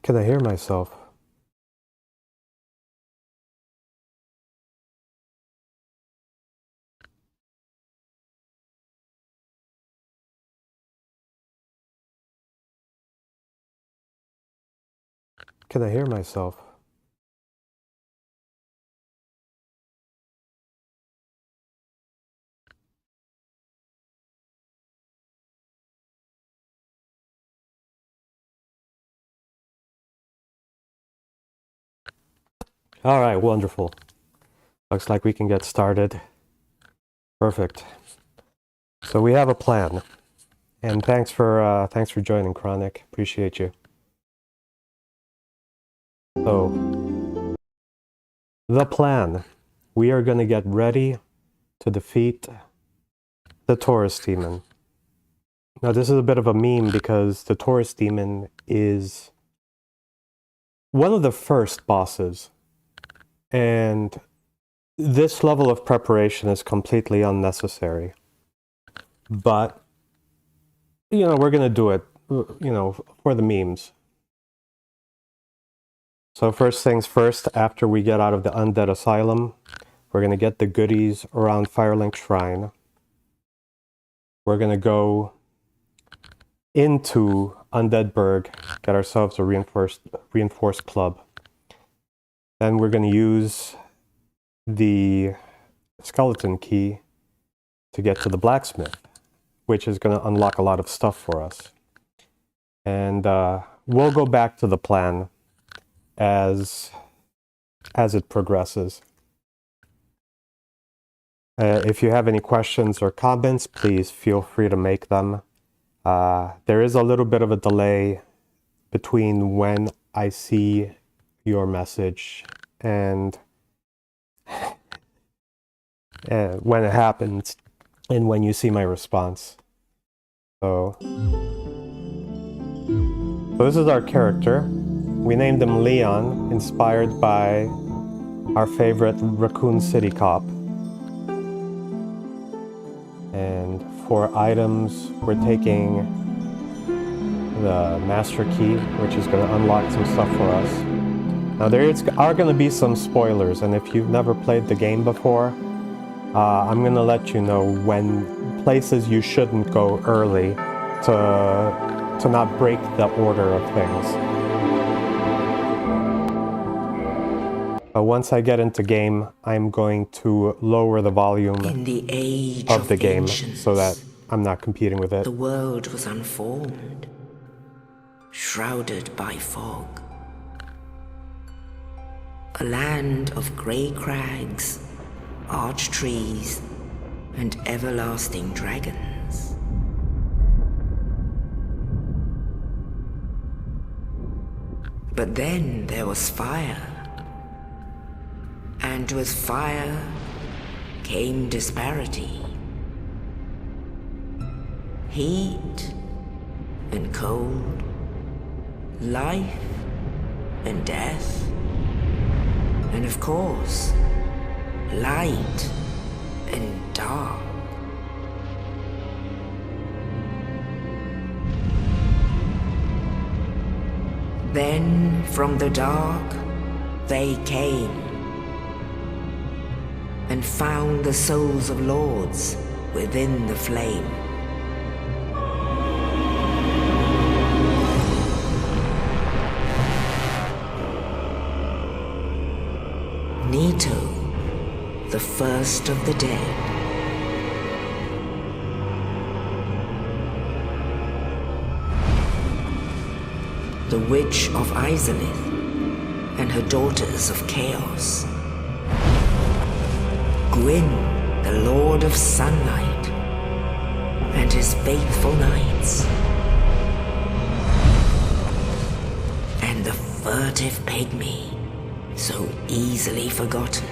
Can I hear myself? Can I hear myself? All right, wonderful. Looks like we can get started. Perfect. So we have a plan. And thanks for joining, Chronic. Appreciate you. So, the plan. We are going to get ready to defeat the Taurus demon. Now, this is a bit of a meme because the Taurus demon is one of the first bosses. And this level of preparation is completely unnecessary. But, you know, we're going to do it, you know, for the memes. So first things first, after we get out of the Undead Asylum, we're going to get the goodies around Firelink Shrine. We're going to go into Undeadburg, get ourselves a reinforced club. Then we're going to use the skeleton key to get to the blacksmith, which is going to unlock a lot of stuff for us. And we'll go back to the plan as it progresses. If you have any questions or comments, please feel free to make them. There is a little bit of a delay between when I see your message and when it happens and when you see my response. So this is our character. We named him Leon, inspired by our favorite Raccoon City cop. And for items, we're taking the master key, which is going to unlock some stuff for us. Now there are going to be some spoilers, and if you've never played the game before, I'm going to let you know when places you shouldn't go early to not break the order of things. Once I get into game, I'm going to lower the volume of the game so that I'm not competing with it. The world was unformed, shrouded by fog. A land of grey crags, arch trees, and everlasting dragons. But then there was fire. And with fire came disparity. Heat and cold, life and death, and of course, light and dark. Then from the dark they came and found the souls of lords within the flame. Nito, the first of the dead. The Witch of Izalith and her daughters of Chaos. Gwyn, the Lord of Sunlight, and his faithful knights. And the furtive pygmy, so easily forgotten.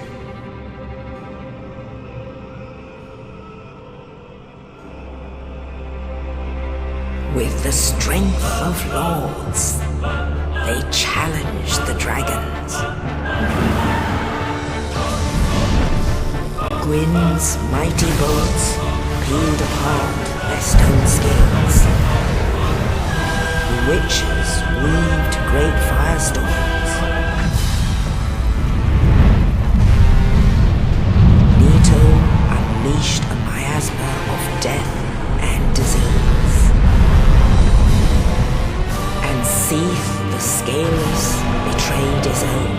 With the strength of lords, they challenged the dragons. Gwyn's mighty bolts peeled apart their stone scales. The witches weaved great firestorms. Nito unleashed a miasma of death and disease. And Seath the Scaleless betrayed his own,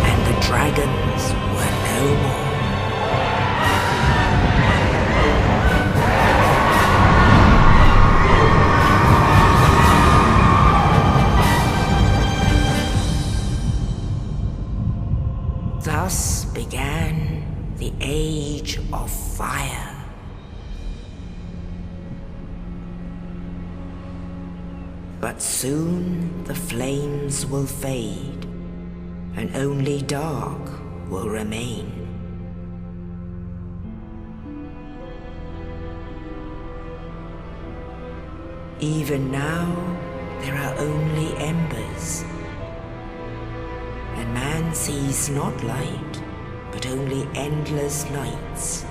and the dragons were no more. Thus began the Age of Fire. But soon the flames will fade, and only dark will remain. Even now, there are only embers. And man sees not light, but only endless nights.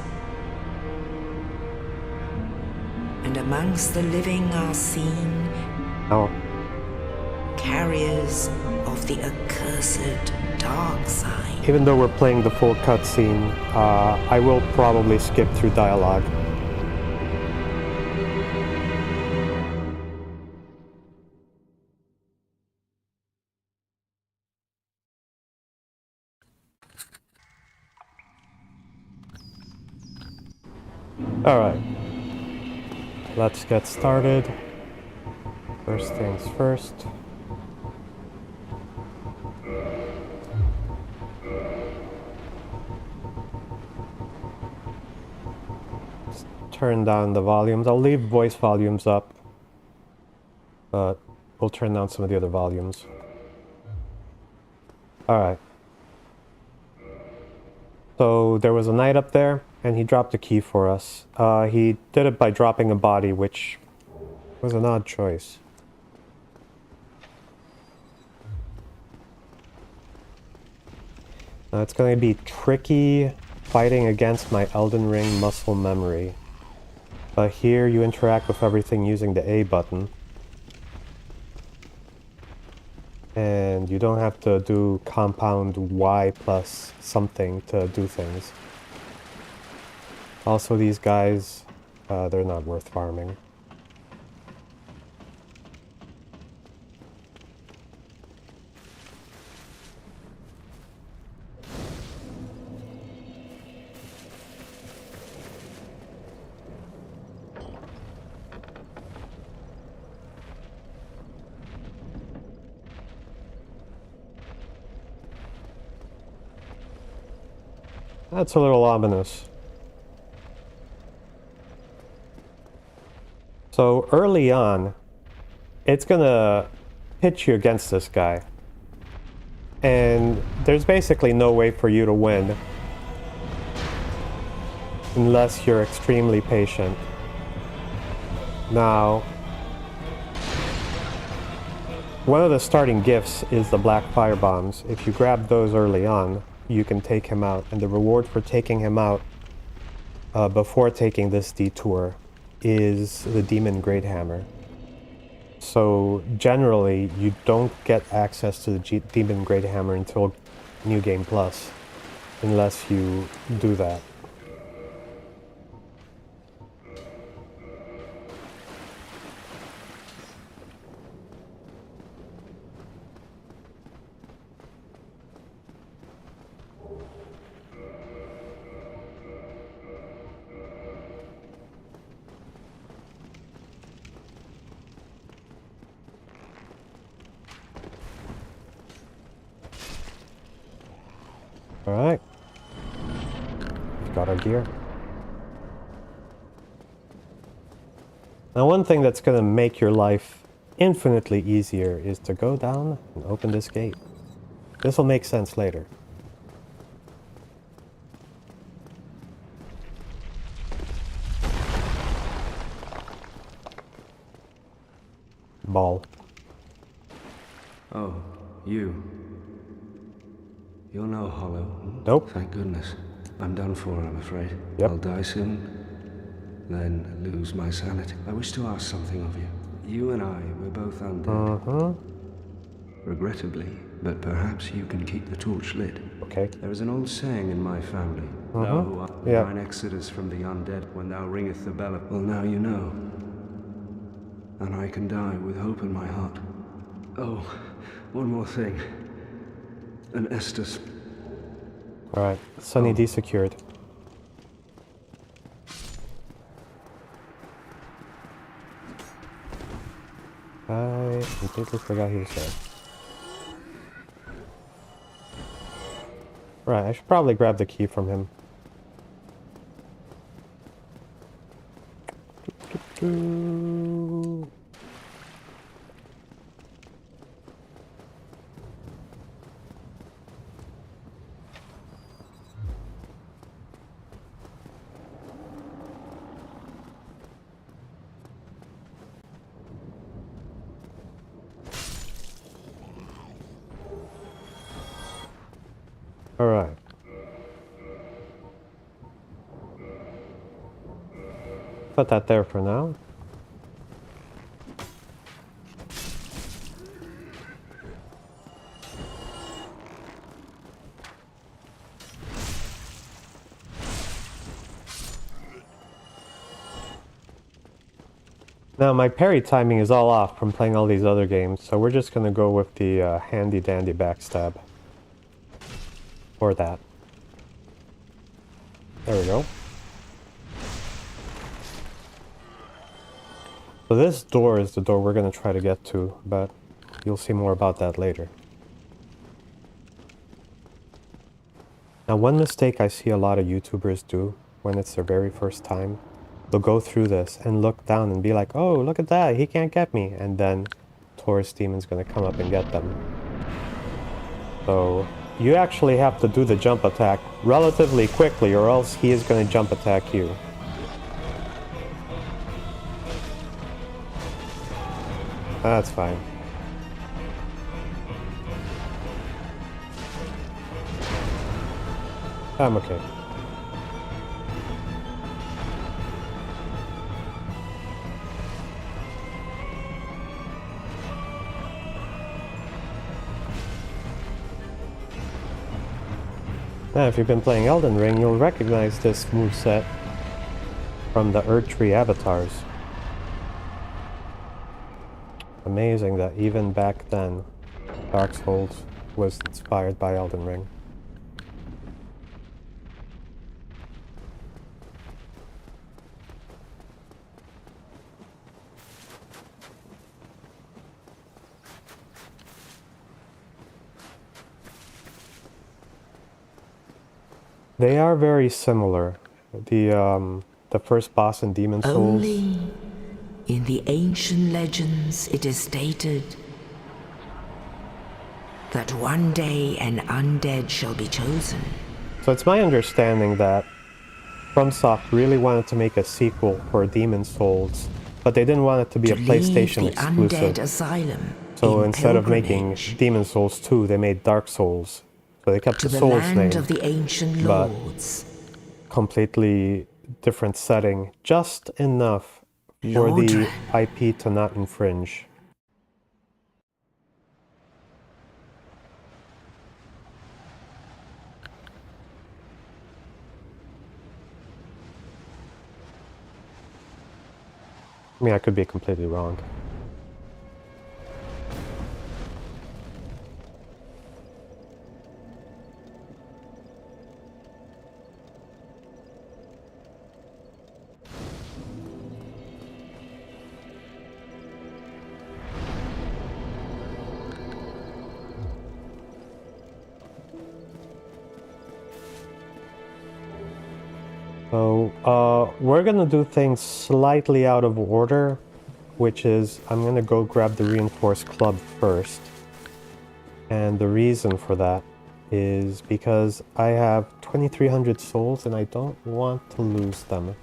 And amongst the living are seen carriers of the accursed dark side. Even though we're playing the full cutscene, I will probably skip through dialogue. Alright, let's get started. First things first. Let's turn down the volumes. I'll leave voice volumes up, but we'll turn down some of the other volumes. Alright. So there was a knight up there, and he dropped a key for us. He did it by dropping a body, which was an odd choice. Now it's going to be tricky fighting against my Elden Ring muscle memory. But here you interact with everything using the A button. And you don't have to do compound Y plus something to do things. Also, these guys, they're not worth farming. That's a little ominous. So early on, it's gonna pitch you against this guy. And there's basically no way for you to win unless you're extremely patient. Now, one of the starting gifts is the black fire bombs. If you grab those early on, you can take him out, and the reward for taking him out before taking this detour is the Demon Great Hammer. So generally you don't get access to the Demon Great Hammer until New Game Plus, unless you do that. Alright. We've got our gear. Now, one thing that's going to make your life infinitely easier is to go down and open this gate. This will make sense later. Ball. Oh, you. You're no hollow. Nope. Thank goodness. I'm done for, I'm afraid. Yep. I'll die soon, then lose my sanity. I wish to ask something of you. You and I were both undead. regrettably, but perhaps you can keep the torch lit. Okay. There is an old saying in my family. Thou who art thine exodus from the undead, when thou ringest the bell. Well, now you know. And I can die with hope in my heart. Oh, one more thing. An Estus. Alright, Sunny D secured. I completely forgot he was there. Right, I should probably grab the key from him. Alright. Put that there for now. Now my parry timing is all off from playing all these other games, so we're just gonna go with the handy dandy backstab. Or that. There we go. So this door is the door we're gonna try to get to, but you'll see more about that later. Now one mistake I see a lot of YouTubers do when it's their very first time, they'll go through this and look down and be like, oh, look at that, he can't get me, and then Taurus Demon's gonna come up and get them. So you actually have to do the jump attack relatively quickly, or else he is gonna jump attack you. That's fine. I'm okay. Now, if you've been playing Elden Ring, you'll recognize this moveset from the Erdtree avatars. Amazing that even back then, Dark Souls was inspired by Elden Ring. They are very similar. The first boss in Demon Souls. Only in the ancient legends it is stated that one day an undead shall be chosen. So it's my understanding that FromSoft really wanted to make a sequel for Demon Souls, but they didn't want it to be a PlayStation exclusive. Undead asylum. So instead of making Demon Souls 2, they made Dark Souls. So they kept the Souls name, of the ancient but lords. completely different setting, just enough for the IP to not infringe. I mean, I could be completely wrong. So, we're gonna do things slightly out of order, which is I'm gonna go grab the reinforced club first. And the reason for that is because I have 2,300 souls and I don't want to lose them.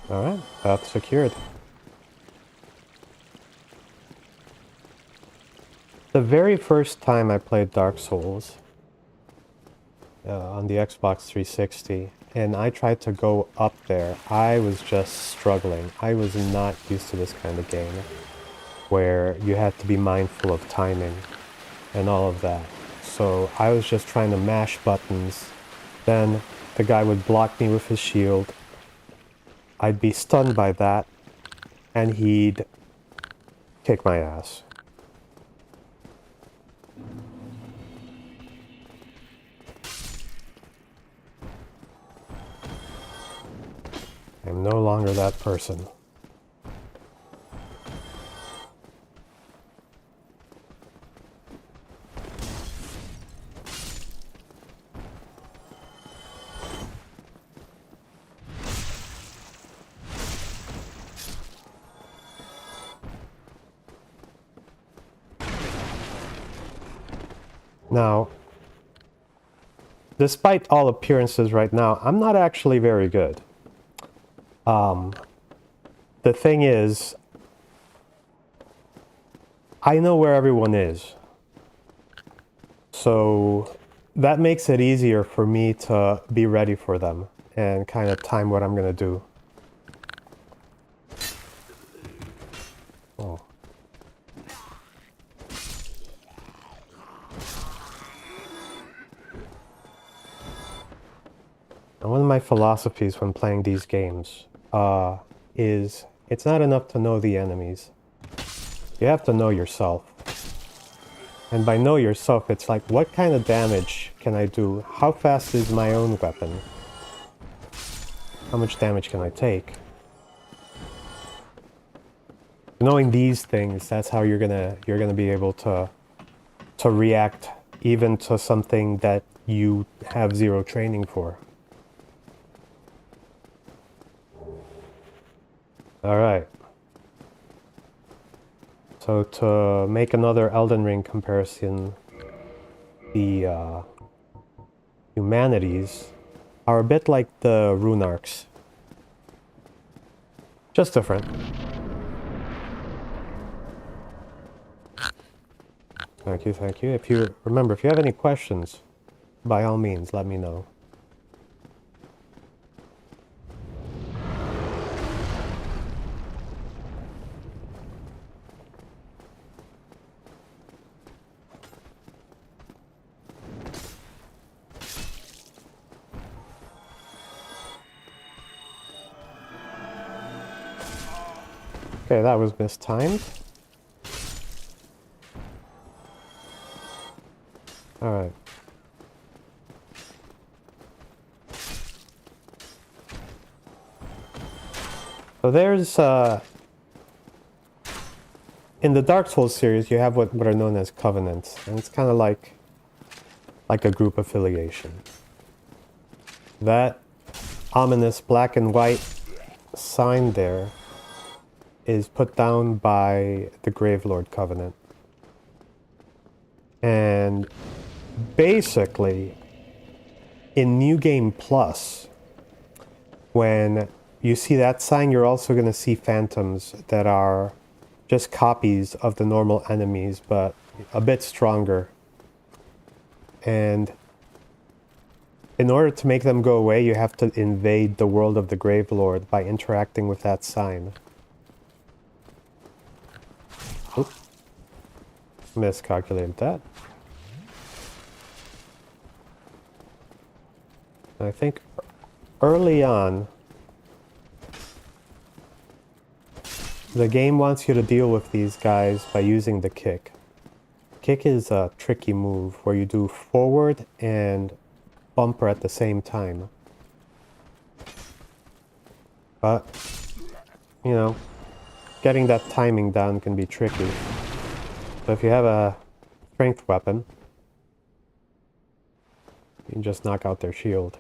Alright, path secured. The very first time I played Dark Souls on the Xbox 360, and I tried to go up there, I was just struggling. I was not used to this kind of game, where you had to be mindful of timing and all of that. So I was just trying to mash buttons. Then the guy would block me with his shield. I'd be stunned by that, and he'd kick my ass. I'm no longer that person. Now, despite all appearances right now, I'm not actually very good. The thing is, I know where everyone is. So that makes it easier for me to be ready for them and kind of time what I'm going to do. Oh. And one of my philosophies when playing these games is it's not enough to know the enemies. You have to know yourself. And by know yourself, it's like, what kind of damage can I do? How fast is my own weapon? How much damage can I take? Knowing these things, that's how you're gonna be able to react even to something that you have zero training for. All right. So to make another Elden Ring comparison, the humanities are a bit like the rune arcs. Just different. Thank you, thank you. If you remember, if you have any questions, by all means, let me know. Okay, that was mistimed. Alright. So there's, in the Dark Souls series, you have what are known as covenants, and it's kind of like a group affiliation. That ominous black and white sign there is put down by the Gravelord Covenant. And basically, in New Game Plus, when you see that sign, you're also going to see phantoms that are just copies of the normal enemies, but a bit stronger. And in order to make them go away, you have to invade the world of the Gravelord by interacting with that sign. Oop. Miscalculated that. I think early on, the game wants you to deal with these guys by using the kick. Kick is a tricky move where you do forward and bumper at the same time. But, you know, getting that timing down can be tricky. So if you have a strength weapon, you can just knock out their shield.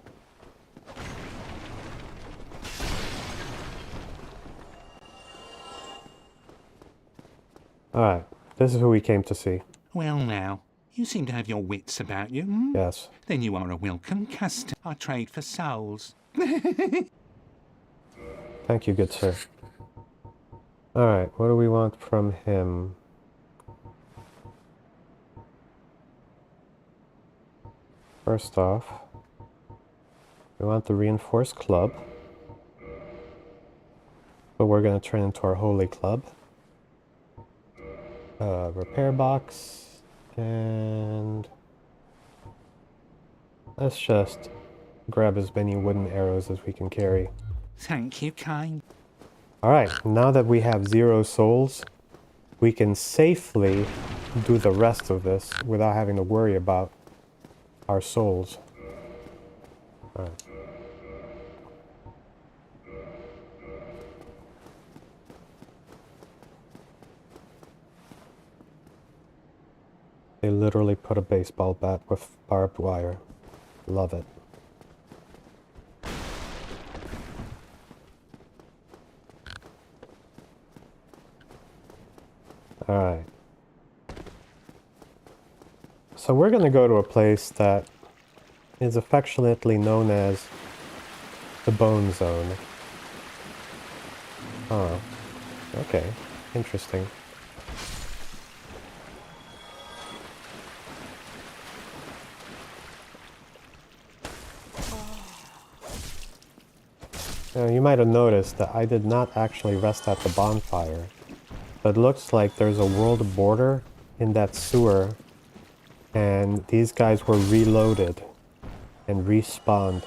Alright, this is who we came to see. Well now, you seem to have your wits about you, hmm? Yes. Then you are a welcome customer. I trade for souls. Thank you, good sir. Alright, what do we want from him? First off, we want the reinforced club. But we're going to turn into our holy club. Repair box. And let's just grab as many wooden arrows as we can carry. Thank you, kind. Alright, now that we have 0 souls, we can safely do the rest of this without having to worry about our souls. Alright. They literally put a baseball bat with barbed wire. Love it. Alright. So we're going to go to a place that is affectionately known as the Bone Zone. Oh, okay. Interesting. Now, you might have noticed that I did not actually rest at the bonfire. But it looks like there's a world border in that sewer, and these guys were reloaded and respawned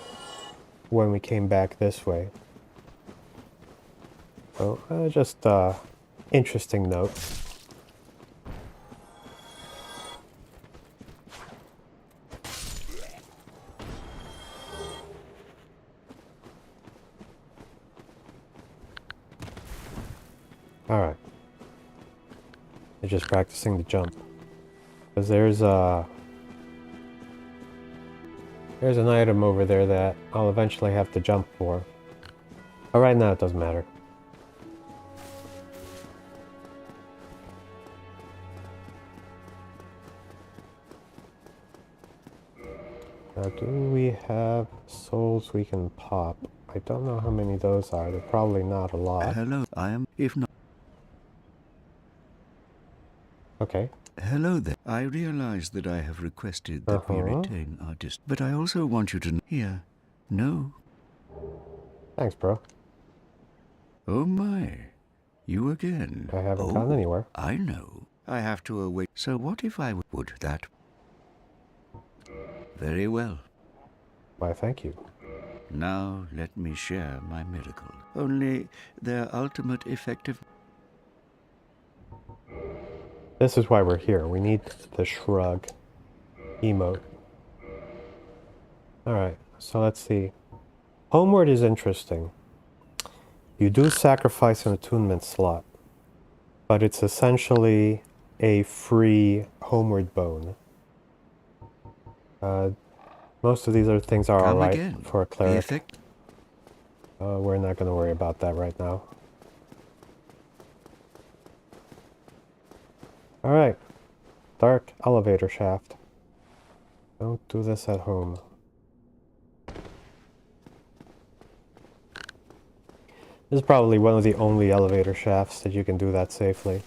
when we came back this way. So, just interesting note. Alright. They're just practicing the jump. Because there's an item over there that I'll eventually have to jump for. But right now it doesn't matter. Now, do we have souls we can pop? I don't know how many those are. They're probably not a lot. Hello, I am, if not... Okay. Hello there. I realize that I have requested that we retain artists, but I also want you to hear. No. Thanks, bro. Oh my. You again. I haven't gone anywhere. I know. I have to await. So what if I would that? Very well. Why, thank you. Now let me share my miracle. Only their ultimate effective... This is why we're here. We need the shrug emote. Alright, so let's see. Homeward is interesting. You do sacrifice an attunement slot, but it's essentially a free homeward bone. Most of these other things are alright for a cleric. We're not going to worry about that right now. Alright. Dark elevator shaft. Don't do this at home. This is probably one of the only elevator shafts that you can do that safely.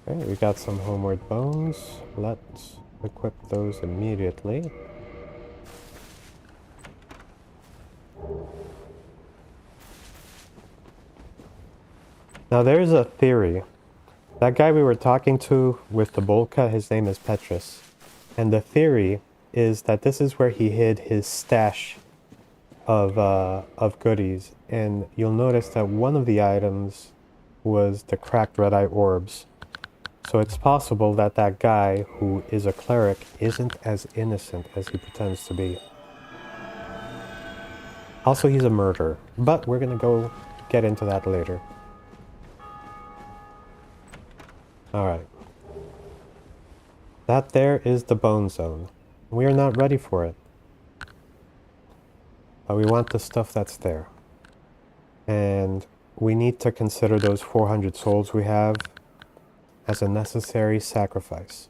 Okay, we got some homeward bones. Let's equip those immediately. Now there's a theory. That guy we were talking to with the bowl cut, his name is Petrus. And the theory is that this is where he hid his stash of goodies. And you'll notice that one of the items was the cracked red-eye orbs. So it's possible that that guy, who is a cleric, isn't as innocent as he pretends to be. Also, he's a murderer. But we're gonna go get into that later. Alright. That there is the bone zone. We are not ready for it. But we want the stuff that's there. And we need to consider those 400 souls we have as a necessary sacrifice.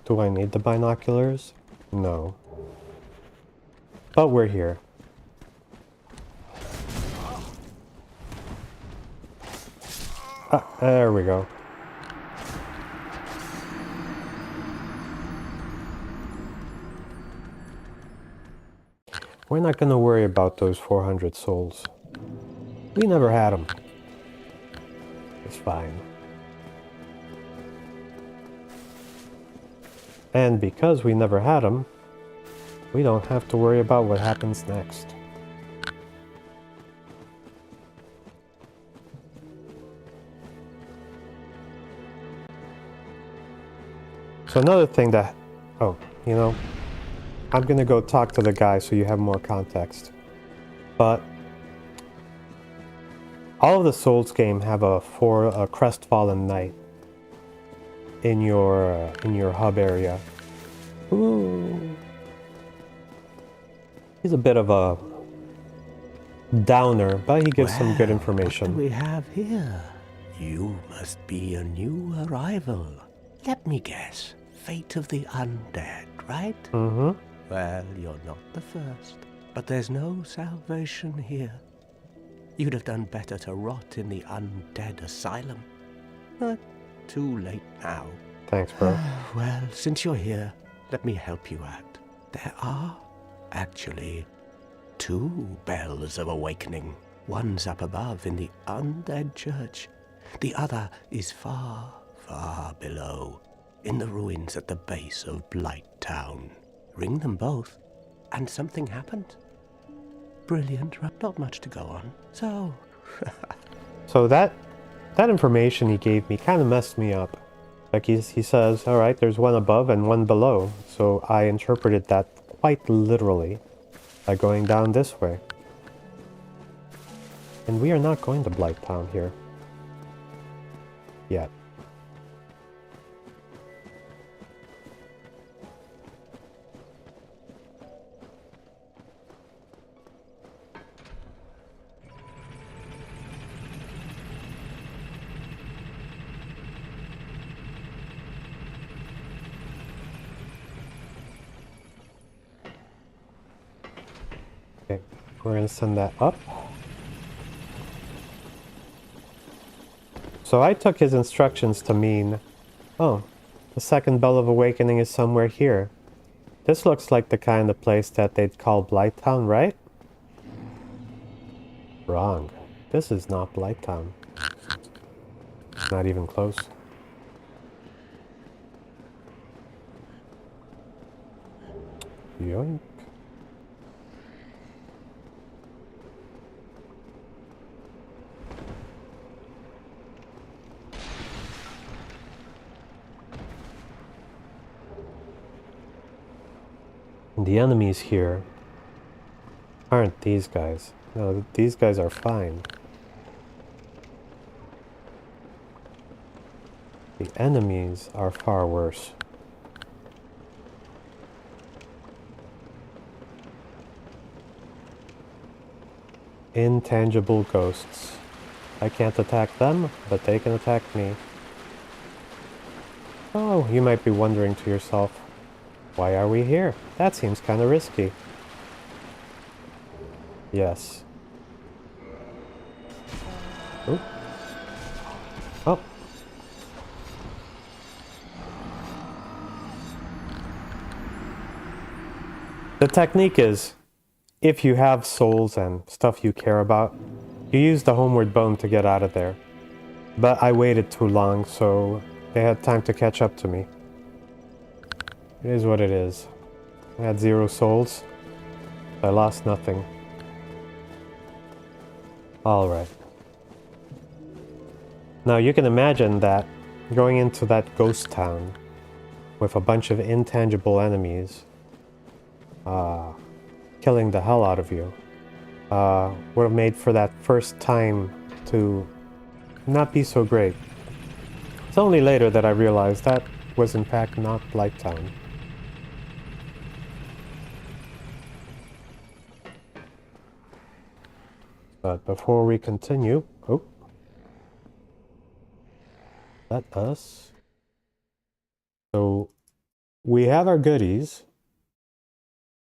Do I need the binoculars? No. But we're here. Ah, there we go. We're not going to worry about those 400 souls. We never had them. It's fine. And because we never had them, we don't have to worry about what happens next. So another thing that... Oh, you know, I'm gonna go talk to the guy so you have more context. But all of the Souls game have a crestfallen knight in your hub area. Ooh. He's a bit of a downer, but he gives some good information. What do we have here? You must be a new arrival. Let me guess. Fate of the undead, right? Mm-hmm. Well, you're not the first. But there's no salvation here. You'd have done better to rot in the undead asylum. But too late now. Thanks, bro. Well, since you're here, let me help you out. There are, actually, 2 bells of awakening. One's up above in the undead church. The other is far, far below, in the ruins at the base of Blight Town. Ring them both, and something happened. Brilliant, not much to go on. So... So that information he gave me kind of messed me up. Like he says, alright, there's one above and one below. So I interpreted that quite literally by going down this way. And we are not going to Blight Town here. Yet. Okay, we're gonna send that up. So I took his instructions to mean, oh, the second Bell of Awakening is somewhere here. This looks like the kind of place that they'd call Blighttown, right? Wrong. This is not Blighttown. Not even close. Yoink. The enemies here aren't these guys. No, these guys are fine. The enemies are far worse. Intangible ghosts. I can't attack them, but they can attack me. Oh, you might be wondering to yourself, why are we here? That seems kind of risky. Yes. Oh. Oh. The technique is, if you have souls and stuff you care about, you use the homeward bone to get out of there. But I waited too long, so they had time to catch up to me. It is what it is. I had 0 souls. I lost nothing. Alright. Now you can imagine that going into that ghost town with a bunch of intangible enemies, killing the hell out of you, would have made for that first time to not be so great. It's only later that I realized that was in fact not Blighttown. But before we continue, let us... So We have our goodies.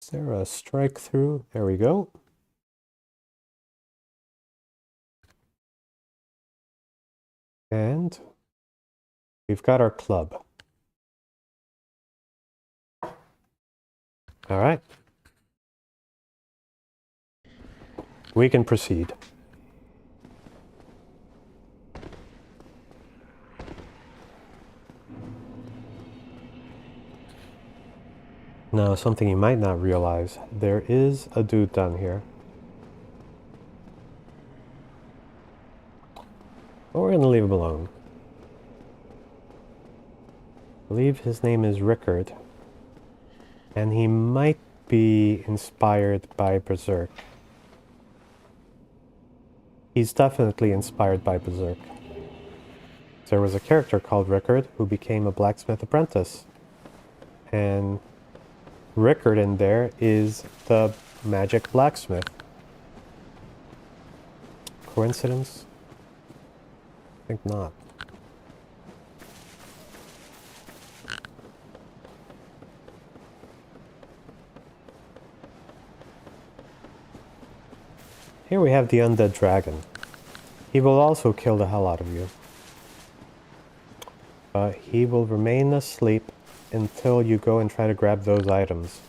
Is there a strike through? There we go. And we've got our club. All right. We can proceed. Now, something you might not realize, there is a dude down here. But we're gonna leave him alone. I believe his name is Rickard. And he might be inspired by Berserk. He's definitely inspired by Berserk. There was a character called Rickard who became a blacksmith apprentice. And Rickard in there is the magic blacksmith. Coincidence? I think not. Here we have the undead dragon. He will also kill the hell out of you. But he will remain asleep until you go and try to grab those items.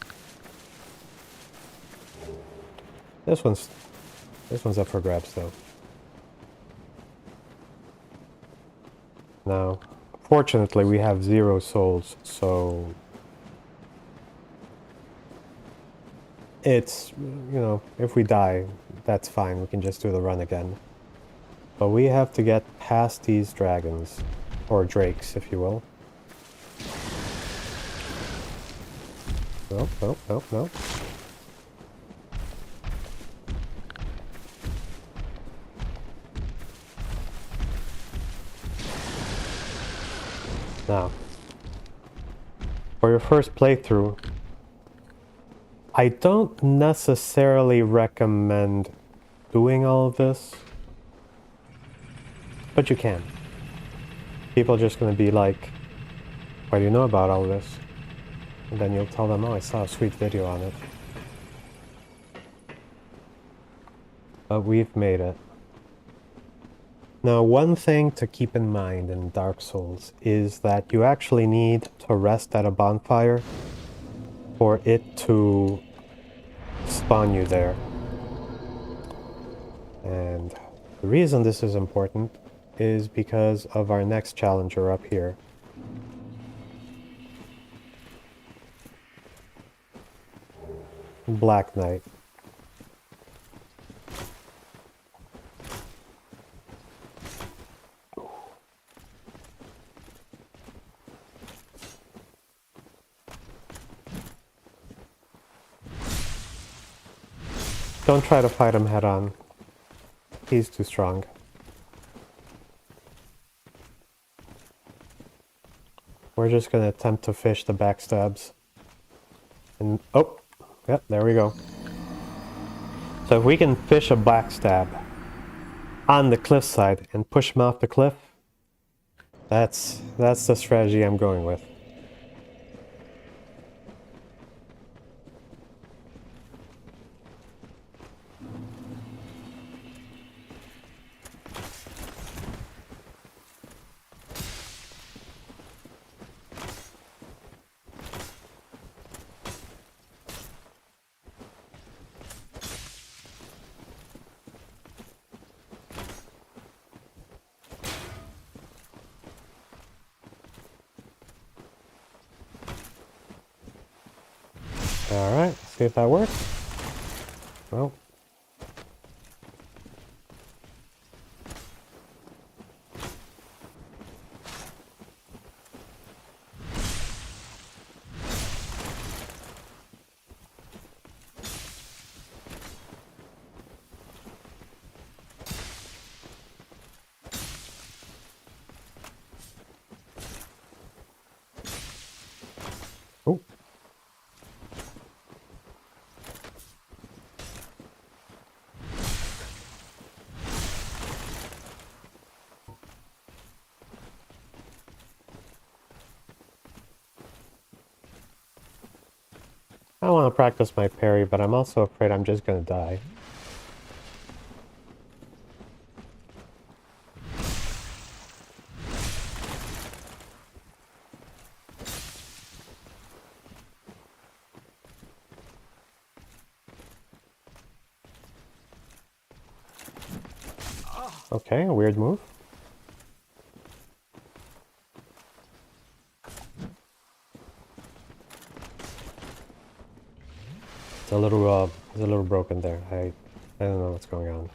This one's up for grabs though. Now, fortunately we have 0 souls, so it's, you know, if we die, that's fine, we can just do the run again. But we have to get past these dragons, or drakes, if you will. Nope, nope, nope, nope. Now, for your first playthrough, I don't necessarily recommend doing all of this, but you can. People are just going to be like, why do you know about all this? And then you'll tell them, oh, I saw a sweet video on it. But we've made it. Now, one thing to keep in mind in Dark Souls is that you actually need to rest at a bonfire for it to spawn you there. And the reason this is important is because of our next challenger up here. Black Knight. Don't try to fight him head on. He's too strong. We're just gonna attempt to fish the backstabs. And, oh, yep, there we go. So if we can fish a backstab on the cliffside and push him off the cliff, that's the strategy I'm going with. Alright, see if that works. Well. Oh. I want to practice my parry, but I'm also afraid I'm just gonna die. Okay, a weird move. It's a little broken there. I don't know what's going on.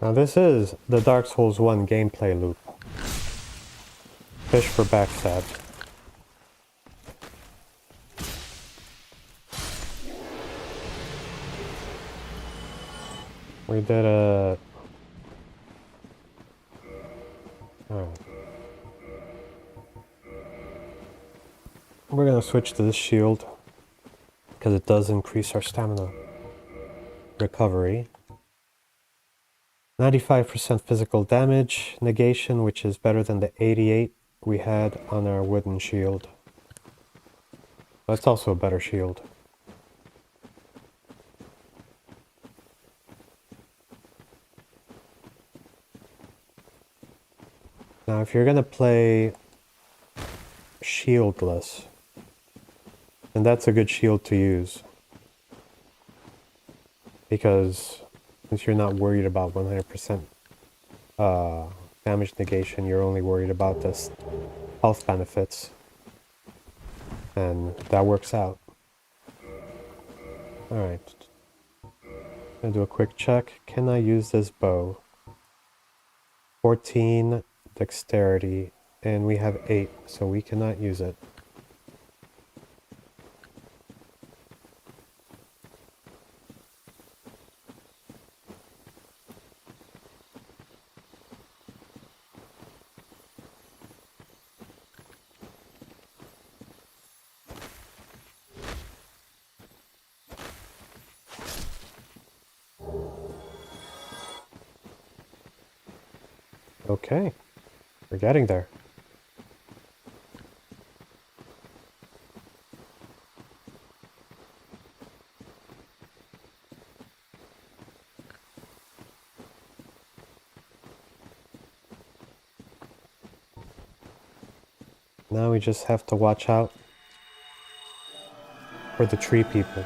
Now this is the Dark Souls 1 gameplay loop. Fish for backstab. We did a... Alright. We're gonna switch to this shield, because it does increase our stamina recovery. 95% physical damage negation, which is better than the 88 we had on our wooden shield. That's also a better shield. Now if you're gonna play shieldless, then that's a good shield to use. Because since you're not worried about 100% damage negation, you're only worried about this health benefits. And that works out. Alright. Gonna do a quick check. Can I use this bow? 14 dexterity, and we have 8, so we cannot use it. Okay, we're getting there. Now we just have to watch out for the tree people.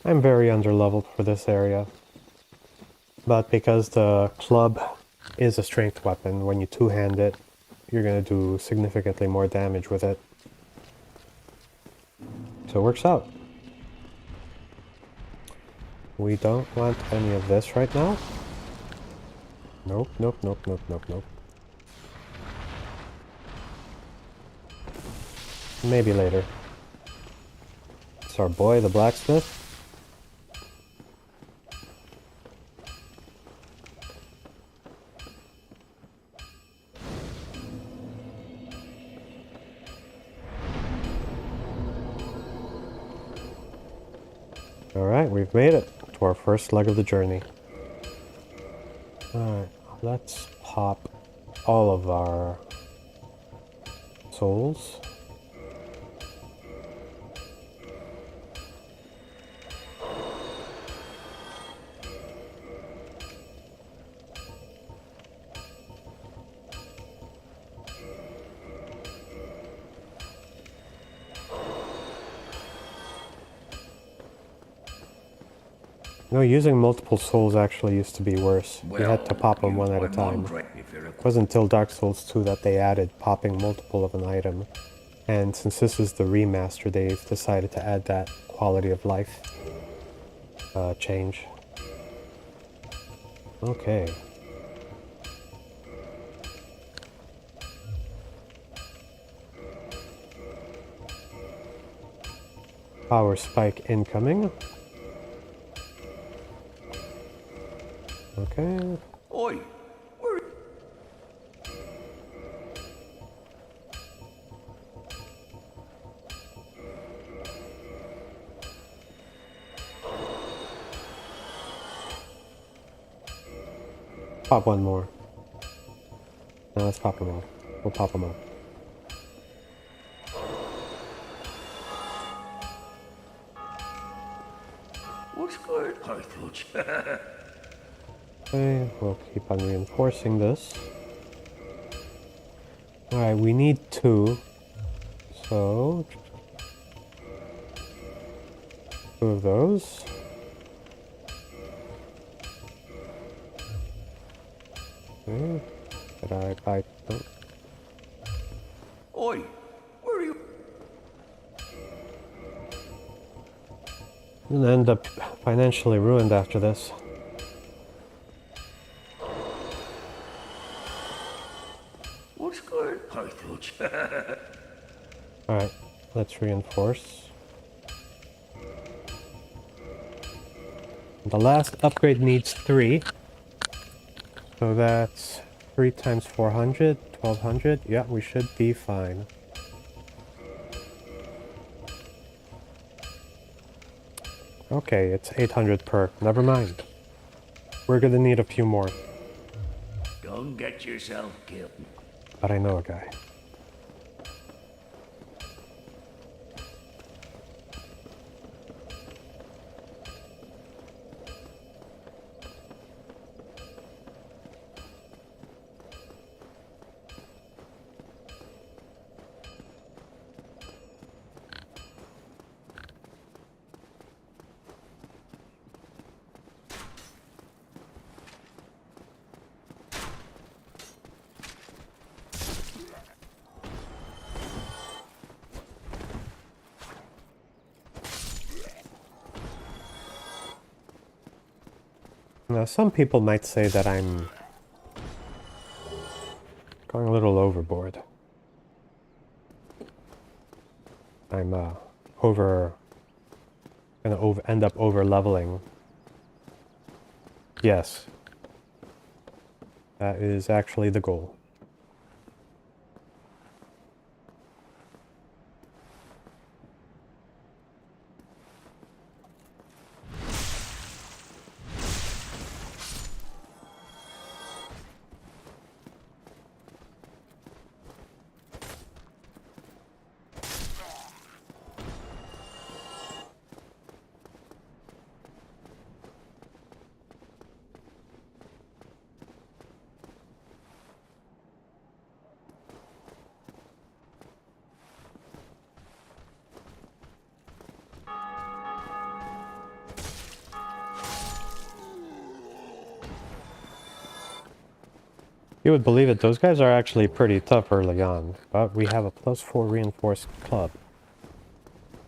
I'm very underleveled for this area. But because the club is a strength weapon, when you two-hand it, you're going to do significantly more damage with it. So it works out. We don't want any of this right now. Nope, nope, nope, nope, nope, nope. Maybe later. It's our boy, the blacksmith. Alright, we've made it to our first leg of the journey. Alright, let's pop all of our souls. No, using multiple souls actually used to be worse. You had to pop them one at a time. It wasn't until Dark Souls 2 that they added popping multiple of an item. And since this is the remaster, they've decided to add that quality of life change. Okay. Power spike incoming. Okay. Oi! Where... Pop one more. No, let's pop them all. We'll pop them all. What's good? I thought... Okay, we'll keep on reinforcing this. Alright, we need 2. So... 2 of those. Okay. Did I buy... Oh. Oi! Where are you? I'm gonna end up financially ruined after this. What's good? I thought... Alright, let's reinforce. The last upgrade needs 3. So that's 3 times 400, 1200. Yeah, we should be fine. Okay, it's 800 per. Never mind. We're gonna need a few more. Go and get yourself killed. But I know a guy. Now, some people might say that I'm going a little overboard. I'm gonna end up over leveling. Yes, that is actually the goal. You would believe it, those guys are actually pretty tough early on, but we have a +4 reinforced club.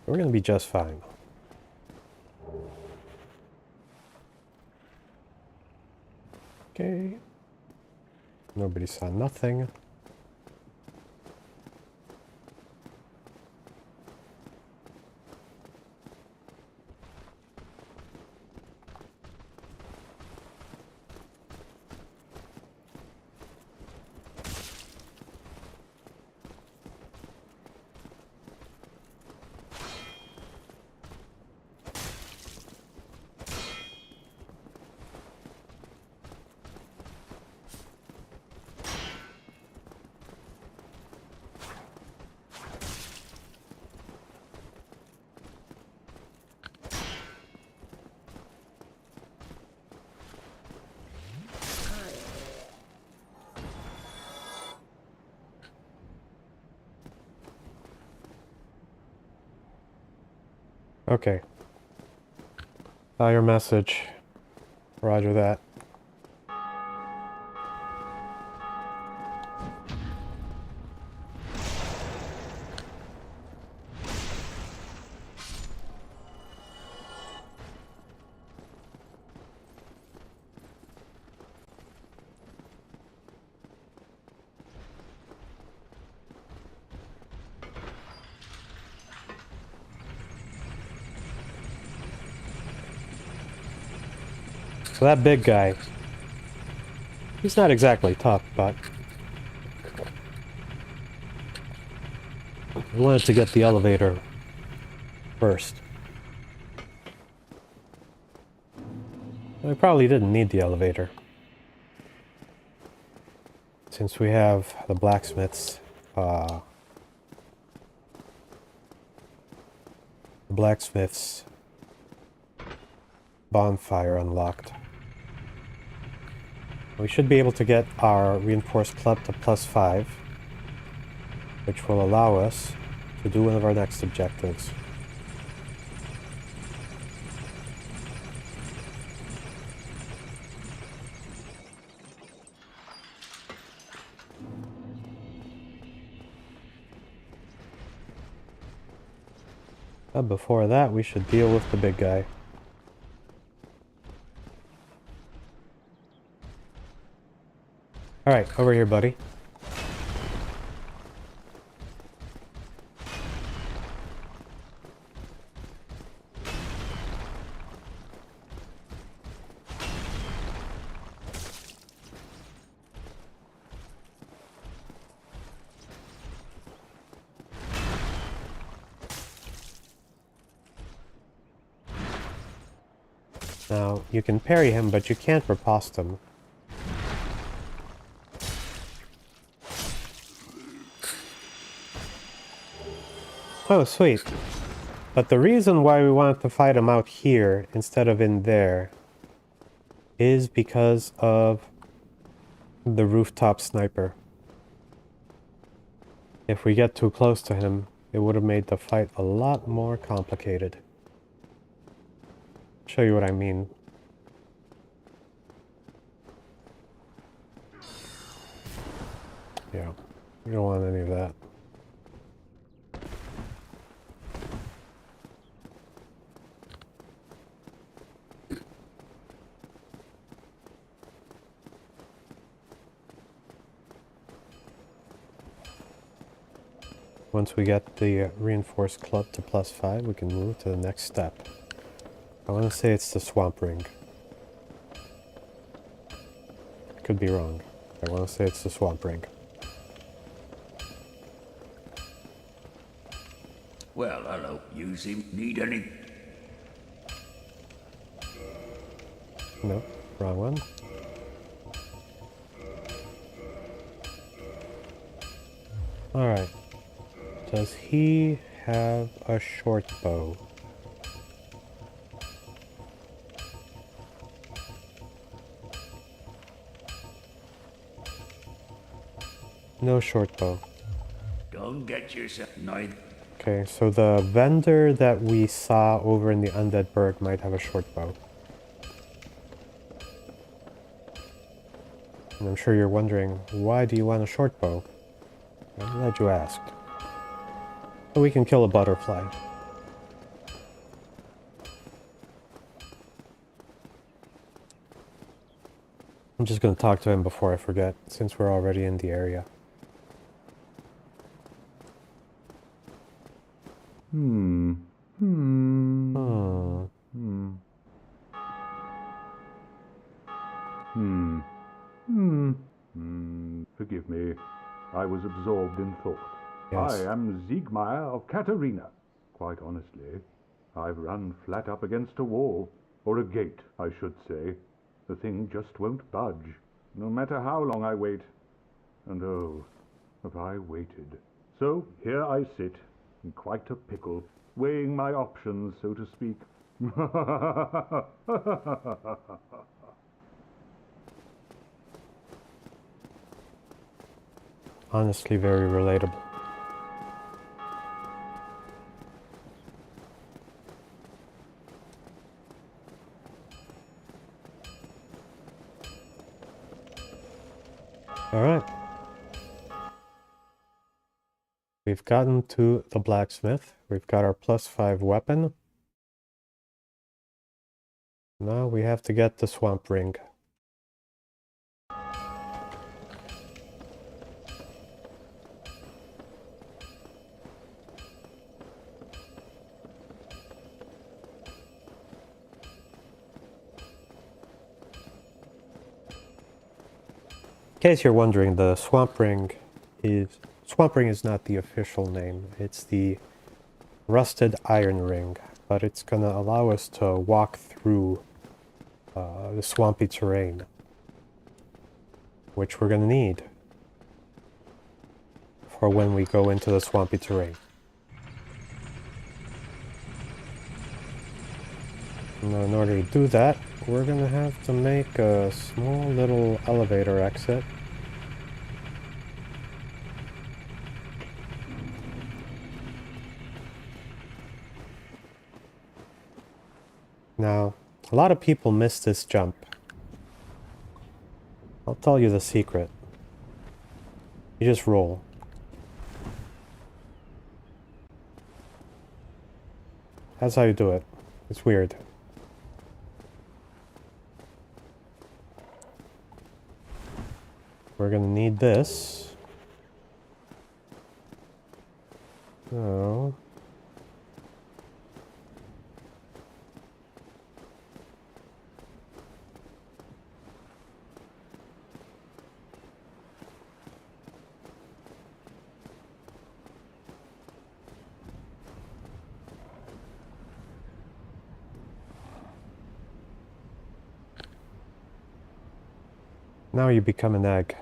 We're gonna be just fine. Okay. Nobody saw nothing. Okay. Saw your message. Roger that. So that big guy, he's not exactly tough, but I wanted to get the elevator first. I probably didn't need the elevator, since we have the blacksmith's bonfire unlocked. We should be able to get our reinforced club to +5, which will allow us to do one of our next objectives. But before that, we should deal with the big guy. Alright, over here, buddy. Now, you can parry him, but you can't riposte him. Oh, sweet. But the reason why we wanted to fight him out here instead of in there is because of the rooftop sniper. If we get too close to him, it would have made the fight a lot more complicated. Show you what I mean. Yeah, we don't want any of that. Once we get the reinforced club to +5, we can move to the next step. I want to say it's the swamp ring. Could be wrong. I want to say it's the swamp ring. Well, hello. You seem need any... No, wrong one. Alright. Does he have a short bow? No short bow. Don't get yourself neither. Okay, so the vendor that we saw over in the Undead Burg might have a short bow. And I'm sure you're wondering, why do you want a short bow? I'm glad you asked. So we can kill a butterfly. I'm just going to talk to him before I forget, since we're already in the area. Forgive me. I was absorbed in thought. Yes. I am Siegmeyer of Katerina. Quite honestly, I've run flat up against a wall. Or a gate, I should say. The thing just won't budge, no matter how long I wait. And oh, have I waited. So here I sit, in quite a pickle, weighing my options, so to speak. Honestly, very relatable. Alright. We've gotten to the blacksmith. We've got our +5 weapon. Now we have to get the swamp ring. In case you're wondering, the swamp ring is not the official name. It's the rusted iron ring, but it's gonna allow us to walk through the swampy terrain, which we're gonna need for when we go into the swampy terrain. Now, in order to do that, we're gonna have to make a small little elevator exit. Now, a lot of people miss this jump. I'll tell you the secret. You just roll. That's how you do it. It's weird. We're gonna need this. So... now you become an egg.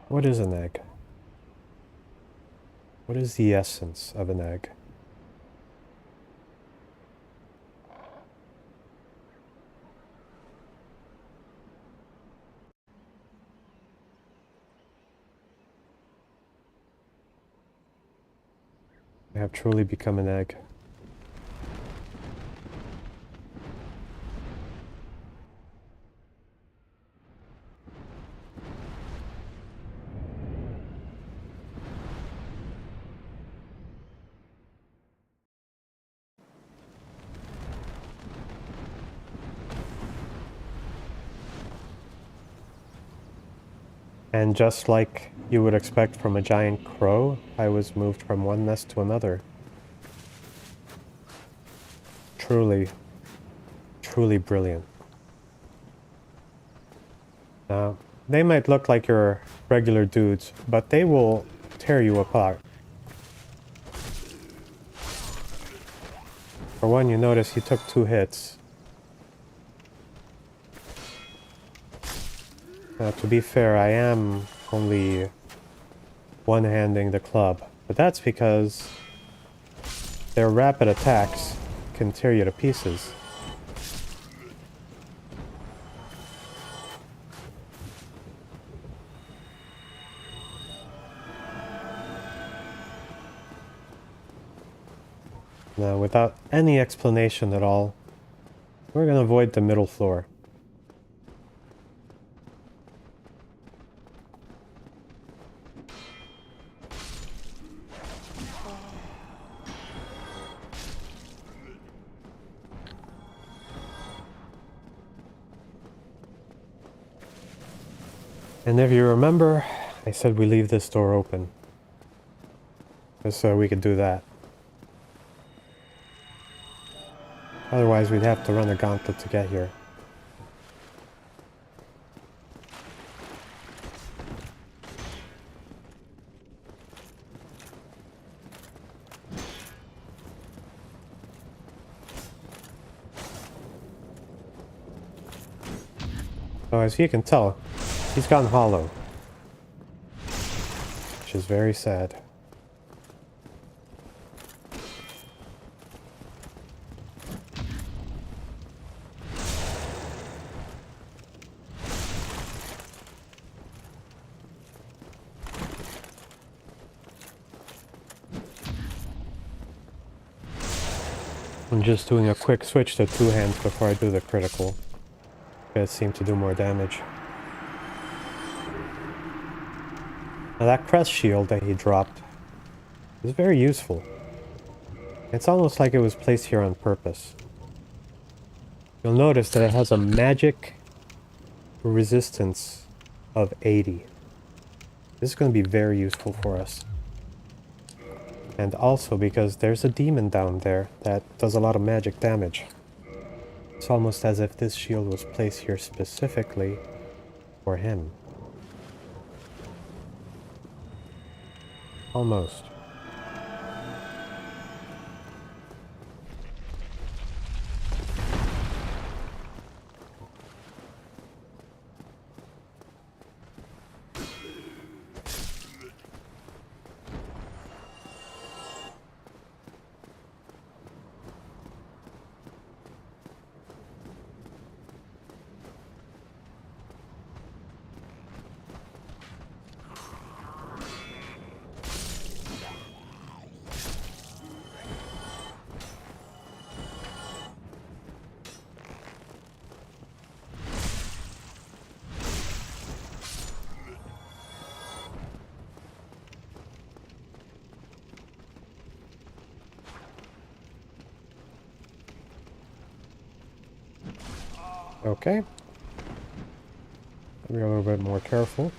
What is an egg? What is the essence of an egg? I have truly become an egg. And just like you would expect from a giant crow, I was moved from one nest to another. Truly, truly brilliant. Now, they might look like your regular dudes, but they will tear you apart. For one, you notice he took 2 hits. Now, to be fair, I am only one-handing the club, but that's because their rapid attacks can tear you to pieces. Now, without any explanation at all, we're gonna avoid the middle floor. And if you remember, I said we leave this door open. Just so we could do that. Otherwise, we'd have to run a gauntlet to get here. So as you can tell, he's gone hollow. Which is very sad. I'm just doing a quick switch to 2 hands before I do the critical. It seemed to do more damage. Now that crest shield that he dropped is very useful. It's almost like it was placed here on purpose. You'll notice that it has a magic resistance of 80. This is going to be very useful for us. And also because there's a demon down there that does a lot of magic damage. It's almost as if this shield was placed here specifically for him. Almost. Okay. Be a little bit more careful.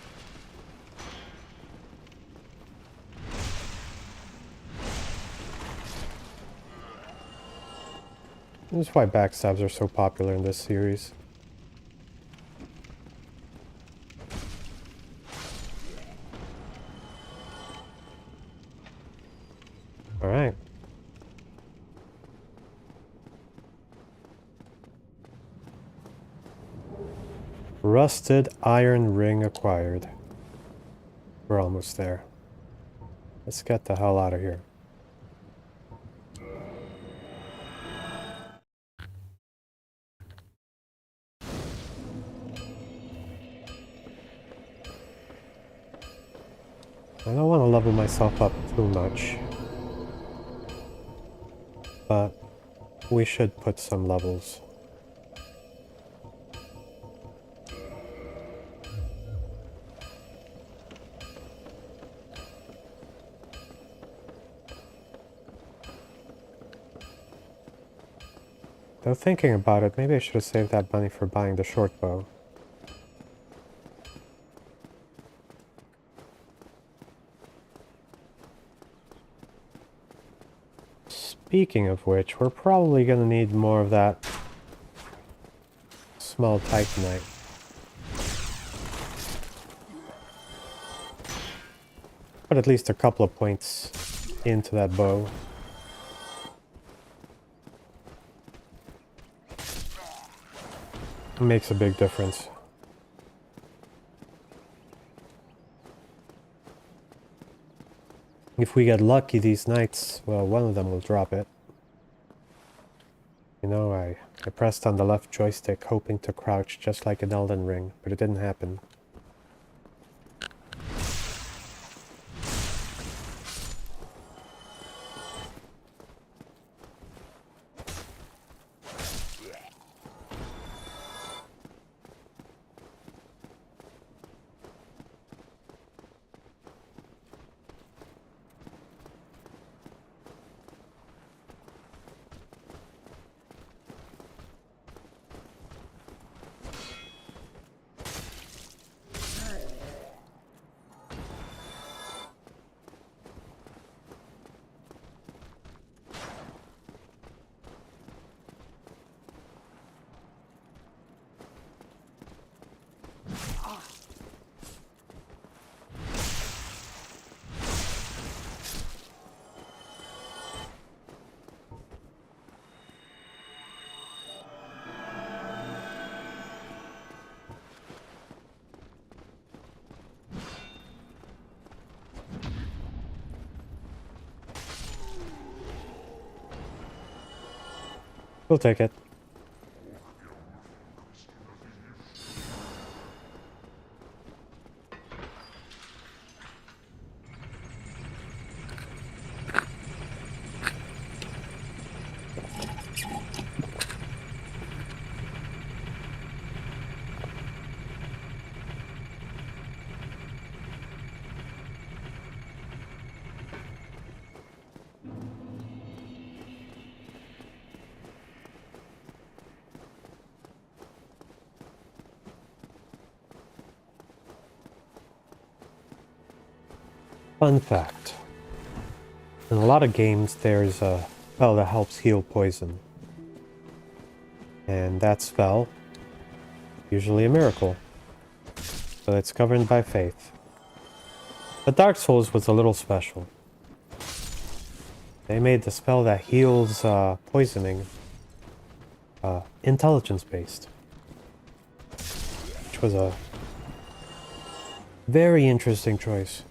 This is why backstabs are so popular in this series. Alright. Rusted iron ring acquired. We're almost there. Let's get the hell out of here. I don't want to level myself up too much, but we should put some levels. Though thinking about it, maybe I should have saved that money for buying the short bow. Speaking of which, we're probably going to need more of that small titanite. Put at least a couple of points into that bow. It makes a big difference. If we get lucky these nights, well, one of them will drop it. You know, I pressed on the left joystick hoping to crouch just like in Elden Ring, but it didn't happen. We'll take it. Fun fact. In a lot of games, there's a spell that helps heal poison. And that spell, usually a miracle. So it's governed by faith. But Dark Souls was a little special. They made the spell that heals poisoning intelligence-based. Which was a very interesting choice.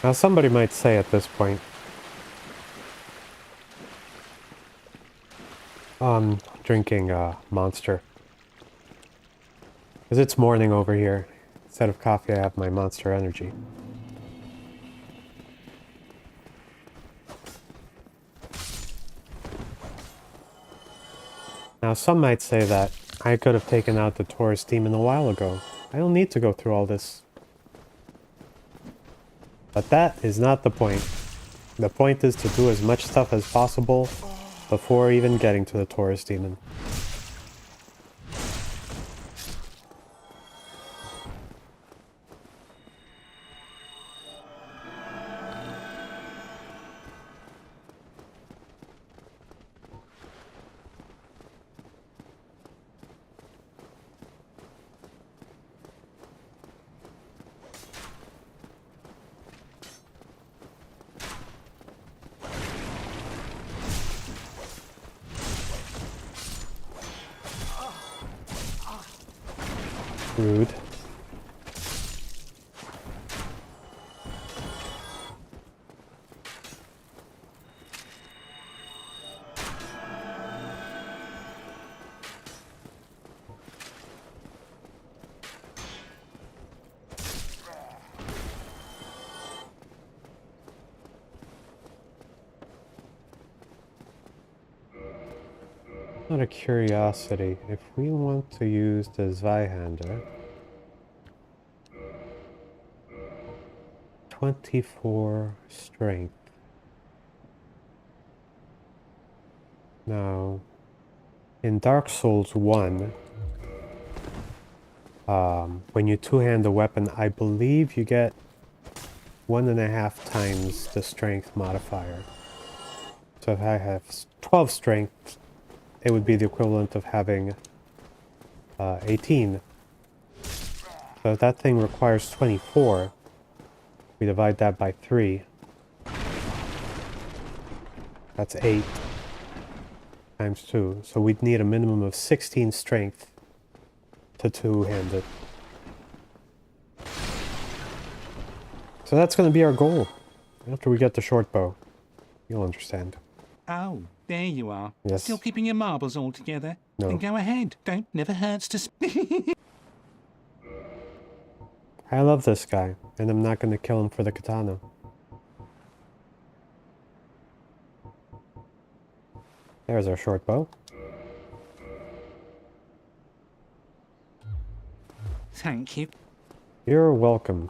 Now somebody might say at this point, drinking Monster. Because it's morning over here. Instead of coffee, I have my Monster Energy. Now some might say that I could have taken out the Taurus demon a while ago. I don't need to go through all this. But that is not the point. The point is to do as much stuff as possible before even getting to the Taurus demon. Rude. Out of curiosity, if we want to use the Zweihander, 24 strength. Now, in Dark Souls 1, when you two-hand a weapon, I believe you get 1.5 times the strength modifier. So if I have 12 strength, it would be the equivalent of having 18. So if that thing requires 24, we divide that by 3. That's 8 times 2. So we'd need a minimum of 16 strength to two-hand it. So that's going to be our goal after we get the short bow. You'll understand. Oh, there you are. Yes. Still keeping your marbles all together? No. Then go ahead. Don't. Never hurts to... I love this guy, and I'm not going to kill him for the katana. There's our short bow. Thank you. You're welcome.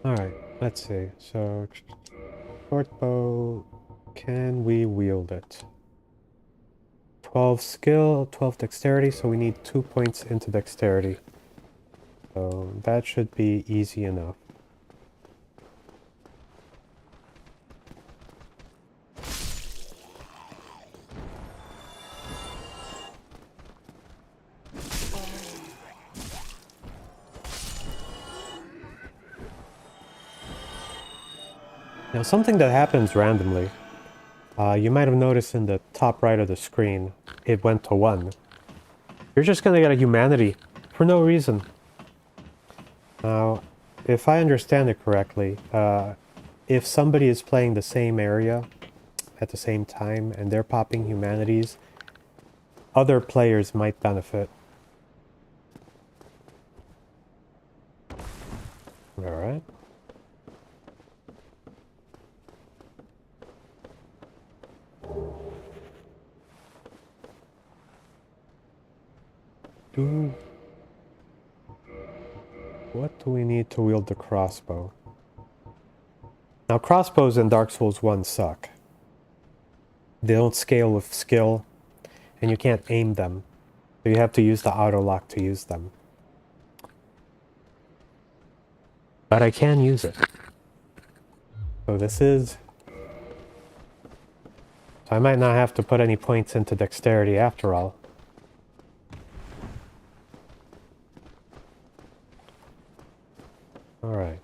Alright, let's see. So, short bow, can we wield it? 12 skill, 12 dexterity, so we need 2 points into dexterity. So that should be easy enough. Now something that happens randomly, you might have noticed in the top right of the screen, it went to 1. You're just gonna get a humanity for no reason. Now, if I understand it correctly, if somebody is playing the same area at the same time and they're popping humanities, other players might benefit. Alright. What do we need to wield the crossbow? Now, crossbows in Dark Souls 1 suck. They don't scale with skill, and you can't aim them. So you have to use the auto lock to use them. But I can use it. So this is... So I might not have to put any points into dexterity after all. Alright.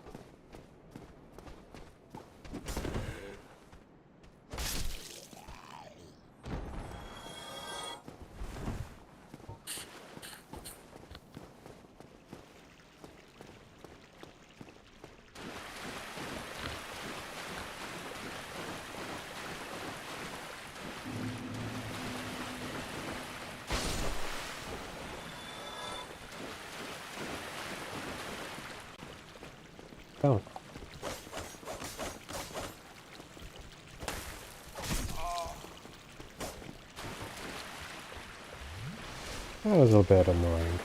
Oh. That was a bit annoying.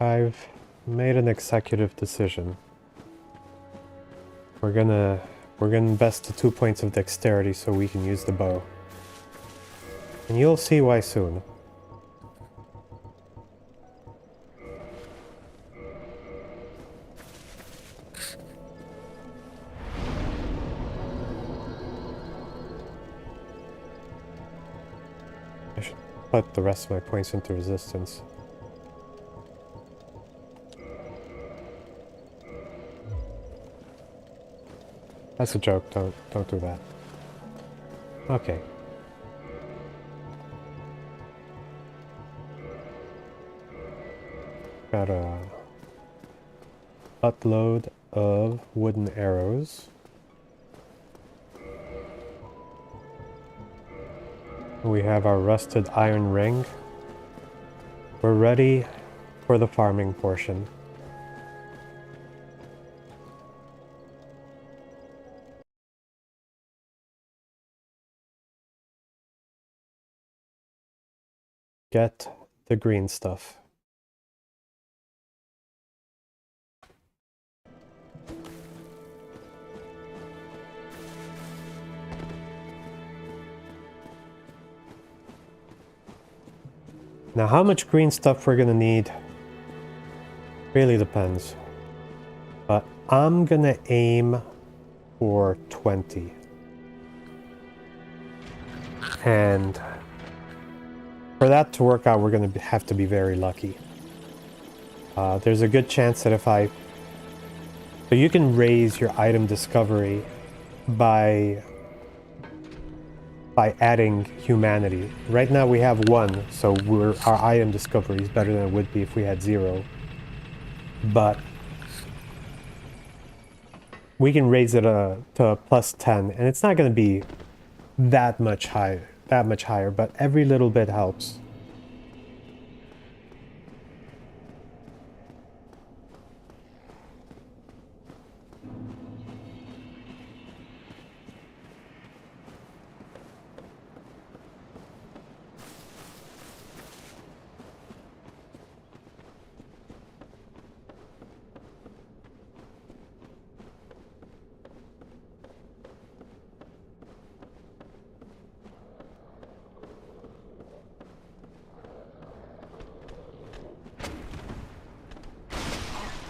I've made an executive decision. We're gonna invest the 2 points of dexterity so we can use the bow. And you'll see why soon. I should put the rest of my points into resistance. That's a joke, don't do that. Okay. Got a buttload of wooden arrows. We have our rusted iron ring. We're ready for the farming portion. Get the green stuff. Now, how much green stuff we're gonna need really depends. But I'm gonna aim for 20. And for that to work out, we're going to have to be very lucky. There's a good chance that if I... So you can raise your item discovery by adding humanity. Right now we have 1, so our item discovery is better than it would be if we had 0. But we can raise it to a plus 10, and it's not going to be that much higher, but every little bit helps.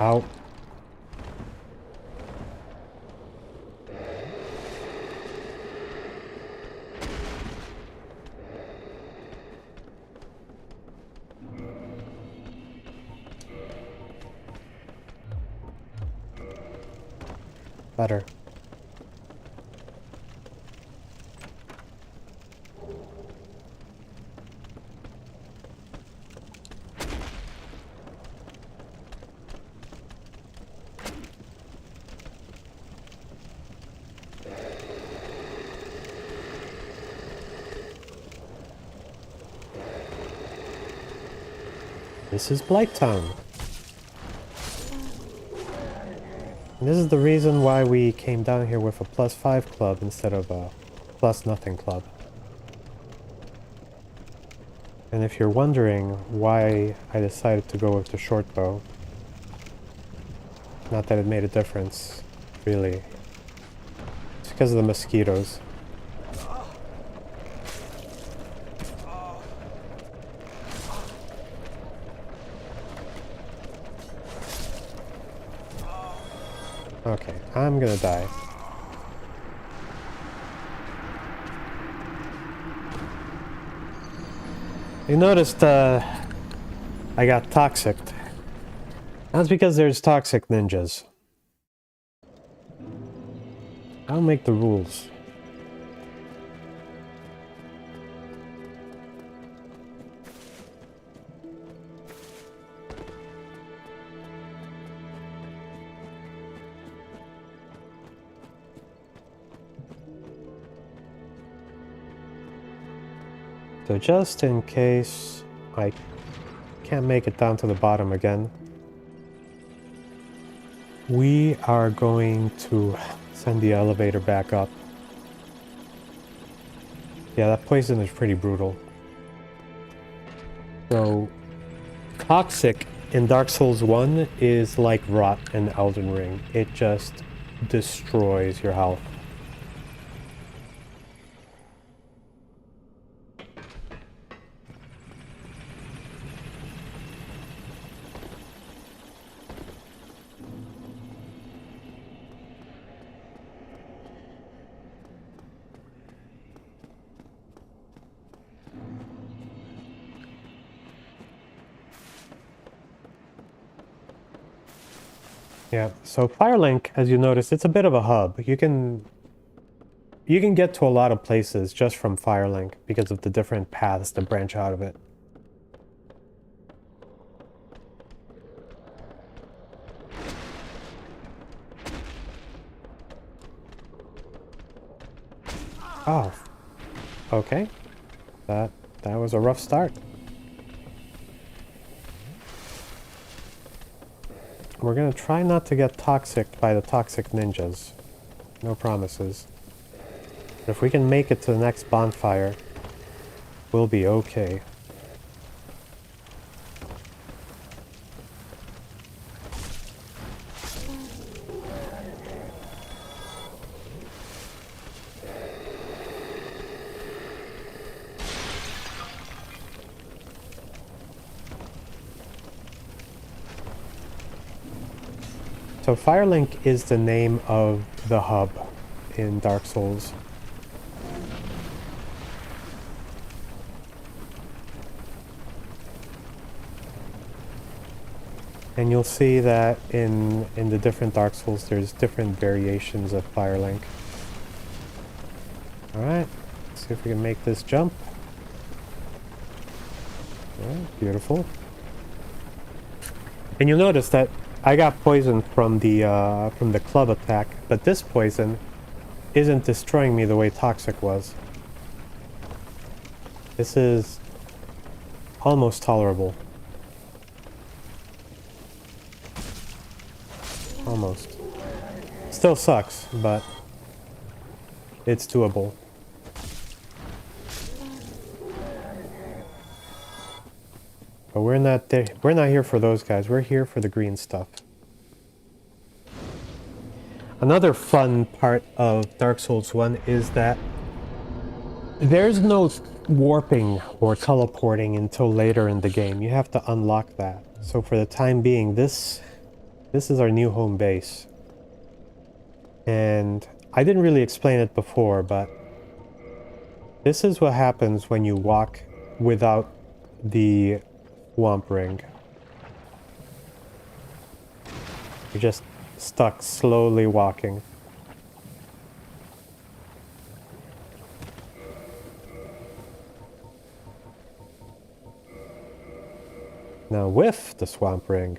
Ow. Better. This is Blighttown. And this is the reason why we came down here with a +5 club instead of a +0 club. And if you're wondering why I decided to go with the short bow, not that it made a difference, really. It's because of the mosquitoes. Okay, I'm gonna die. You noticed, I got toxic. That's because there's toxic ninjas. I'll make the rules. So just in case I can't make it down to the bottom again, we are going to send the elevator back up. Yeah, that poison is pretty brutal. So, toxic in Dark Souls 1 is like rot in Elden Ring. It just destroys your health. Yeah, so Firelink, as you notice, it's a bit of a hub. You can get to a lot of places just from Firelink because of the different paths that branch out of it. Oh, okay. That was a rough start. We're gonna try not to get toxic by the toxic ninjas. No promises. But if we can make it to the next bonfire, we'll be okay. So Firelink is the name of the hub in Dark Souls. And you'll see that in the different Dark Souls there's different variations of Firelink. Alright, let's see if we can make this jump. Alright, beautiful. And you'll notice that I got poisoned from the club attack, but this poison isn't destroying me the way toxic was. This is almost tolerable. Almost. Still sucks, but it's doable. But we're not here for those guys. We're here for the green stuff. Another fun part of Dark Souls 1 is that there's no warping or teleporting until later in the game. You have to unlock that. So for the time being, this is our new home base. And I didn't really explain it before, but this is what happens when you walk without the swamp ring. You're just stuck slowly walking. Now with the swamp ring,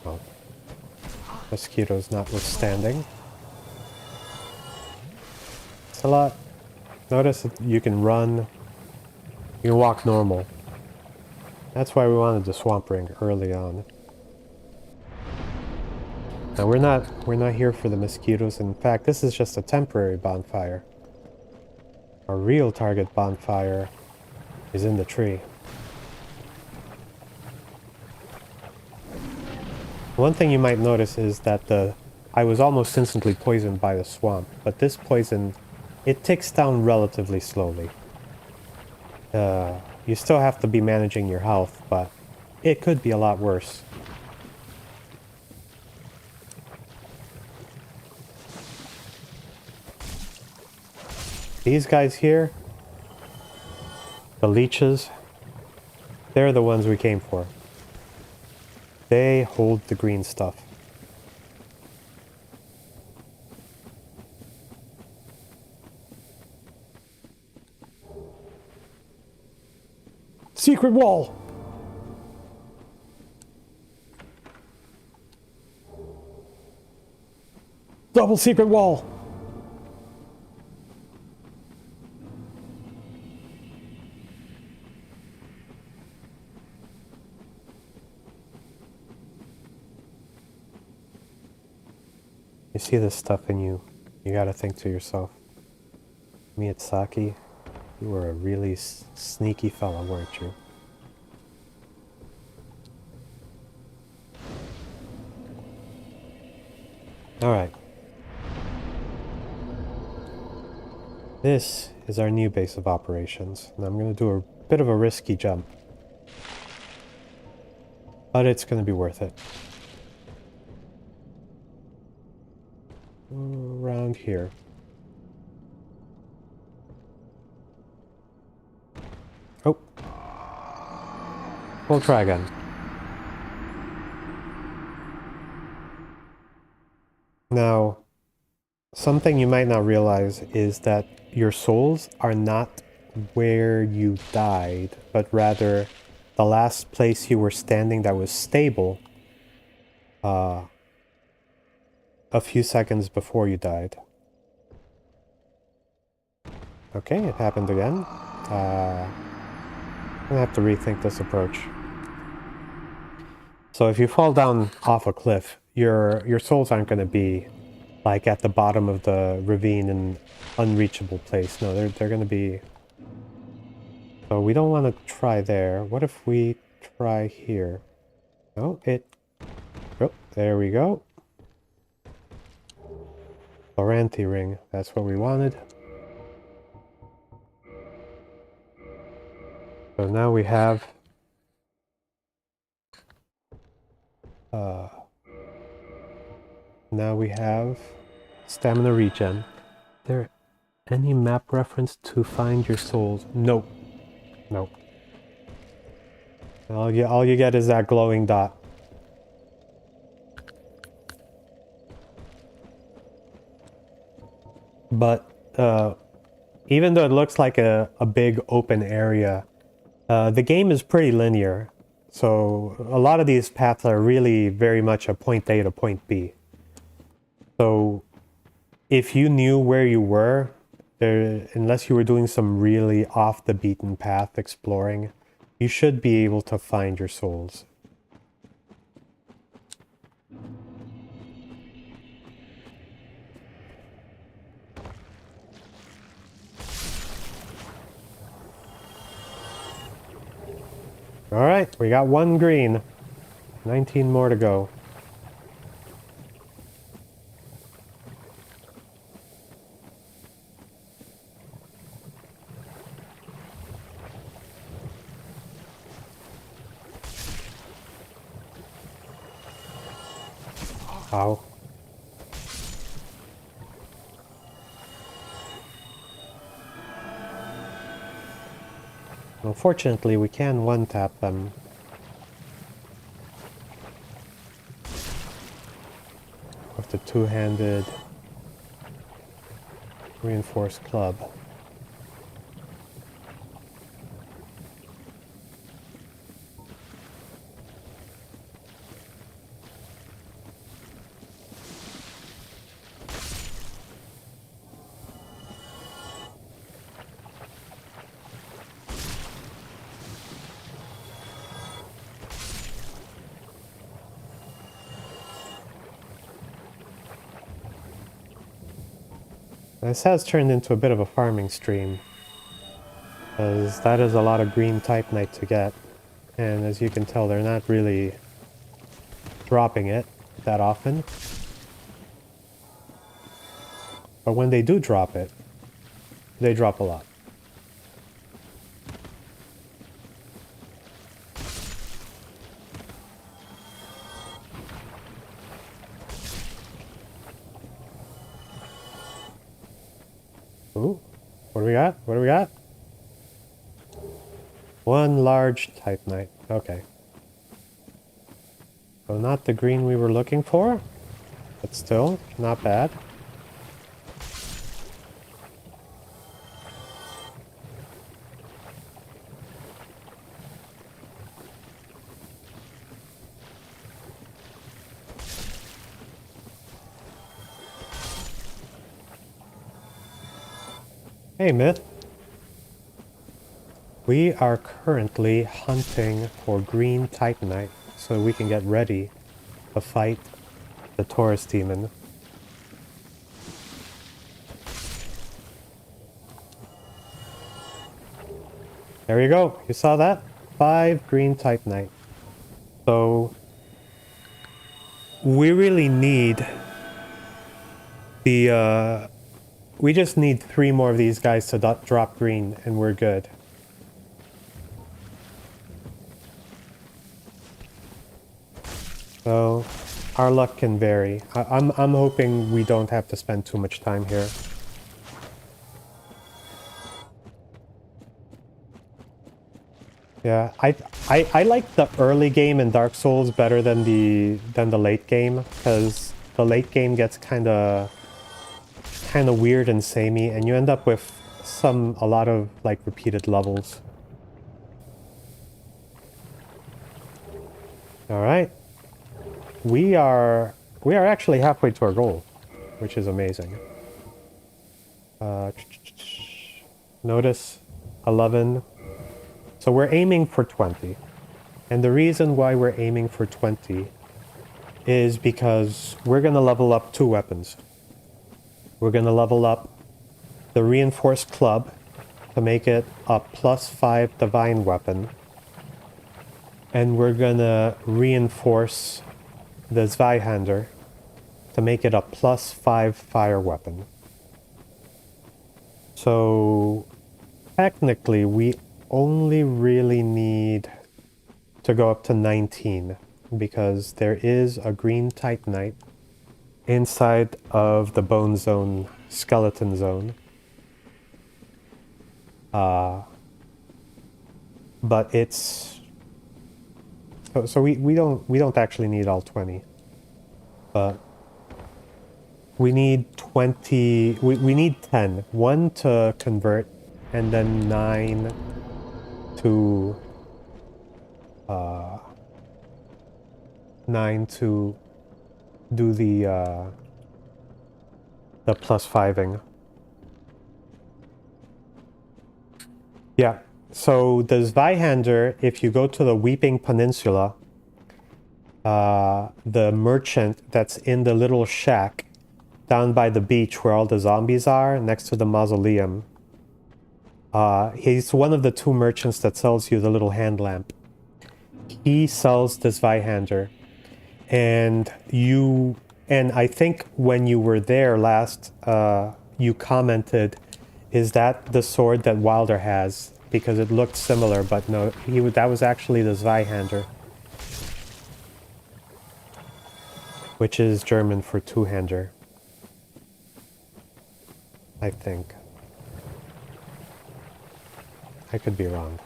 well, mosquitoes notwithstanding, it's a lot. Notice that you can run, you can walk normal. That's why we wanted the swamp ring early on. Now we're not here for the mosquitoes. In fact, this is just a temporary bonfire. Our real target bonfire is in the tree. One thing you might notice is that I was almost instantly poisoned by the swamp, but this poison, it ticks down relatively slowly. You still have to be managing your health, but it could be a lot worse. These guys here, the leeches, they're the ones we came for. They hold the green stuff. Secret wall! Double secret wall! You see this stuff and you gotta think to yourself, Miyazaki, you were a really sneaky fella, weren't you? Alright. This is our new base of operations, and I'm gonna do a bit of a risky jump. But it's gonna be worth it. Around here. Oh. We'll try again. Now, something you might not realize is that your souls are not where you died, but rather the last place you were standing that was stable a few seconds before you died. Okay, it happened again. I'm gonna have to rethink this approach. So if you fall down off a cliff, your souls aren't gonna be like at the bottom of the ravine in unreachable place. No, they're gonna be... So we don't want to try there. What if we try here? Oh, oh, there we go. Loranthi ring. That's what we wanted. So now we have... now we have stamina regen. Is there any map reference to find your souls? Nope. Nope. All you get is that glowing dot. But even though it looks like a big open area, the game is pretty linear. So a lot of these paths are really very much a point A to point B. So if you knew where you were, unless you were doing some really off the beaten path exploring, you should be able to find your souls. Alright, we got one green. 19 more to go. Ow. Unfortunately, we can one-tap them. With the two-handed reinforced club. This has turned into a bit of a farming stream, because that is a lot of green type knight to get. And as you can tell, they're not really dropping it that often. But when they do drop it, they drop a lot. Ooh, what do we got? What do we got? One large type knight. Okay. So not the green we were looking for, but still not bad. Hey, Myth. We are currently hunting for green Titanite so we can get ready to fight the Taurus demon. There you go. You saw that? 5 green Titanite. So we really need the we just need 3 more of these guys to drop green and we're good. So our luck can vary. I'm hoping we don't have to spend too much time here. Yeah, I like the early game in Dark Souls better than the late game, because the late game gets kind of weird and samey, and you end up with a lot of like repeated levels. All right, we are actually halfway to our goal, which is amazing. Notice 11. So we're aiming for 20. And the reason why we're aiming for 20 is because we're going to level up 2 weapons. We're going to level up the reinforced club to make it a +5 divine weapon. And we're going to reinforce the Zweihander to make it a +5 fire weapon. So technically we only really need to go up to 19 because there is a green Titanite inside of the bone zone, skeleton zone. But it's so we don't actually need all 20, but we need 20. We need 10. 1 to convert, and then 9 to 9 to do the +5ing. Yeah, so the Zweihander, if you go to the Weeping Peninsula, the merchant that's in the little shack down by the beach where all the zombies are, next to the mausoleum, he's one of the 2 merchants that sells you the little hand lamp. He sells the Zweihander. And I think when you were there last, you commented, is that the sword that Wilder has? Because it looked similar, but no, that was actually the Zweihander, which is German for 2-hander, I think. I could be wrong.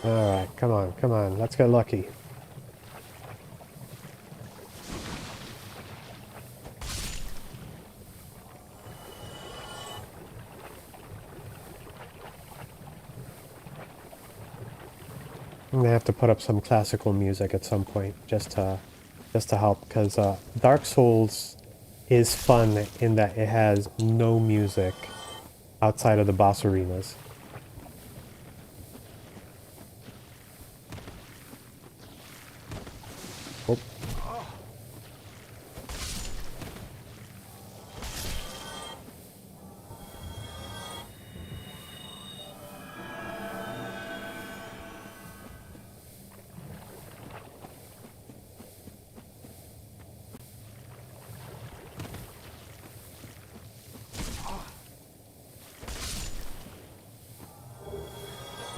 Alright, come on, let's get lucky. I'm gonna have to put up some classical music at some point, just to help, because Dark Souls is fun in that it has no music outside of the boss arenas.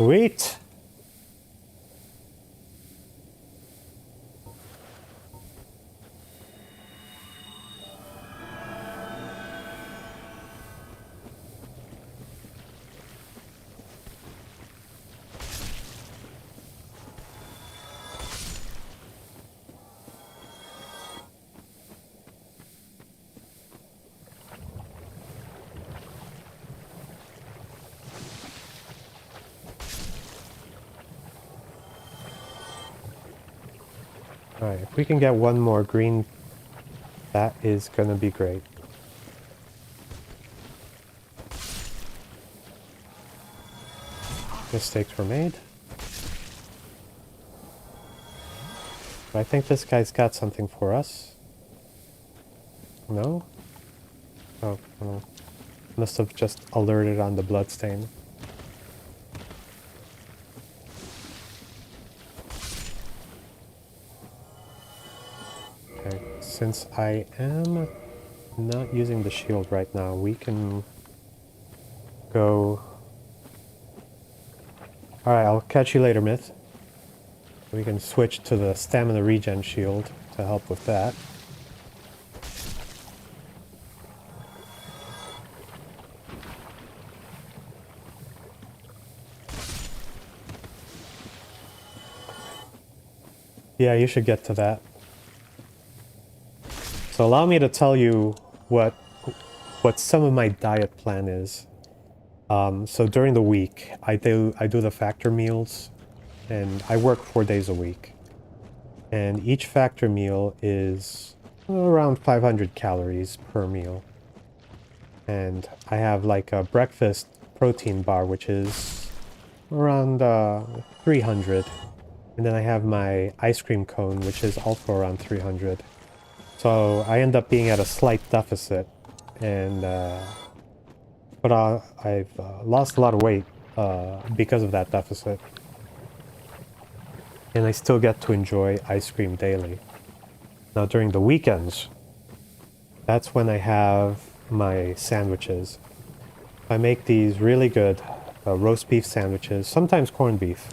Sweet! Alright, if we can get one more green, that is gonna be great. Mistakes were made. But I think this guy's got something for us. No? Oh, no. Must have just alerted on the bloodstain. Okay, since I am not using the shield right now, we can go... Alright, I'll catch you later, Myth. We can switch to the stamina regen shield to help with that. Yeah, you should get to that. So allow me to tell you what some of my diet plan is. So during the week, I do the factor meals, and I work 4 days a week. And each factor meal is around 500 calories per meal. And I have like a breakfast protein bar, which is around 300. And then I have my ice cream cone, which is also around 300. So I end up being at a slight deficit. And but I've lost a lot of weight because of that deficit. And I still get to enjoy ice cream daily. Now during the weekends, that's when I have my sandwiches. I make these really good roast beef sandwiches, sometimes corned beef.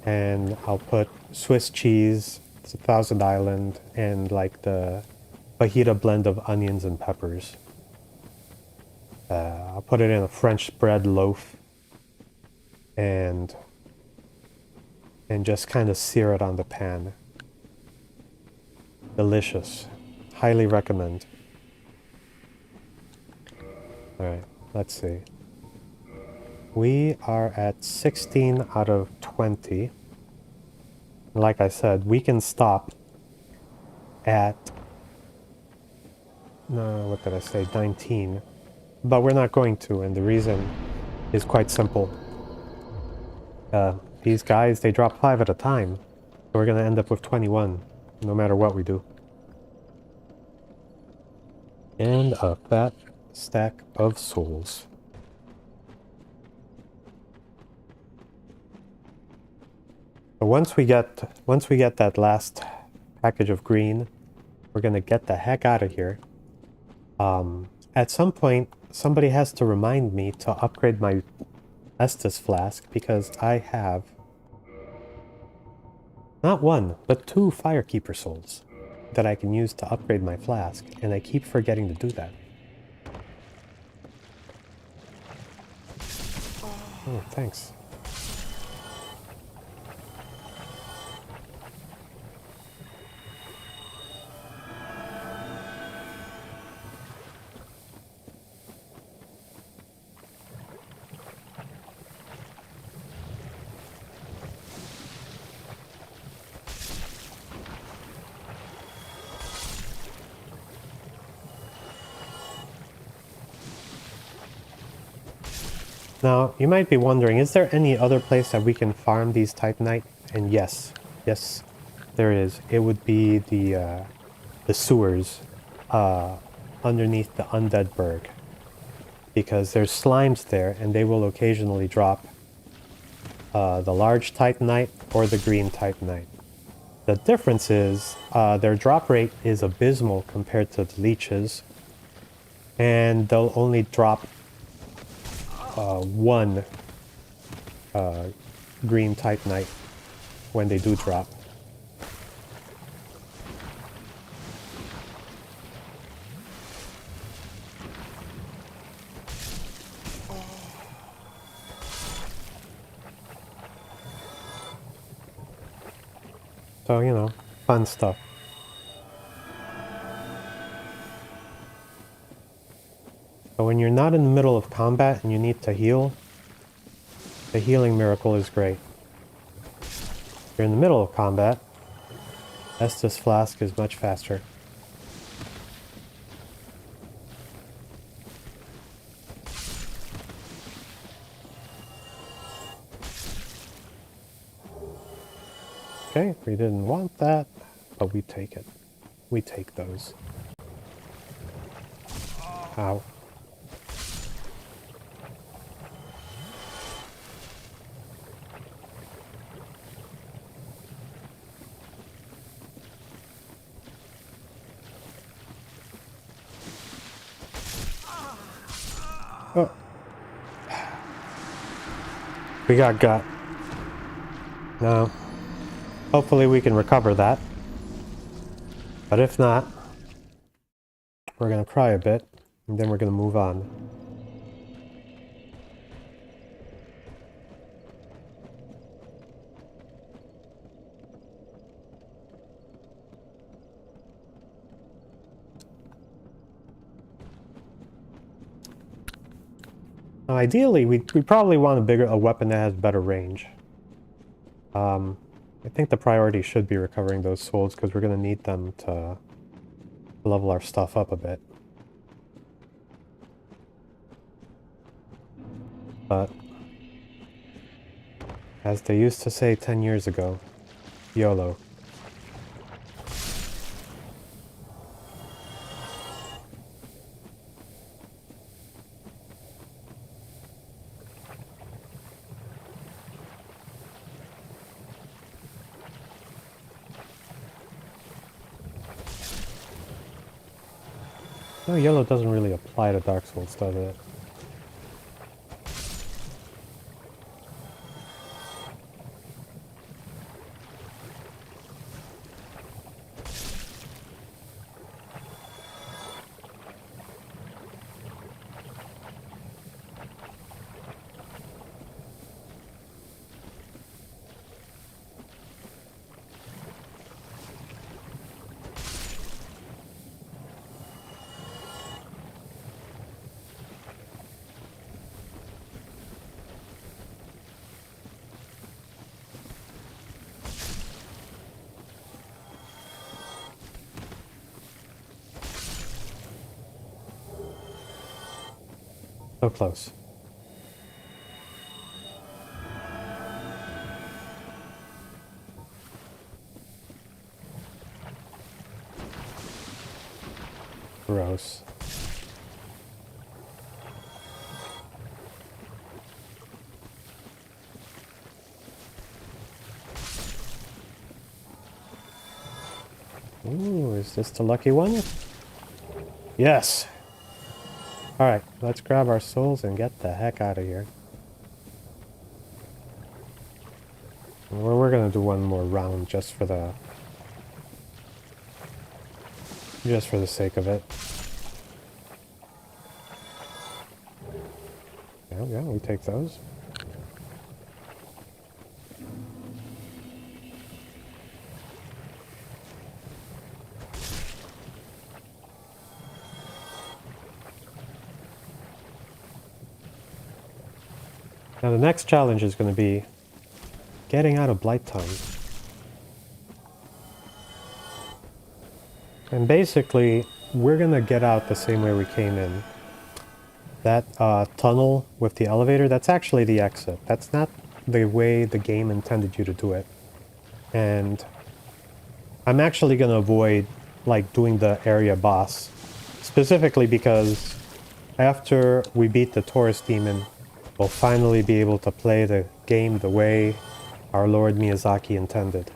And I'll put Swiss cheese, Thousand Island, and like the fajita blend of onions and peppers. I'll put it in a French bread loaf and just kind of sear it on the pan. Delicious. Highly recommend. Alright, let's see. We are at 16 out of 20. Like I said, we can stop at... No, what did I say? 19. But we're not going to, and the reason is quite simple. These guys, they drop 5 at a time. So we're going to end up with 21, no matter what we do. And a fat stack of souls. So once we get that last package of green, we're going to get the heck out of here. At some point, somebody has to remind me to upgrade my Estus flask, because I have not 1, but 2 Firekeeper souls that I can use to upgrade my flask, and I keep forgetting to do that. Oh, thanks. Now, you might be wondering, is there any other place that we can farm these Titanite? And yes, there is. It would be the sewers underneath the Undead Berg. Because there's slimes there, and they will occasionally drop the large Titanite or the green Titanite. The difference is their drop rate is abysmal compared to the leeches, and they'll only drop 1 green Titanite when they do drop. So, you know, fun stuff. But when you're not in the middle of combat and you need to heal, the healing miracle is great. If you're in the middle of combat, Estus Flask is much faster. Okay, we didn't want that, but we take it. We take those. Ow. Oh. We got gut. No. Hopefully we can recover that. But if not, we're gonna cry a bit, and then we're gonna move on. Now, ideally, we probably want a weapon that has better range. I think the priority should be recovering those souls, because we're going to need them to level our stuff up a bit. But, as they used to say 10 years ago, YOLO. No, yellow doesn't really apply to Dark Souls, does it? So close. Gross. Ooh, is this the lucky one? Yes! Alright, let's grab our souls and get the heck out of here. We're gonna do one more round just for the sake of it. Yeah, we take those. Now the next challenge is going to be getting out of Blight Tongue. And basically, we're going to get out the same way we came in. That tunnel with the elevator, that's actually the exit. That's not the way the game intended you to do it. And I'm actually going to avoid like doing the area boss. Specifically because after we beat the Taurus demon, we'll finally be able to play the game the way our Lord Miyazaki intended.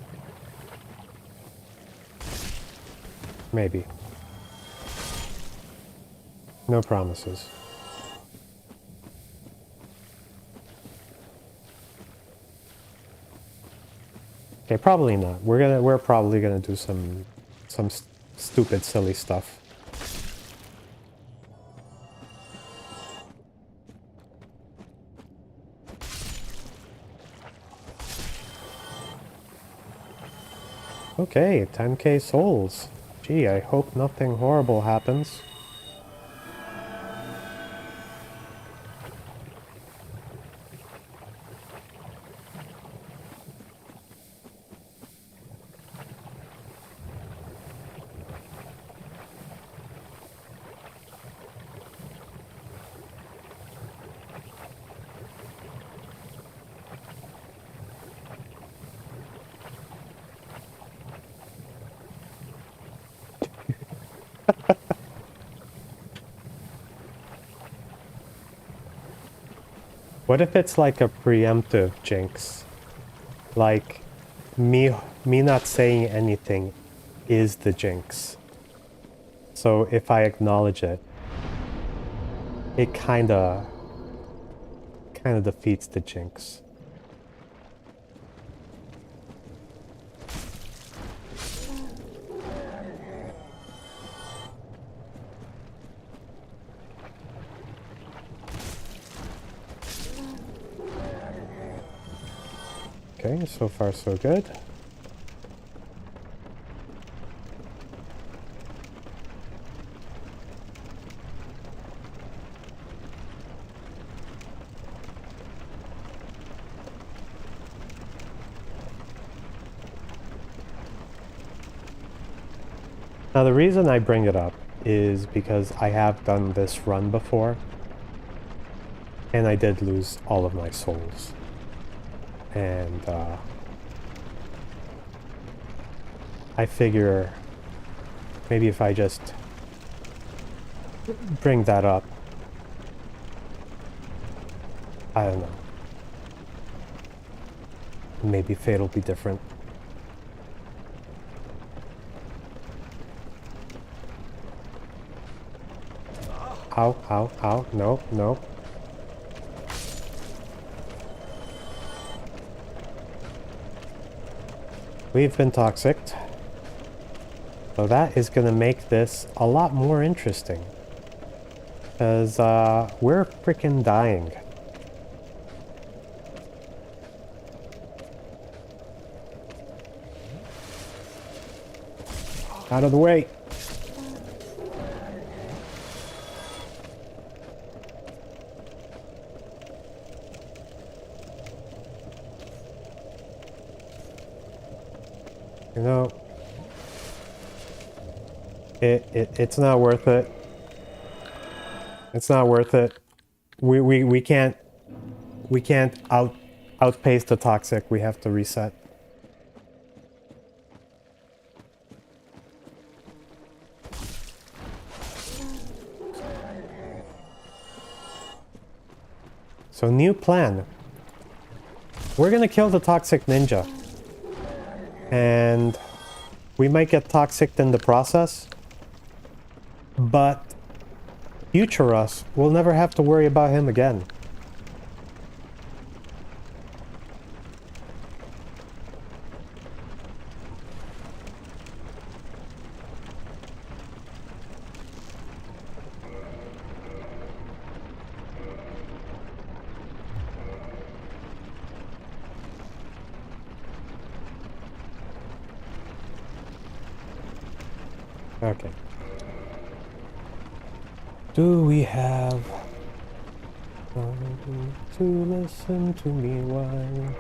Maybe. No promises. Okay, probably not. We're probably gonna do some stupid, silly stuff. Okay, 10k souls. Gee, I hope nothing horrible happens. What if it's like a preemptive jinx? Like, me not saying anything is the jinx. So if I acknowledge it, it kinda defeats the jinx. Okay, so far so good. Now the reason I bring it up is because I have done this run before, and I did lose all of my souls. And I figure maybe if I just bring that up, I don't know, maybe fate will be different. Ow, ow, ow, no, no. We've been toxicked. So that is going to make this a lot more interesting. Because we're freaking dying. Out of the way. You know, it's not worth it. It's not worth it. We can't outpace the toxic. We have to reset. So new plan. We're gonna kill the toxic ninja. And we might get toxic in the process, but future us will never have to worry about him again. Okay. Do we have time to listen to me whine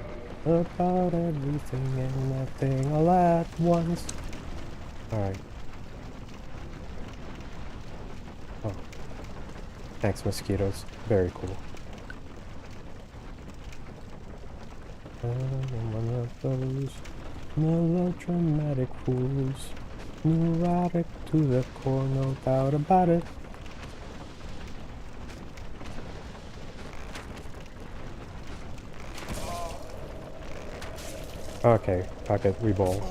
about everything and nothing all at once? Alright. Oh. Thanks, mosquitoes. Very cool. I'm one of those melodramatic fools. Neurotic to the core, no doubt about it. Okay, fuck it, we bowl.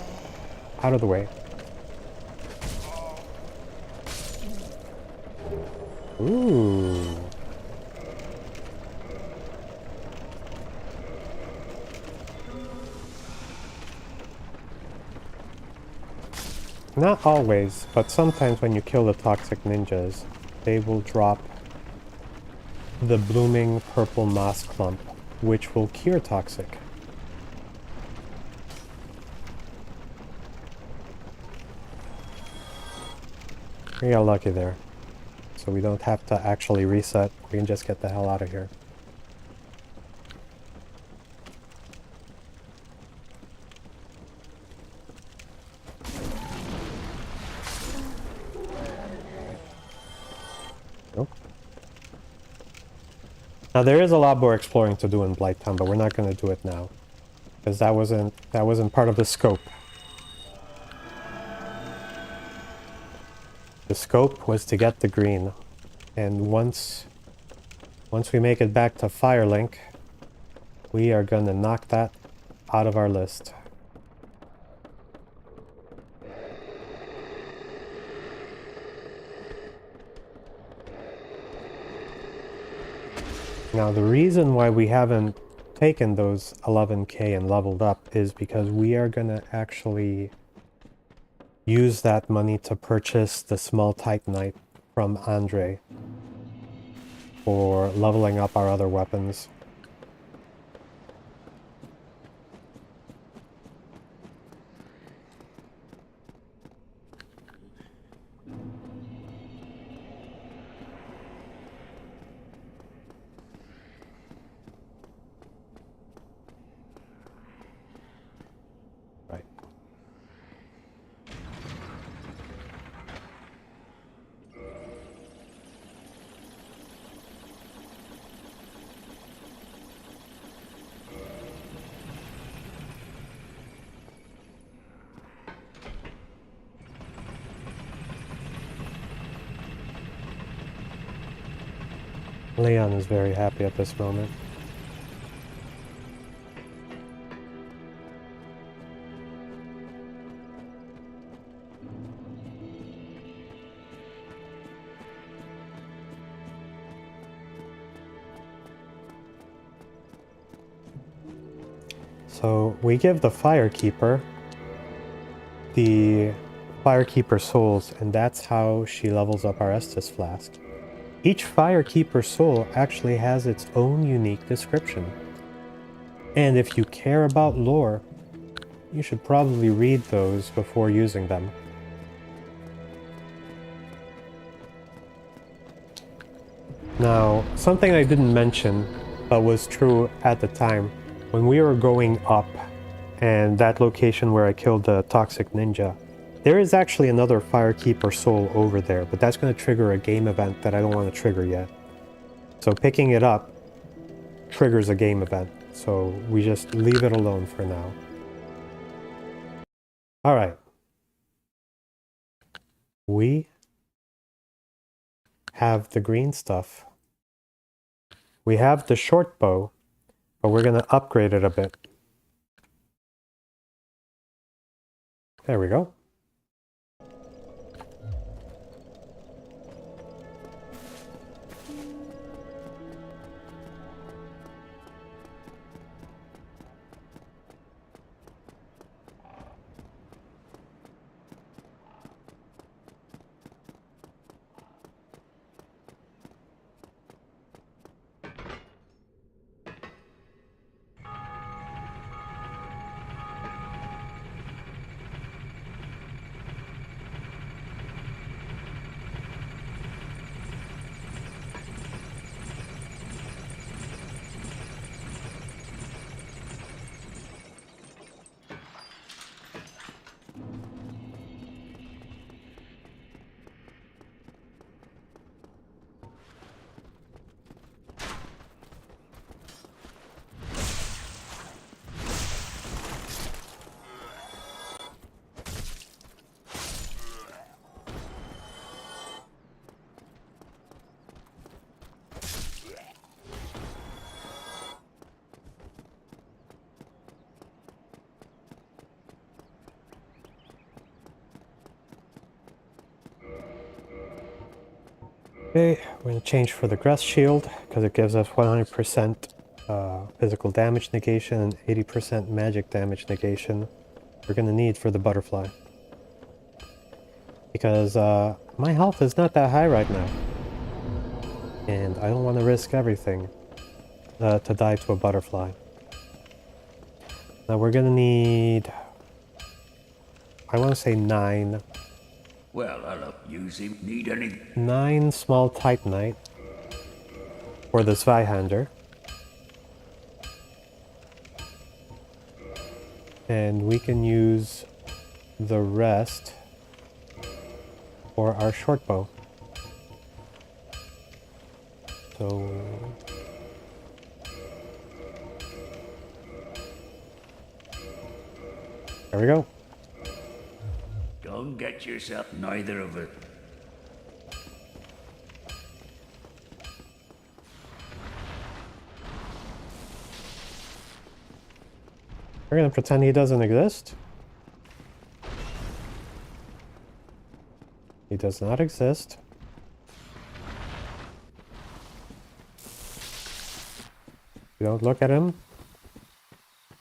Out of the way. Ooh. Not always, but sometimes when you kill the toxic ninjas, they will drop the blooming purple moss clump, which will cure toxic. We got lucky there. So we don't have to actually reset. We can just get the hell out of here. Nope. Now there is a lot more exploring to do in Blighttown, but we're not going to do it now. Because that wasn't part of the scope. The scope was to get the green, and once we make it back to Firelink, we are gonna knock that out of our list. Now the reason why we haven't taken those 11k and leveled up is because we are gonna actually use that money to purchase the small Titanite from Andre for leveling up our other weapons. Right. Leon is very happy at this moment. So we give the Firekeeper the Firekeeper souls, and that's how she levels up our Estus Flask. Each Firekeeper soul actually has its own unique description. And if you care about lore, you should probably read those before using them. Now, something I didn't mention, but was true at the time, when we were going up, and that location where I killed the Toxic Ninja, there is actually another Firekeeper soul over there, but that's going to trigger a game event that I don't want to trigger yet. So picking it up triggers a game event, so we just leave it alone for now. Alright. We have the green stuff. We have the short bow, but we're going to upgrade it a bit. There we go. Okay, we're going to change for the Grass Shield, because it gives us 100% physical damage negation and 80% magic damage negation. We're going to need for the Butterfly. Because my health is not that high right now. And I don't want to risk everything to die to a butterfly. Now we're gonna need, I want to say 9. Well, I'll use him. Need any? 9 small Titanite for the Zweihander. And we can use the rest for our short bow. So there we go. Don't get yourself neither of it. We're gonna pretend he doesn't exist. He does not exist. You don't look at him,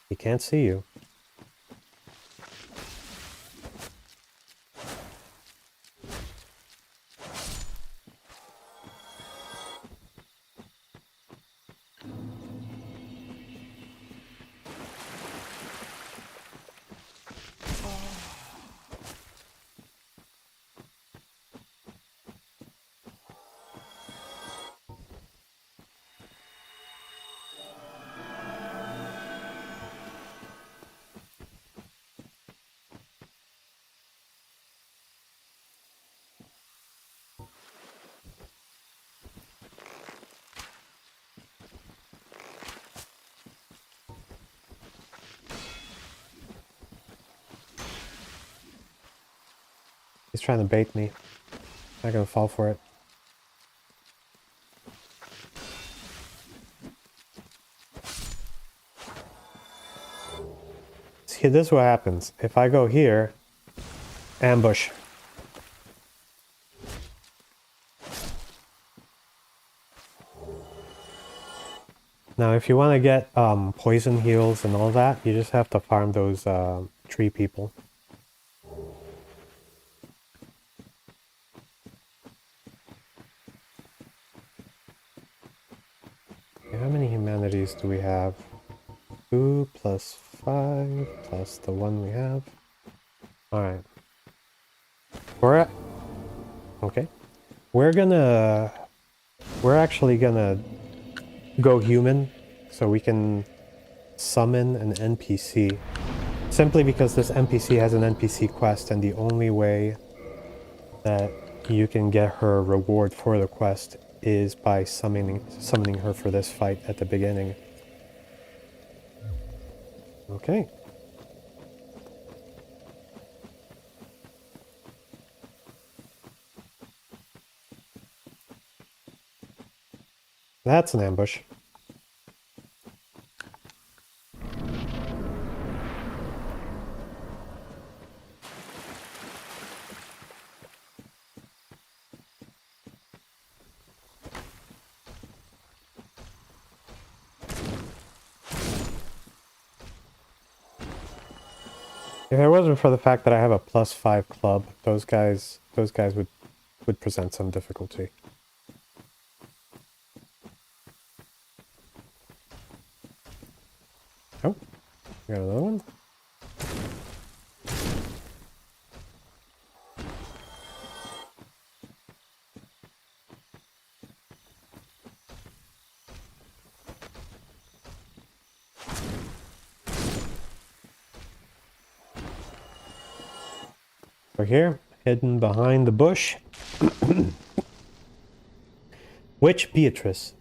he can't see you. He's trying to bait me. I'm not gonna fall for it. See, this is what happens. If I go here, ambush. Now, if you want to get poison heals and all that, you just have to farm those tree people. How many humanities do we have? 2 plus 5 plus the 1 we have. Alright. Okay. We're actually gonna go human so we can summon an NPC. Simply because this NPC has an NPC quest, and the only way that you can get her reward for the quest is by summoning her for this fight at the beginning. Okay. That's an ambush. If it wasn't for the fact that I have a +5 club, those guys would present some difficulty. Oh, we got another one. We're here, hidden behind the bush. Witch Beatrice.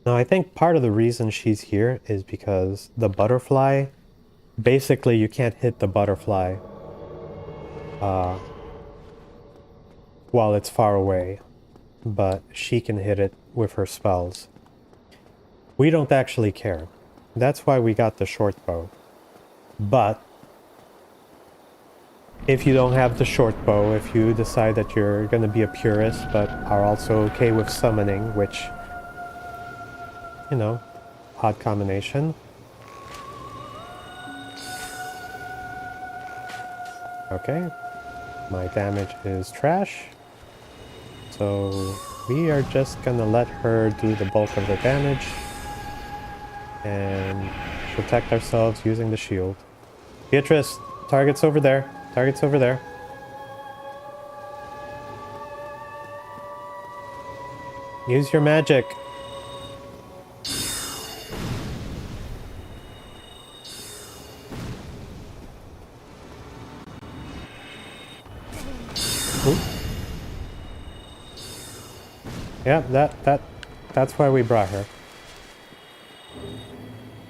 Now, I think part of the reason she's here is because the butterfly, basically you can't hit the butterfly while it's far away, but she can hit it with her spells. We don't actually care. That's why we got the short bow. But if you don't have the short bow, if you decide that you're going to be a purist but are also okay with summoning, which, you know, odd combination, Okay. My damage is trash. So we are just gonna let her do the bulk of the damage and protect ourselves using the shield. Beatrice, target's over there. Target's over there. Use your magic. Oop. Yeah, that's why we brought her.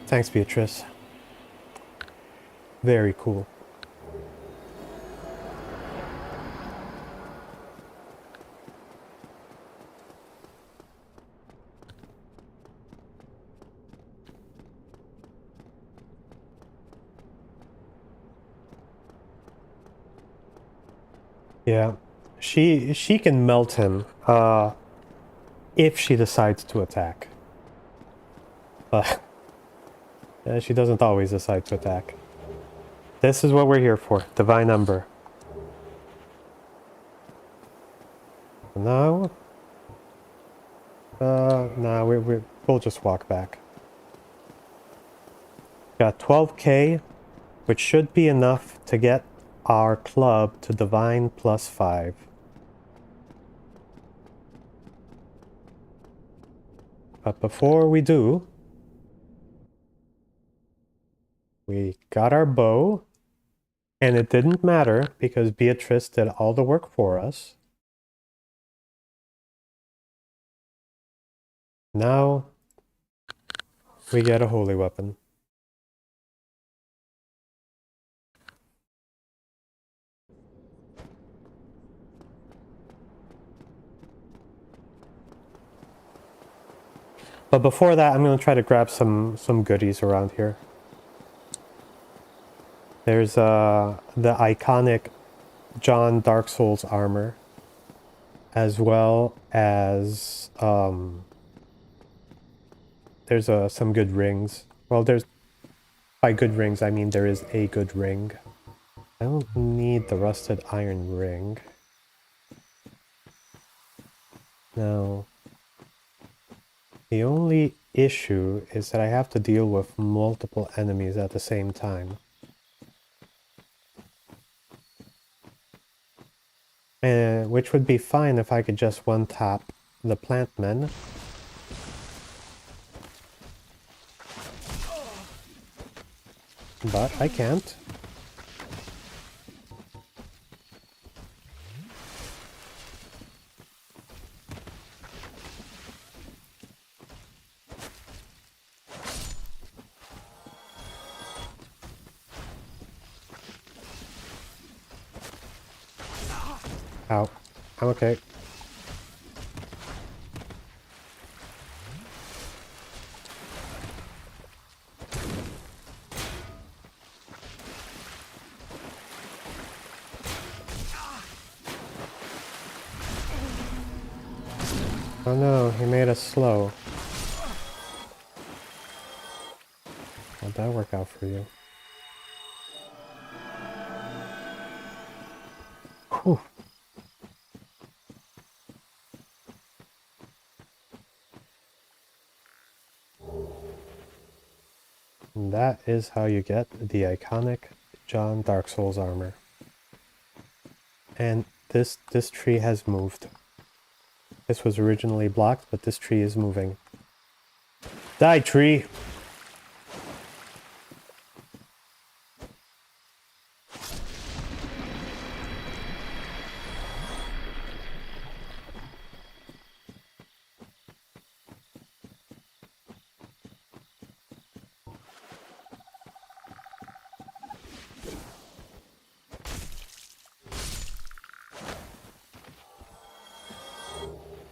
Thanks, Beatrice. Very cool. Yeah, she can melt him if she decides to attack. But she doesn't always decide to attack. This is what we're here for, Divine Ember. No. No, we'll just walk back. Got 12k, which should be enough to get our club to Divine +5. But before we do, we got our bow, and it didn't matter because Beatrice did all the work for us. Now we get a holy weapon. But before that, I'm going to try to grab some goodies around here. There's the iconic John Dark Souls armor, as well as there's some good rings. Well, by good rings I mean there is a good ring. I don't need the rusted iron ring. No. The only issue is that I have to deal with multiple enemies at the same time. Which would be fine if I could just one-tap the plant men. But I can't. Ow. I'm okay. Oh no, he made us slow. How'd that work out for you? Whew. And that is how you get the iconic John Dark Souls armor. And this tree has moved. This was originally blocked, but this tree is moving. Die, tree!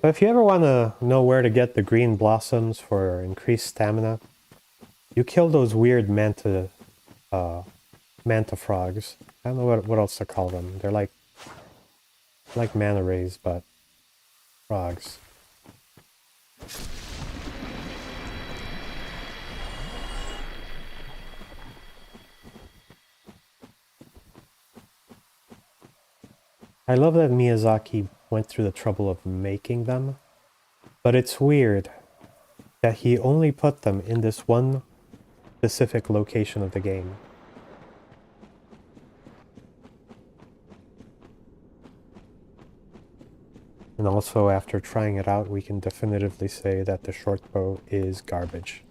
But if you ever want to know where to get the green blossoms for increased stamina, you kill those weird manta frogs. I don't know what else to call them. They're like manta rays, but frogs. I love that Miyazaki went through the trouble of making them, but it's weird that he only put them in this one specific location of the game. And also, after trying it out, we can definitively say that the short bow is garbage.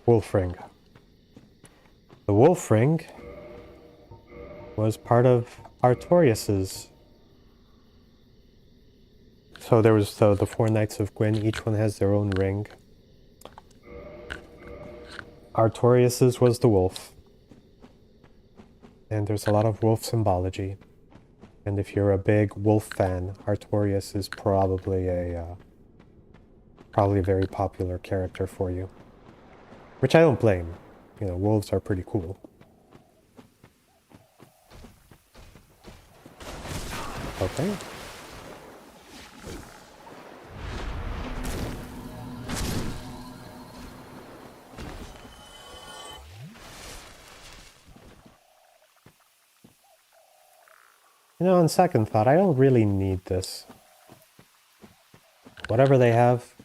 Wolf ring. The wolf ring was part of Artorias's. So there was the four Knights of Gwyn, each one has their own ring. Artorias's was the wolf. And there's a lot of wolf symbology. And if you're a big wolf fan, Artorias is probably a very popular character for you. Which I don't blame. You know, wolves are pretty cool. Okay. You know, on second thought, I don't really need this. Whatever they have,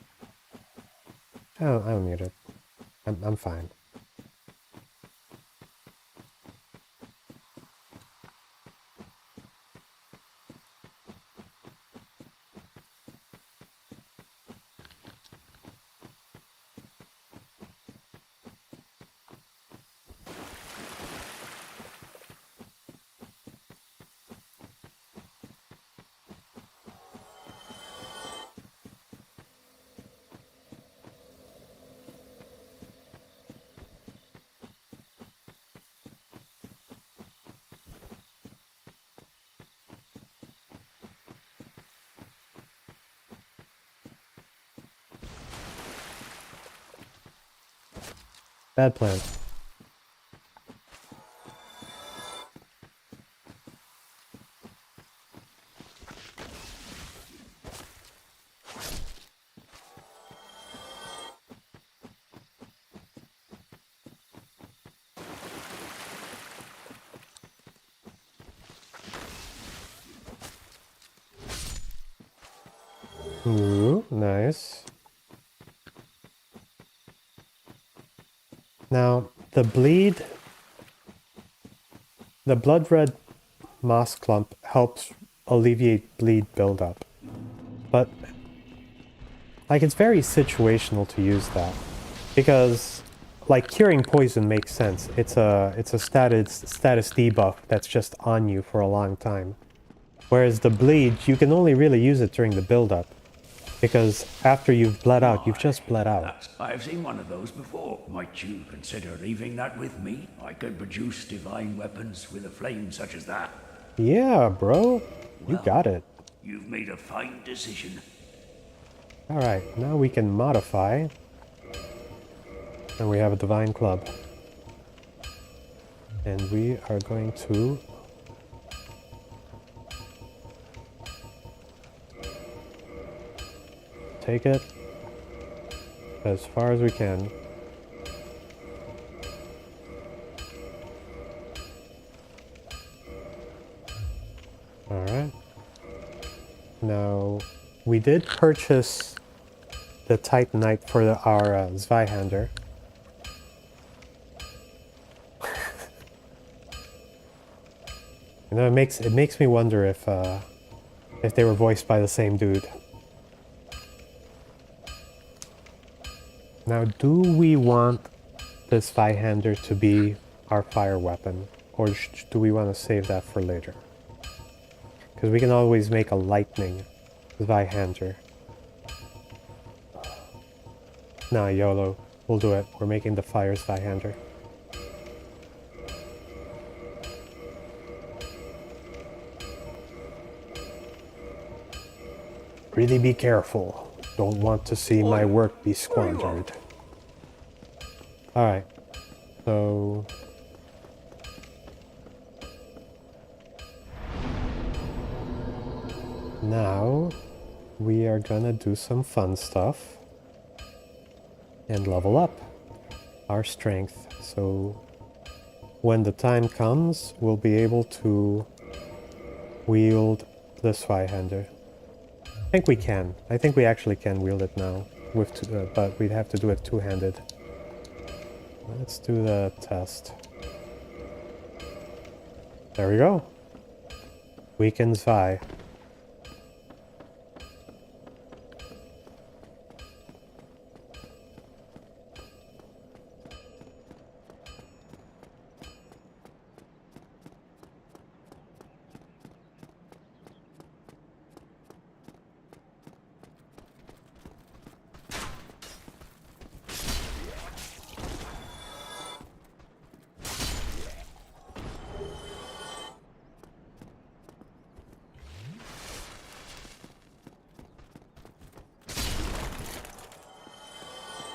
I don't need it. I'm fine. Bad plan. Ooh, nice. Now, the blood red moss clump helps alleviate bleed buildup. But, like, it's very situational to use that. Because, like, curing poison makes sense. It's a status debuff that's just on you for a long time. Whereas the bleed, you can only really use it during the buildup. Because after you've bled out, you've just bled out. I've seen one of those before. Might you consider leaving that with me? I could produce divine weapons with a flame such as that. Yeah, bro. You got it. You've made a fine decision. Alright, now we can modify. And we have a divine club. And we are going to take it as far as we can. Alright. Now, we did purchase the Titanite for our Zweihander. You know, it makes me wonder if they were voiced by the same dude. Now, do we want this Zweihander to be our fire weapon? Or do we want to save that for later? Because we can always make a lightning Zweihander. Nah, YOLO. We'll do it. We're making the fire Zweihander. Really be careful. Don't want to see my work be squandered. Alright. So... now, we are gonna do some fun stuff. and level up our strength. So when the time comes, we'll be able to wield the Zweihander. I think we can. I think we actually can wield it now, with but we'd have to do it two-handed. Let's do the test. There we go. Weaken Zwei.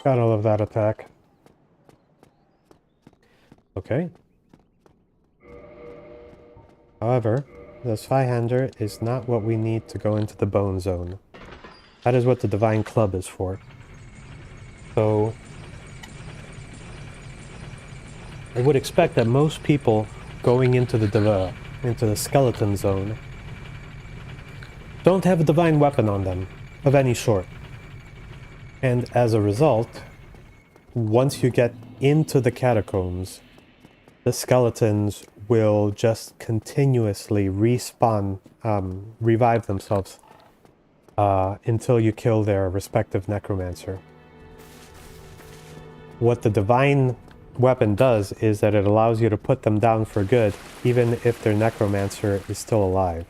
Got all of that attack. Okay. However, the Zweihander is not what we need to go into the bone zone. That is what the Divine Club is for. So I would expect that most people going into the skeleton zone don't have a divine weapon on them of any sort. And as a result, once you get into the catacombs, the skeletons will just continuously respawn, revive themselves until you kill their respective necromancer. What the divine weapon does is that it allows you to put them down for good, even if their necromancer is still alive.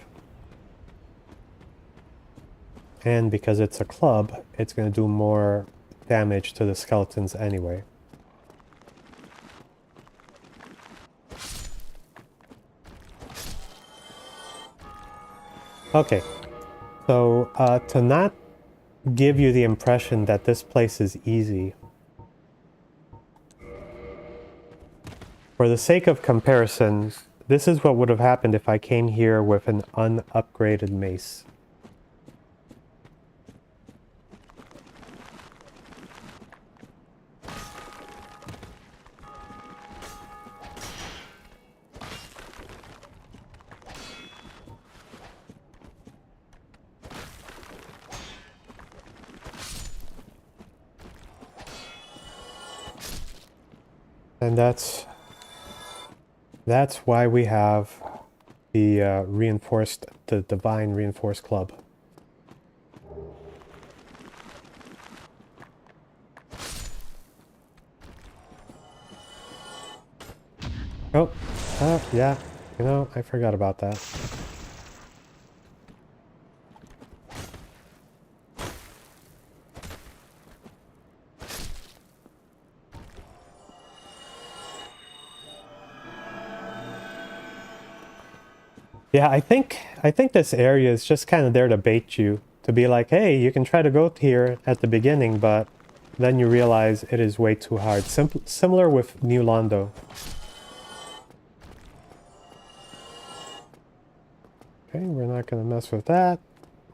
And because it's a club, it's going to do more damage to the skeletons anyway. Okay, so to not give you the impression that this place is easy, for the sake of comparison, this is what would have happened if I came here with an unupgraded mace. And that's why we have the the Divine Reinforced Club. Oh, yeah, you know, I forgot about that. Yeah, I think this area is just kind of there to bait you, to be like, hey, you can try to go here at the beginning, but then you realize it is way too hard. Similar with New Londo. Okay, we're not going to mess with that.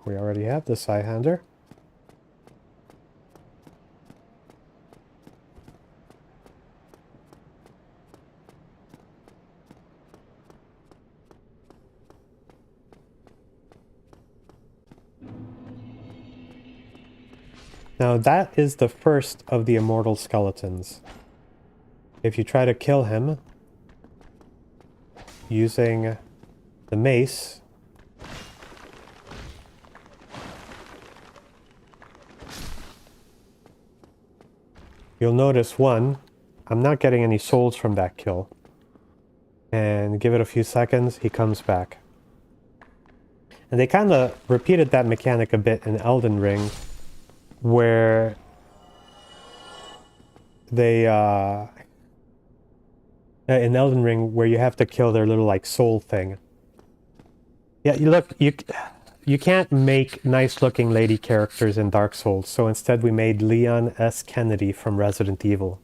We already have the Zweihander. Now that is the first of the immortal skeletons. If you try to kill him using the mace, you'll notice one, I'm not getting any souls from that kill. And give it a few seconds, he comes back. And they kind of repeated that mechanic a bit in Elden Ring, where they in Elden Ring, where you have to kill their little like soul thing. Yeah, you can't make nice looking lady characters in Dark Souls, so instead we made Leon S. Kennedy from Resident Evil.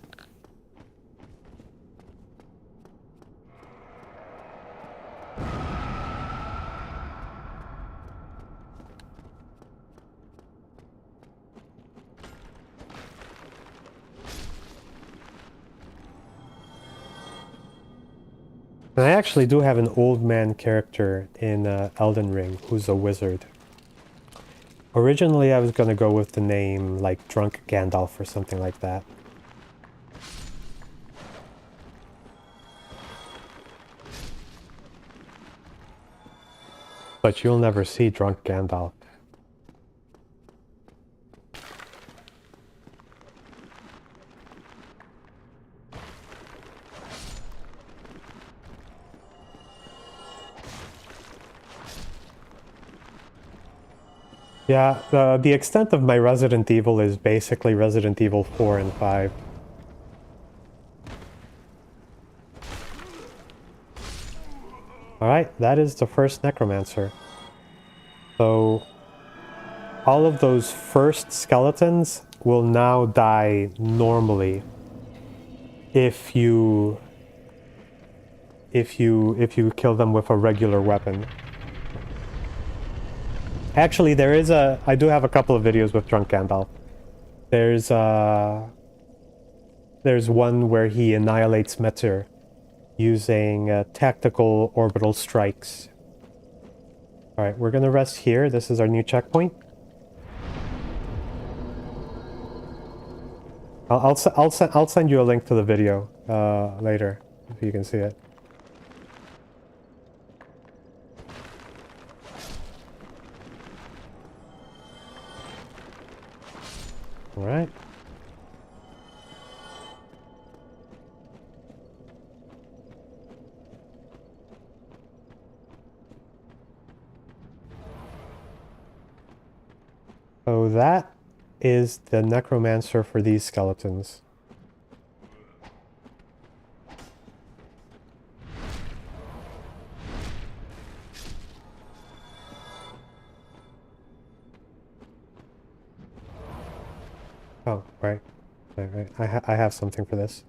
And I actually do have an old man character in Elden Ring who's a wizard. Originally I was going to go with the name like Drunk Gandalf or something like that. But you'll never see Drunk Gandalf. Yeah, the extent of my Resident Evil is basically Resident Evil 4 and 5. Alright, that is the first Necromancer. So, all of those first skeletons will now die normally if you kill them with a regular weapon. Actually, I do have a couple of videos with Drunk Gandalf. There's one where he annihilates Metzir using tactical orbital strikes. Alright, we're gonna rest here. This is our new checkpoint. I'll send you a link to the video later, if you can see it. Alright. So that is the Necromancer for these skeletons. Oh, right. Right. I have something for this.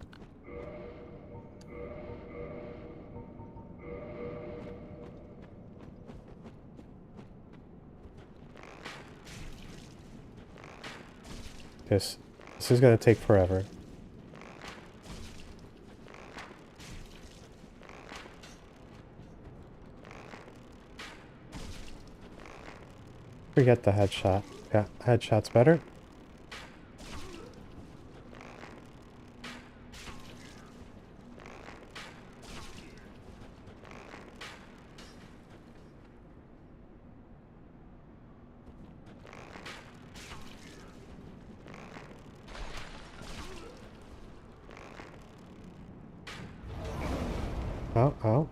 This is gonna take forever. Forget the headshot. Yeah, headshot's better. Oh.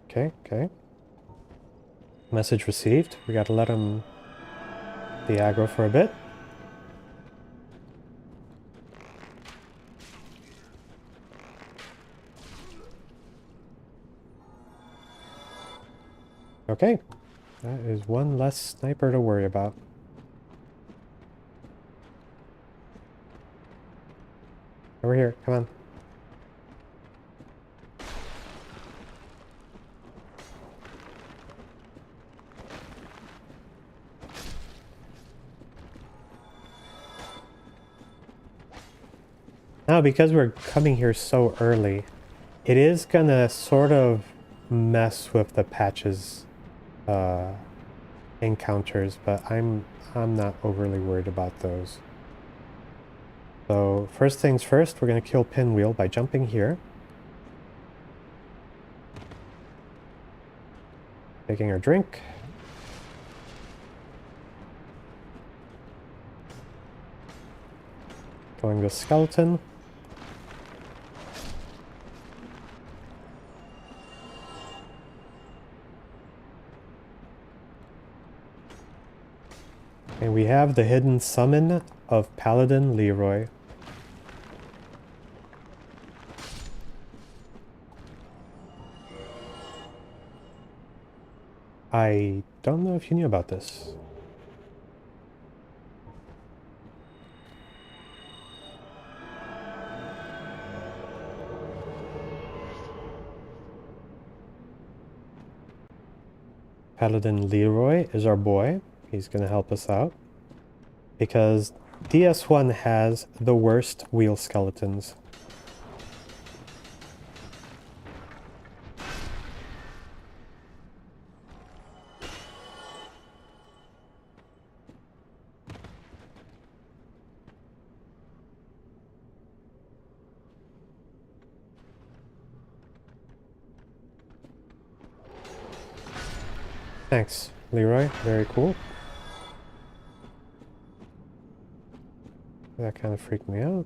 Okay. Message received. We gotta let him be aggro for a bit. Okay. That is one less sniper to worry about. Over here, come on. Now, because we're coming here so early, it is gonna sort of mess with the patches encounters, but I'm not overly worried about those. So first things first, we're gonna kill Pinwheel by jumping here. Taking our drink. Killing the skeleton. And we have the hidden summon of Paladin Leroy. I don't know if you knew about this. Paladin Leroy is our boy. He's gonna help us out. Because DS1 has the worst wheel skeletons. Thanks, Leroy. Very cool. That kind of freaked me out.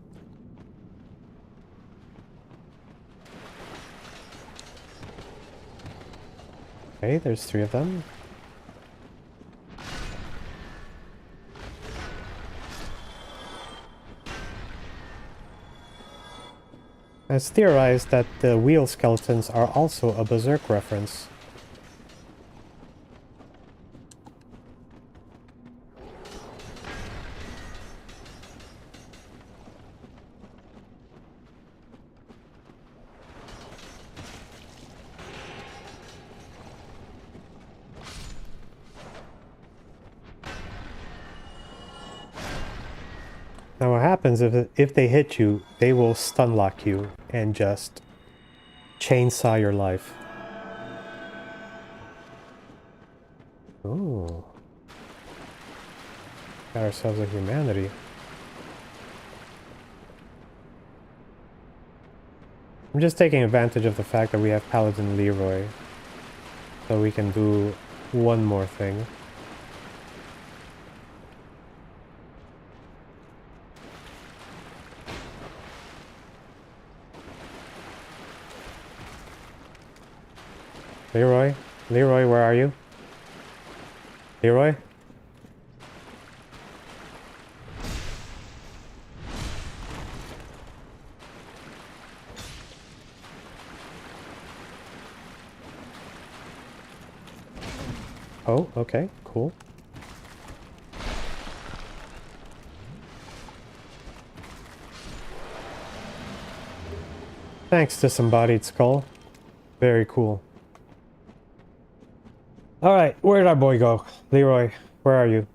Okay, there's 3 of them. It's theorized that the wheel skeletons are also a Berserk reference. Now what happens if they hit you, they will stun lock you and just chainsaw your life. Ooh. Got ourselves a humanity. I'm just taking advantage of the fact that we have Paladin Leroy. So we can do one more thing. Leroy? Leroy, where are you? Leroy? Oh, okay, cool. Thanks, Disembodied Skull. Very cool. Alright, where'd our boy go? Leroy, where are you?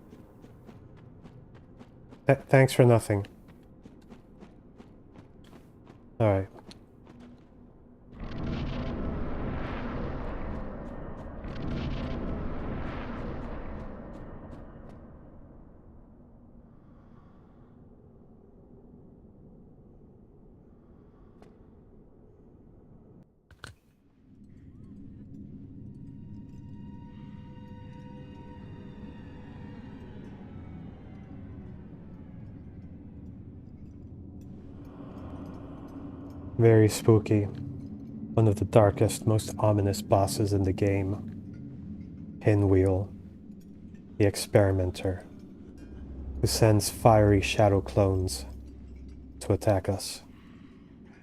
Thanks for nothing. Alright. Very spooky. One of the darkest, most ominous bosses in the game. Pinwheel. The experimenter. Who sends fiery shadow clones to attack us.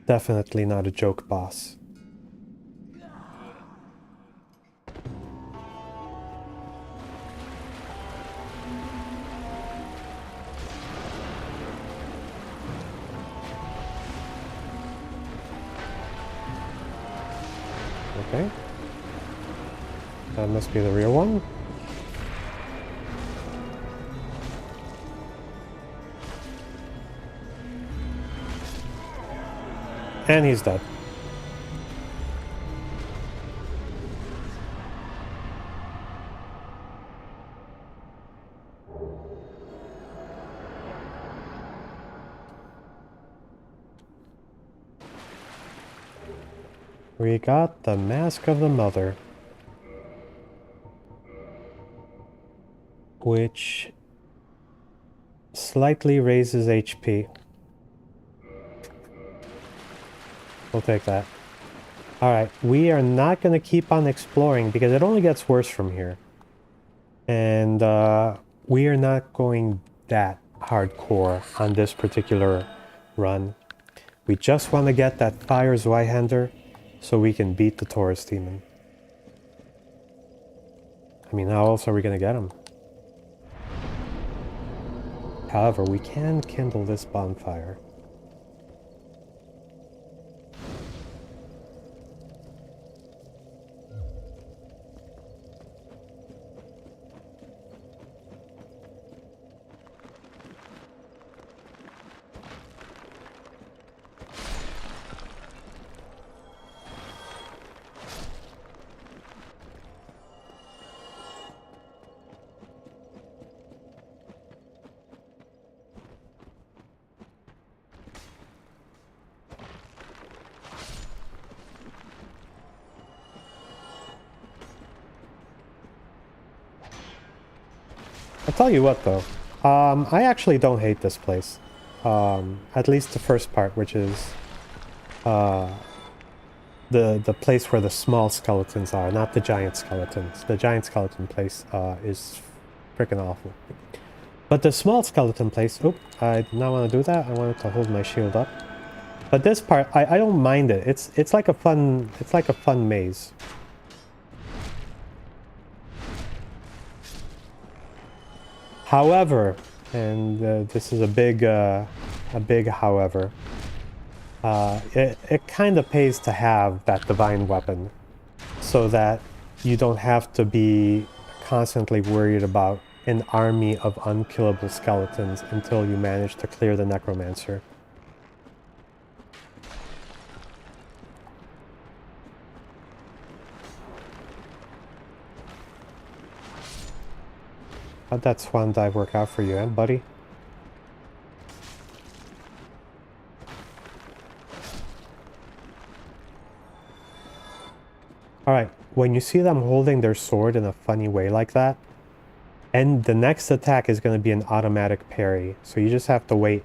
Definitely not a joke boss. Okay. That must be the real one. And he's dead. We got the Mask of the Mother. Which slightly raises HP. We'll take that. Alright, we are not going to keep on exploring because it only gets worse from here. And we are not going that hardcore on this particular run. We just want to get that Fire Zweihander so we can beat the Taurus demon. I mean, how else are we going to get him? However, we can kindle this bonfire. tell you what though, I actually don't hate this place. At least the first part, which is the place where the small skeletons are, not the giant skeletons. The giant skeleton place is freaking awful. But the small skeleton place, oop, I did not want to do that. I wanted to hold my shield up. But this part, I don't mind it. It's like a fun maze. However, and this is a big however, it kind of pays to have that divine weapon, so that you don't have to be constantly worried about an army of unkillable skeletons until you manage to clear the necromancer. How'd that swan dive work out for you, buddy? Alright, when you see them holding their sword in a funny way like that, and the next attack is going to be an automatic parry, so you just have to wait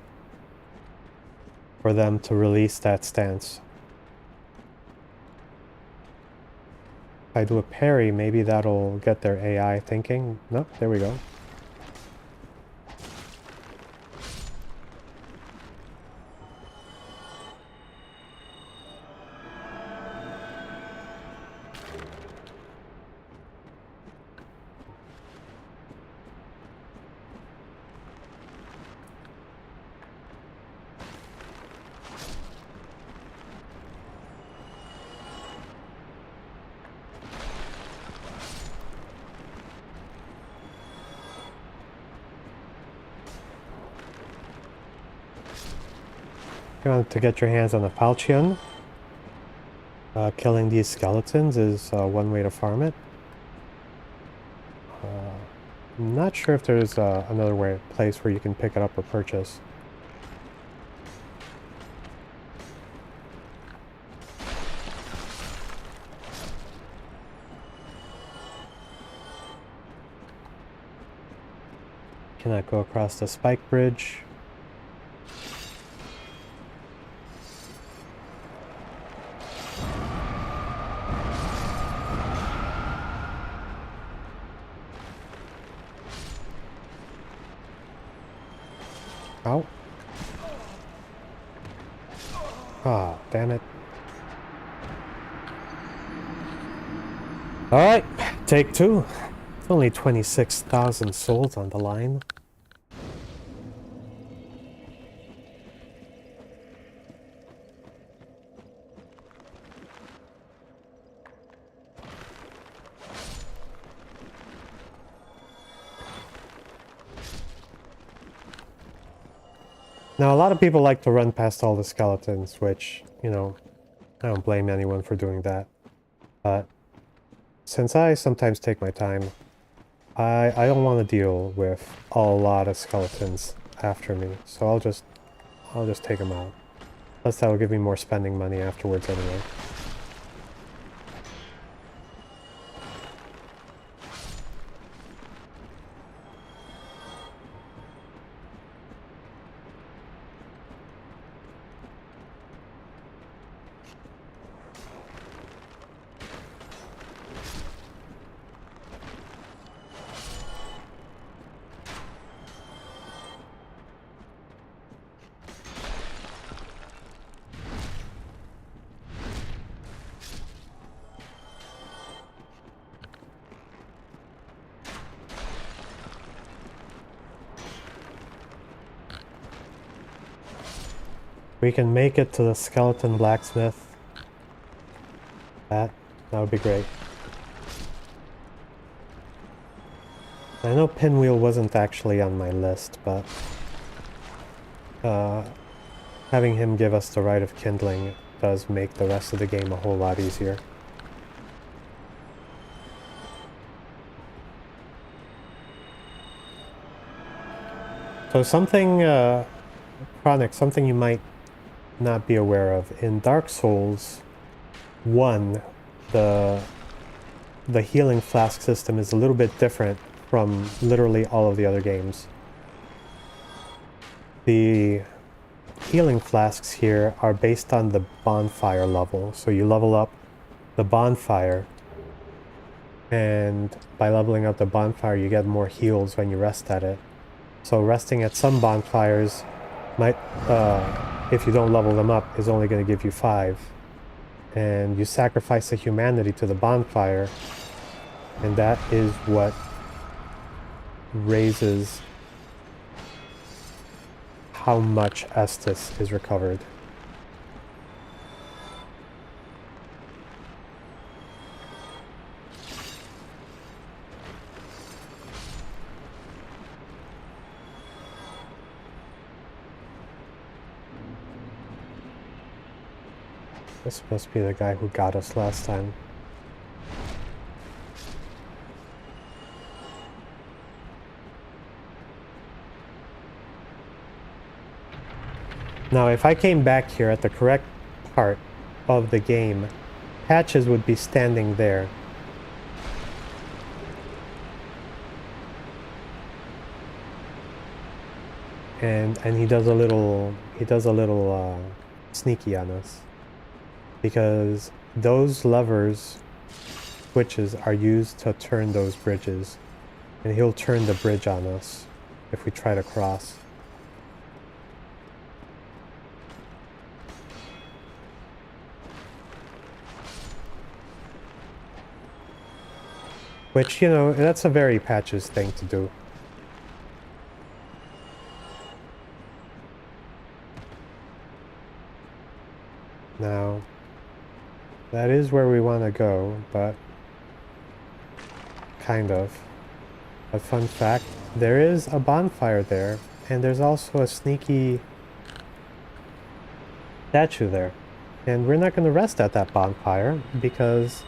for them to release that stance. If I do a parry, maybe that'll get their AI thinking. Nope, there we go. If you want to get your hands on a falchion, killing these skeletons is one way to farm it. I'm not sure if there's another place where you can pick it up or purchase. Cannot go across the spike bridge. Ow. Ah, damn it. Alright, take two. Only 26,000 souls on the line. Now, a lot of people like to run past all the skeletons, which, you know, I don't blame anyone for doing that. But since I sometimes take my time, I don't want to deal with a lot of skeletons after me, so I'll just take them out. Plus, that will give me more spending money afterwards anyway. We can make it to the skeleton blacksmith. That would be great. I know Pinwheel wasn't actually on my list, but having him give us the Rite of Kindling does make the rest of the game a whole lot easier. So something, Chronic, something you might not be aware of. In Dark Souls 1, the healing flask system is a little bit different from literally all of the other games. The healing flasks here are based on the bonfire level. So you level up the bonfire, and by leveling up the bonfire you get more heals when you rest at it. So resting at some bonfires might, if you don't level them up, is only going to give you 5. And you sacrifice the humanity to the bonfire, and that is what raises how much Estus is recovered. This must be the guy who got us last time. Now, if I came back here at the correct part of the game, Patches would be standing there. And he does a little sneaky on us. Because those levers, switches, are used to turn those bridges. And he'll turn the bridge on us if we try to cross. Which, you know, that's a very Patches thing to do. Now, that is where we want to go, but kind of. A fun fact, there is a bonfire there, and there's also a sneaky statue there. And we're not going to rest at that bonfire, because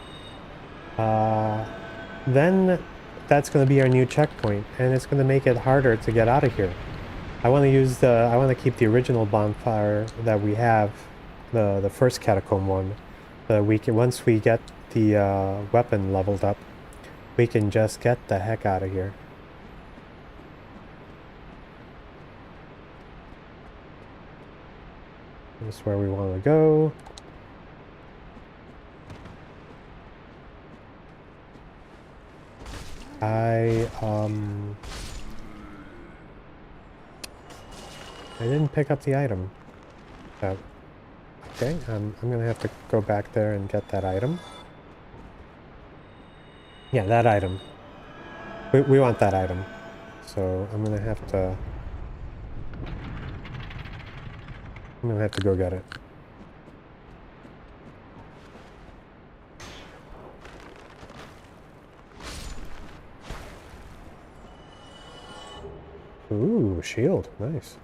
then that's going to be our new checkpoint, and it's going to make it harder to get out of here. I want to keep the original bonfire that we have, the first catacomb one. Once we get the weapon leveled up, we can just get the heck out of here. This is where we want to go. I didn't pick up the item. Oh. Okay, I'm gonna have to go back there and get that item. Yeah, that item. We want that item. So I'm gonna have to go get it. Ooh, shield. Nice.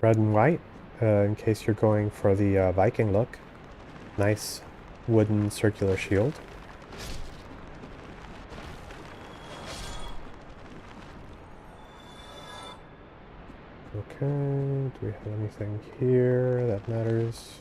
Red and white, in case you're going for the Viking look. Nice wooden circular shield. Okay, do we have anything here that matters?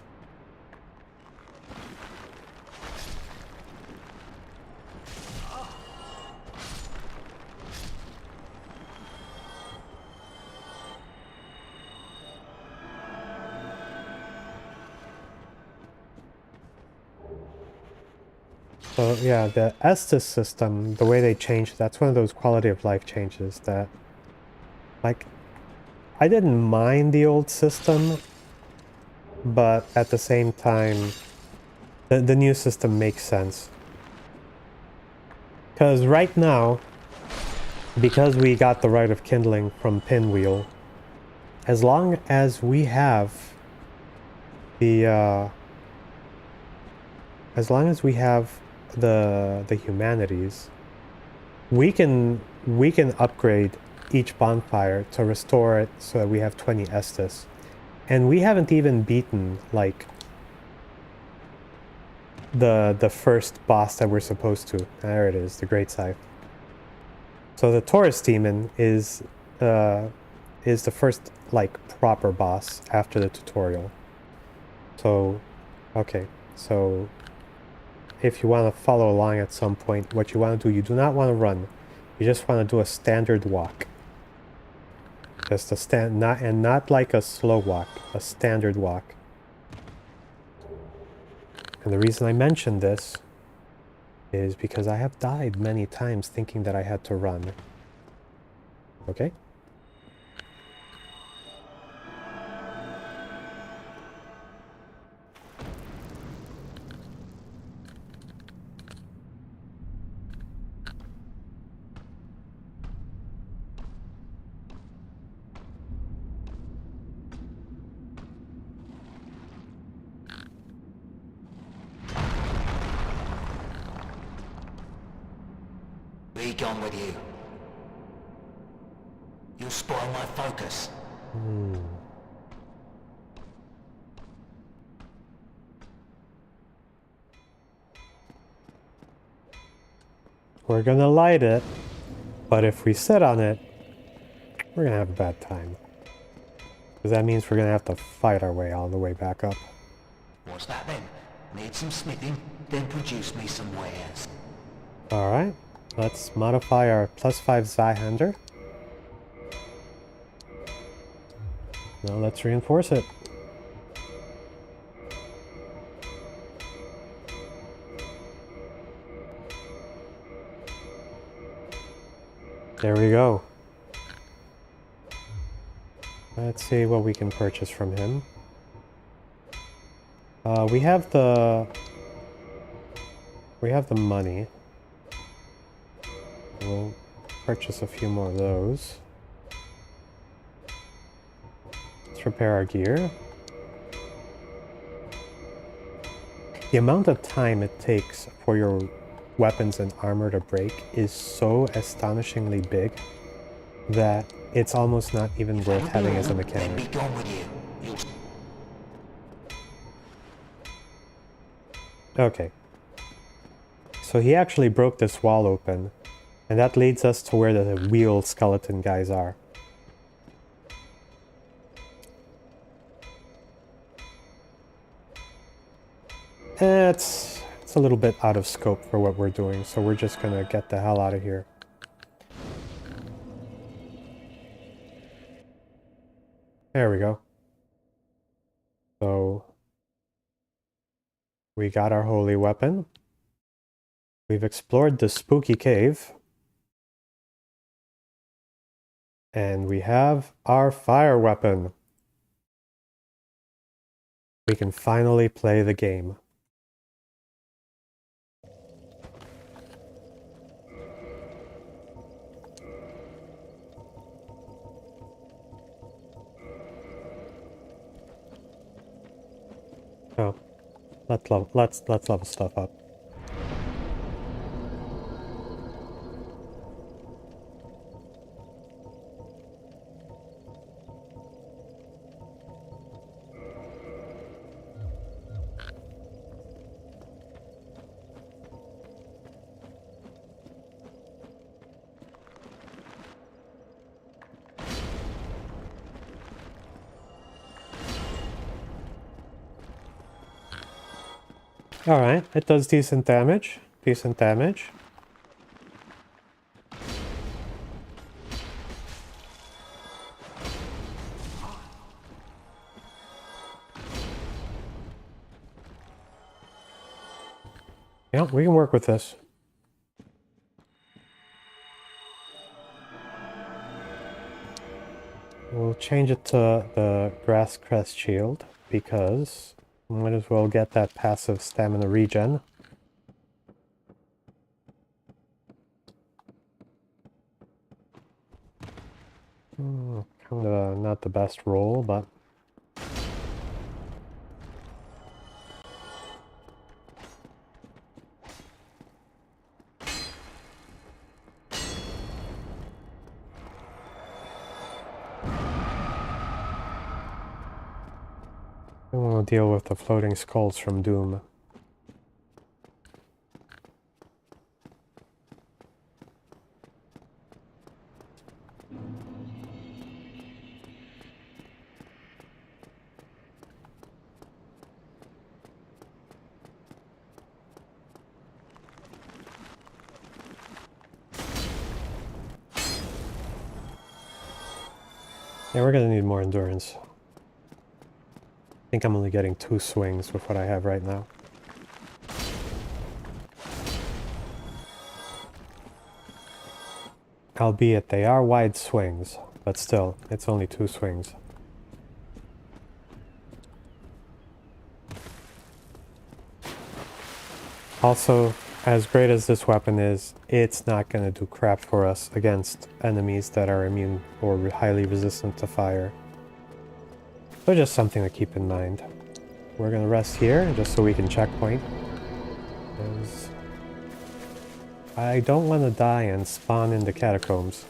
So yeah, the Estus system, the way they changed, that's one of those quality of life changes that, like, I didn't mind the old system, but at the same time, the new system makes sense. Because right now, because we got the Rite of Kindling from Pinwheel, as long as we have the humanities, we can upgrade each bonfire to restore it so that we have 20 Estus. And we haven't even beaten, like, the first boss that we're supposed to. There it is, the Great Scythe. So the Taurus demon is the first, like, proper boss after the tutorial. So, okay, so if you want to follow along at some point, what you want to do, you do not want to run. You just want to do a standard walk. Just a not like a slow walk, a standard walk. And the reason I mentioned this is because I have died many times thinking that I had to run. Okay? Be gone with you. You'll spoil my focus. We're gonna light it, but if we sit on it, we're gonna have a bad time. Because that means we're gonna have to fight our way all the way back up. What's that then? Need some smithing? Then produce me some wares. Alright, let's modify our +5 Zweihander. Now let's reinforce it. There we go. Let's see what we can purchase from him. We have the money. We'll purchase a few more of those. Let's repair our gear. The amount of time it takes for your weapons and armor to break is so astonishingly big that it's almost not even worth having as a mechanic. Be gone with you. Okay. So he actually broke this wall open, and that leads us to where the wheel skeleton guys are. It's a little bit out of scope for what we're doing, so we're just gonna get the hell out of here. There we go. So we got our holy weapon. We've explored the spooky cave. And we have our fire weapon. We can finally play the game. Oh, let's level stuff up. Alright, it does decent damage. Decent damage. Yeah, we can work with this. We'll change it to the Grass Crest Shield because might as well get that passive stamina regen. Kind of not the best roll, but we'll deal with the floating skulls from Doom. Yeah, we're gonna need more endurance. I think I'm only getting 2 swings with what I have right now. Albeit they are wide swings, but still, it's only 2 swings. Also, as great as this weapon is, it's not going to do crap for us against enemies that are immune or highly resistant to fire. So just something to keep in mind. We're going to rest here just so we can checkpoint. Because I don't want to die and spawn in the catacombs.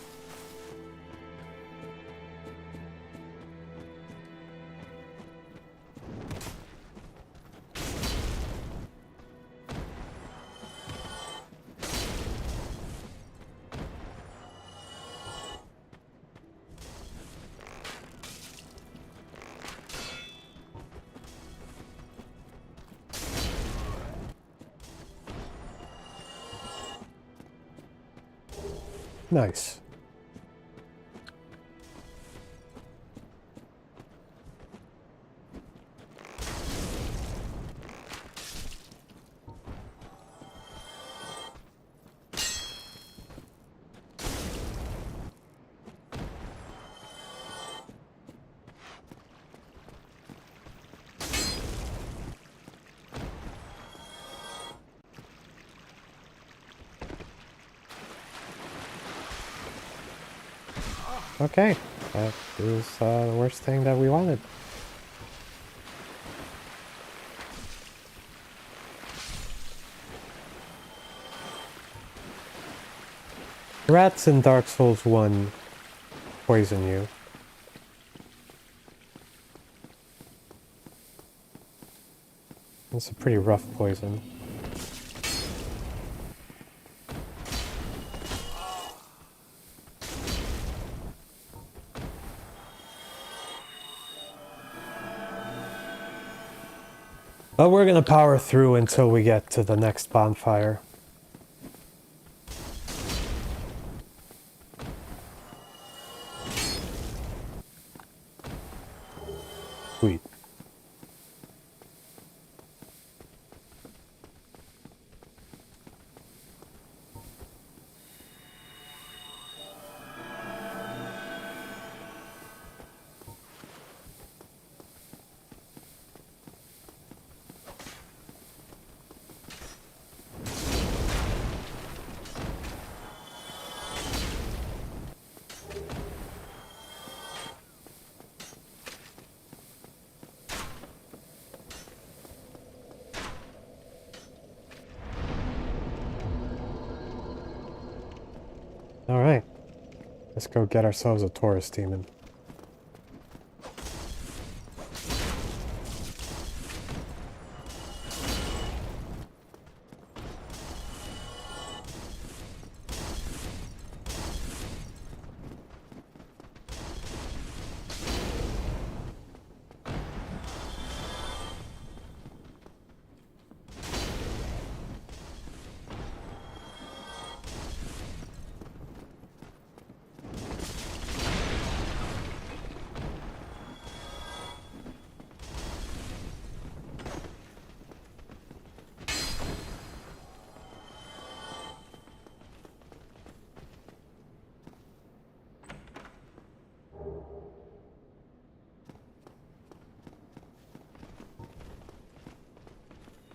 Nice. Okay, that is the worst thing that we wanted. Rats in Dark Souls 1 poison you. It's a pretty rough poison. But we're gonna power through until we get to the next bonfire. Sweet. Alright. Let's go get ourselves a Taurus demon.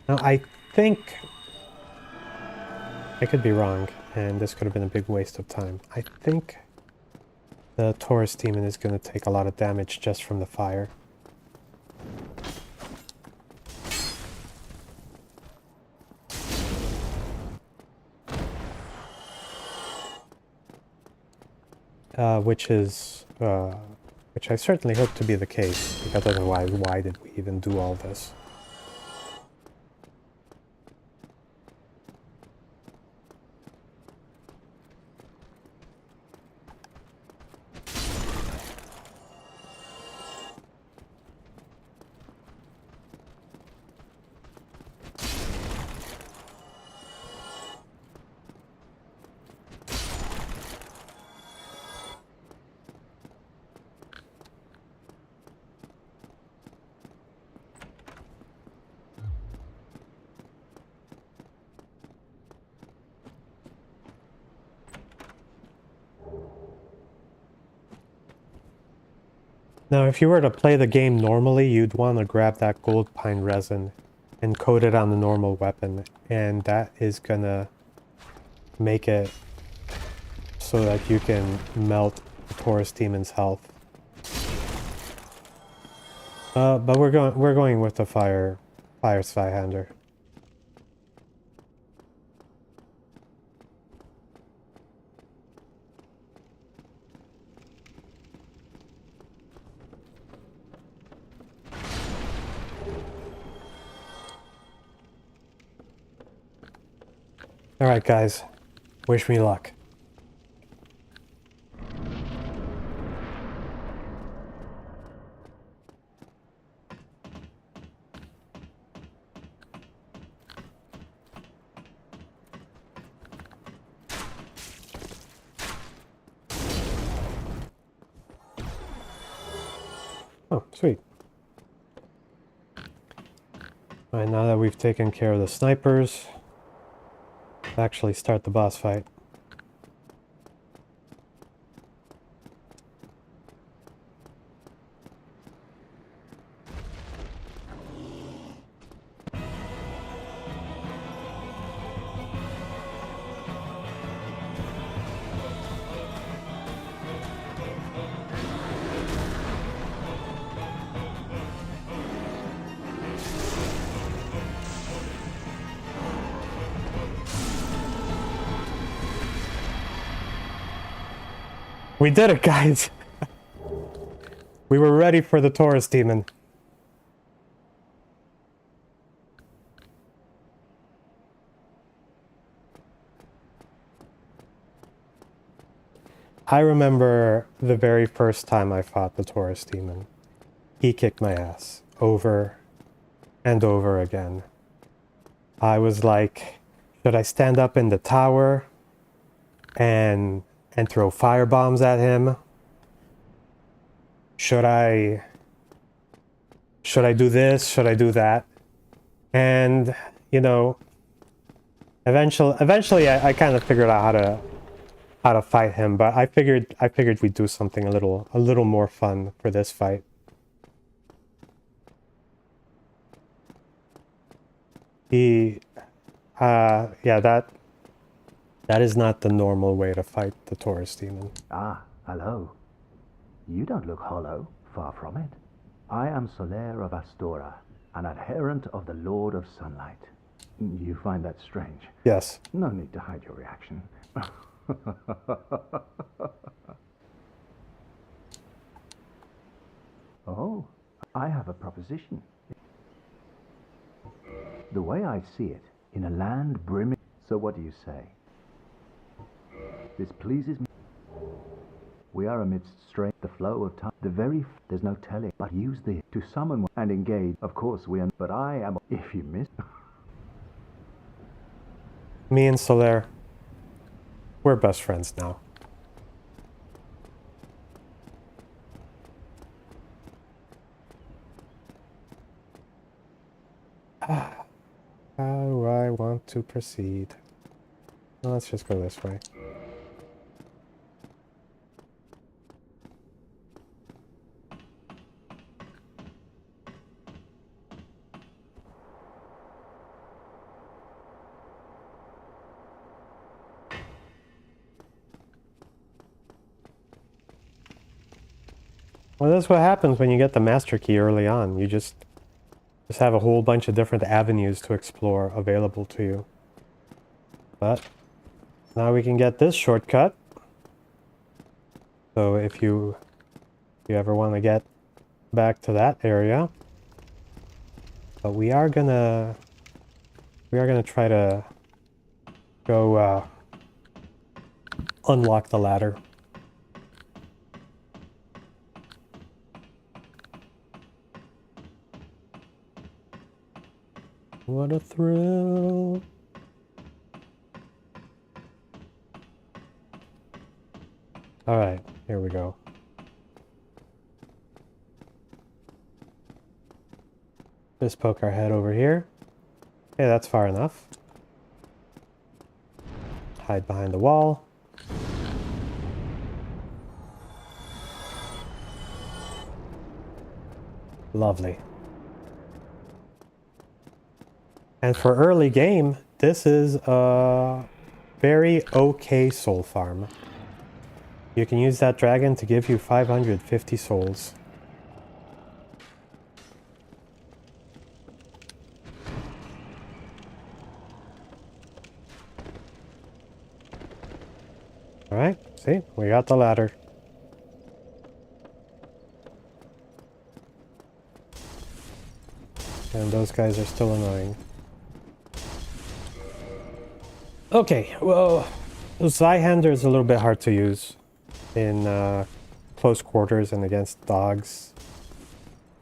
Now, I think... I could be wrong, and this could have been a big waste of time. I think the Taurus demon is going to take a lot of damage just from the fire. Which I certainly hope to be the case, because otherwise why did we even do all this? Now, if you were to play the game normally, you'd want to grab that gold pine resin and coat it on the normal weapon, and that is gonna make it so that you can melt the Taurus demon's health. But we're going with the fire Zweihander. All right, guys, wish me luck. Oh, sweet. All right, now that we've taken care of the snipers, let's actually start the boss fight. We did it, guys! We were ready for the Taurus demon. I remember the very first time I fought the Taurus demon. He kicked my ass over and over again. I was like, should I stand up in the tower and throw fire bombs at him? Should I do this? Should I do that? And, you know, eventually I kind of figured out how to fight him, but I figured we'd do something a little more fun for this fight. Yeah, that is not the normal way to fight the Taurus demon. Ah, hello. You don't look hollow, far from it. I am Solaire of Astora, an adherent of the Lord of Sunlight. You find that strange? Yes. No need to hide your reaction. Oh, I have a proposition. The way I see it, in a land brimming... So what do you say? This pleases me. We are amidst the flow of time. There's no telling, but use the to summon one and engage. Of course we are, but I am, if you miss. Me and Solaire, we're best friends now. How do I want to proceed? Well, let's just go this way. Well, that's what happens when you get the master key early on. You just have a whole bunch of different avenues to explore available to you. But now we can get this shortcut. So if you ever want to get back to that area, but we are gonna try to go unlock the ladder. What a thrill. All right, here we go. Just poke our head over here. Okay, that's far enough. Hide behind the wall. Lovely. And for early game, this is a very okay soul farm. You can use that dragon to give you 550 souls. Alright, see? We got the ladder. And those guys are still annoying. Okay, well, Zweihander is a little bit hard to use in close quarters and against dogs.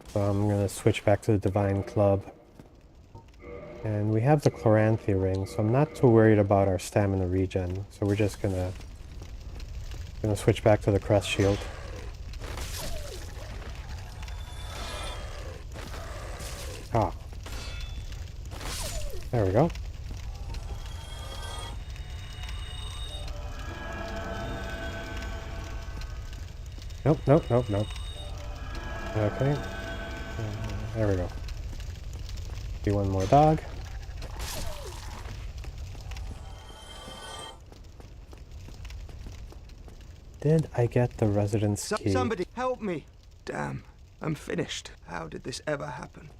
So I'm gonna switch back to the Divine Club. And we have the Chloranthy ring, so I'm not too worried about our stamina regen. So we're just gonna switch back to the Crest Shield. Ah. There we go. Nope, nope, nope, nope. Okay. There we go. Do one more dog. Did I get the residence key? Somebody help me! Damn, I'm finished. How did this ever happen?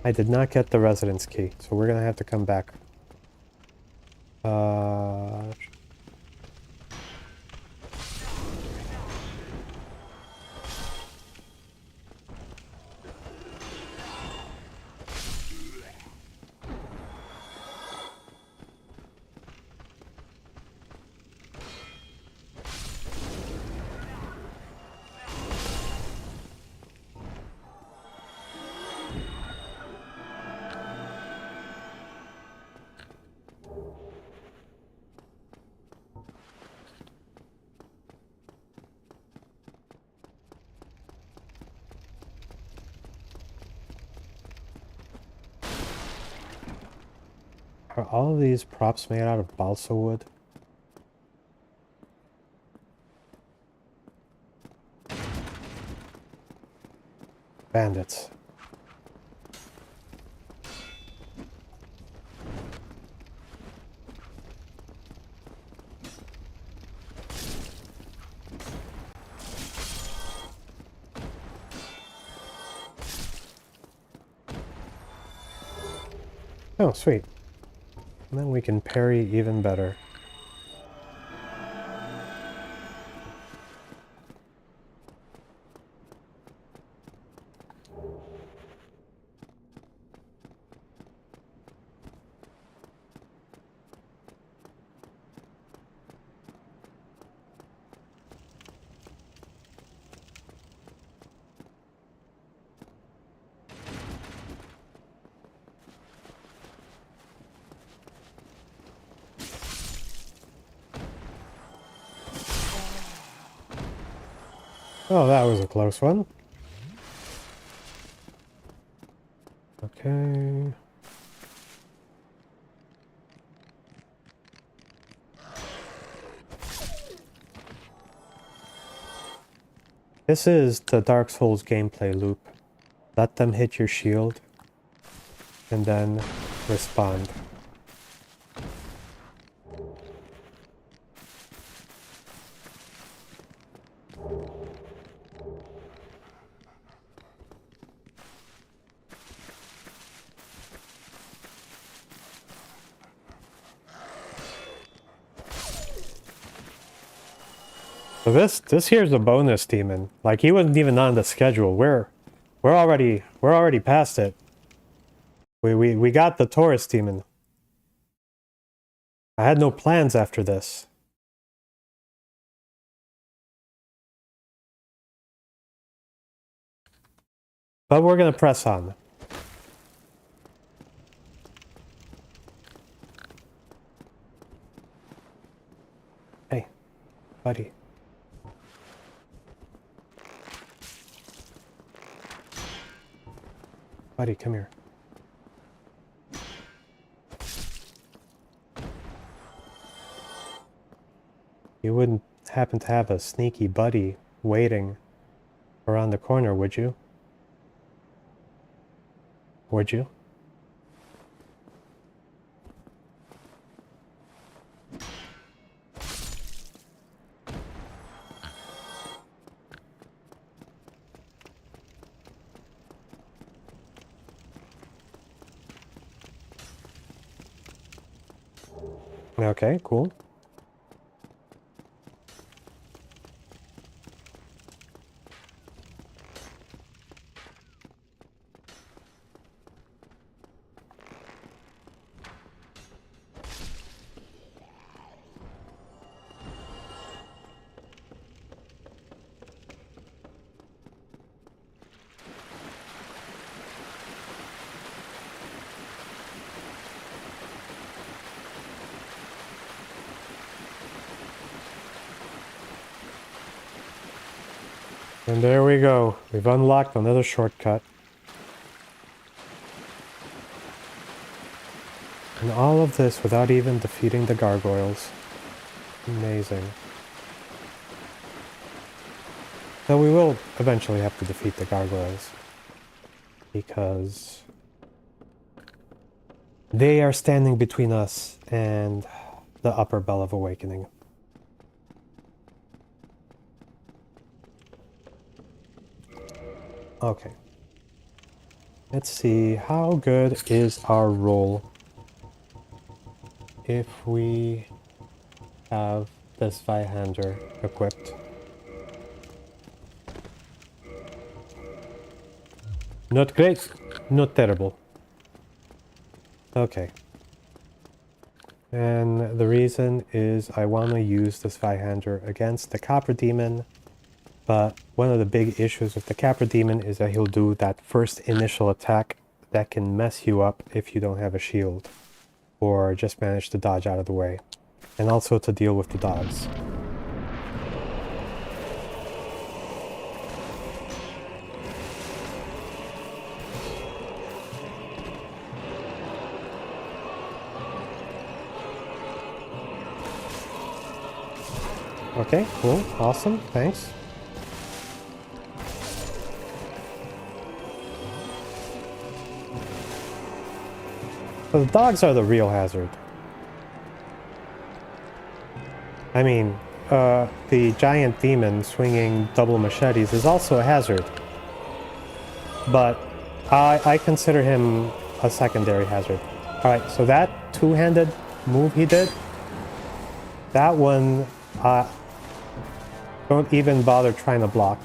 I did not get the residence key, so we're gonna have to come back. Are all of these props made out of balsa wood? Bandits. Oh, sweet. And then we can parry even better. Oh, that was a close one. Okay. This is the Dark Souls gameplay loop. Let them hit your shield, and then respond. So this here's a bonus demon. Like, he wasn't even on the schedule. We're already past it. We got the Taurus demon. I had no plans after this. But we're gonna press on. Hey, buddy. Buddy, come here. You wouldn't happen to have a sneaky buddy waiting around the corner, would you? Would you? Okay, cool. And there we go. We've unlocked another shortcut. And all of this without even defeating the gargoyles. Amazing. Now we will eventually have to defeat the gargoyles. Because they are standing between us and the upper Bell of Awakening. Okay. Let's see, how good is our roll if we have this Zweihander equipped? Not great, not terrible. Okay. And the reason is I want to use this Zweihander against the Copper Demon. But one of the big issues with the Capra Demon is that he'll do that first initial attack that can mess you up if you don't have a shield. Or just manage to dodge out of the way. And also to deal with the dogs. Okay, cool, awesome, thanks. So the dogs are the real hazard. I mean, the giant demon swinging double machetes is also a hazard. But I consider him a secondary hazard. Alright, so that two-handed move he did, that one, don't even bother trying to block.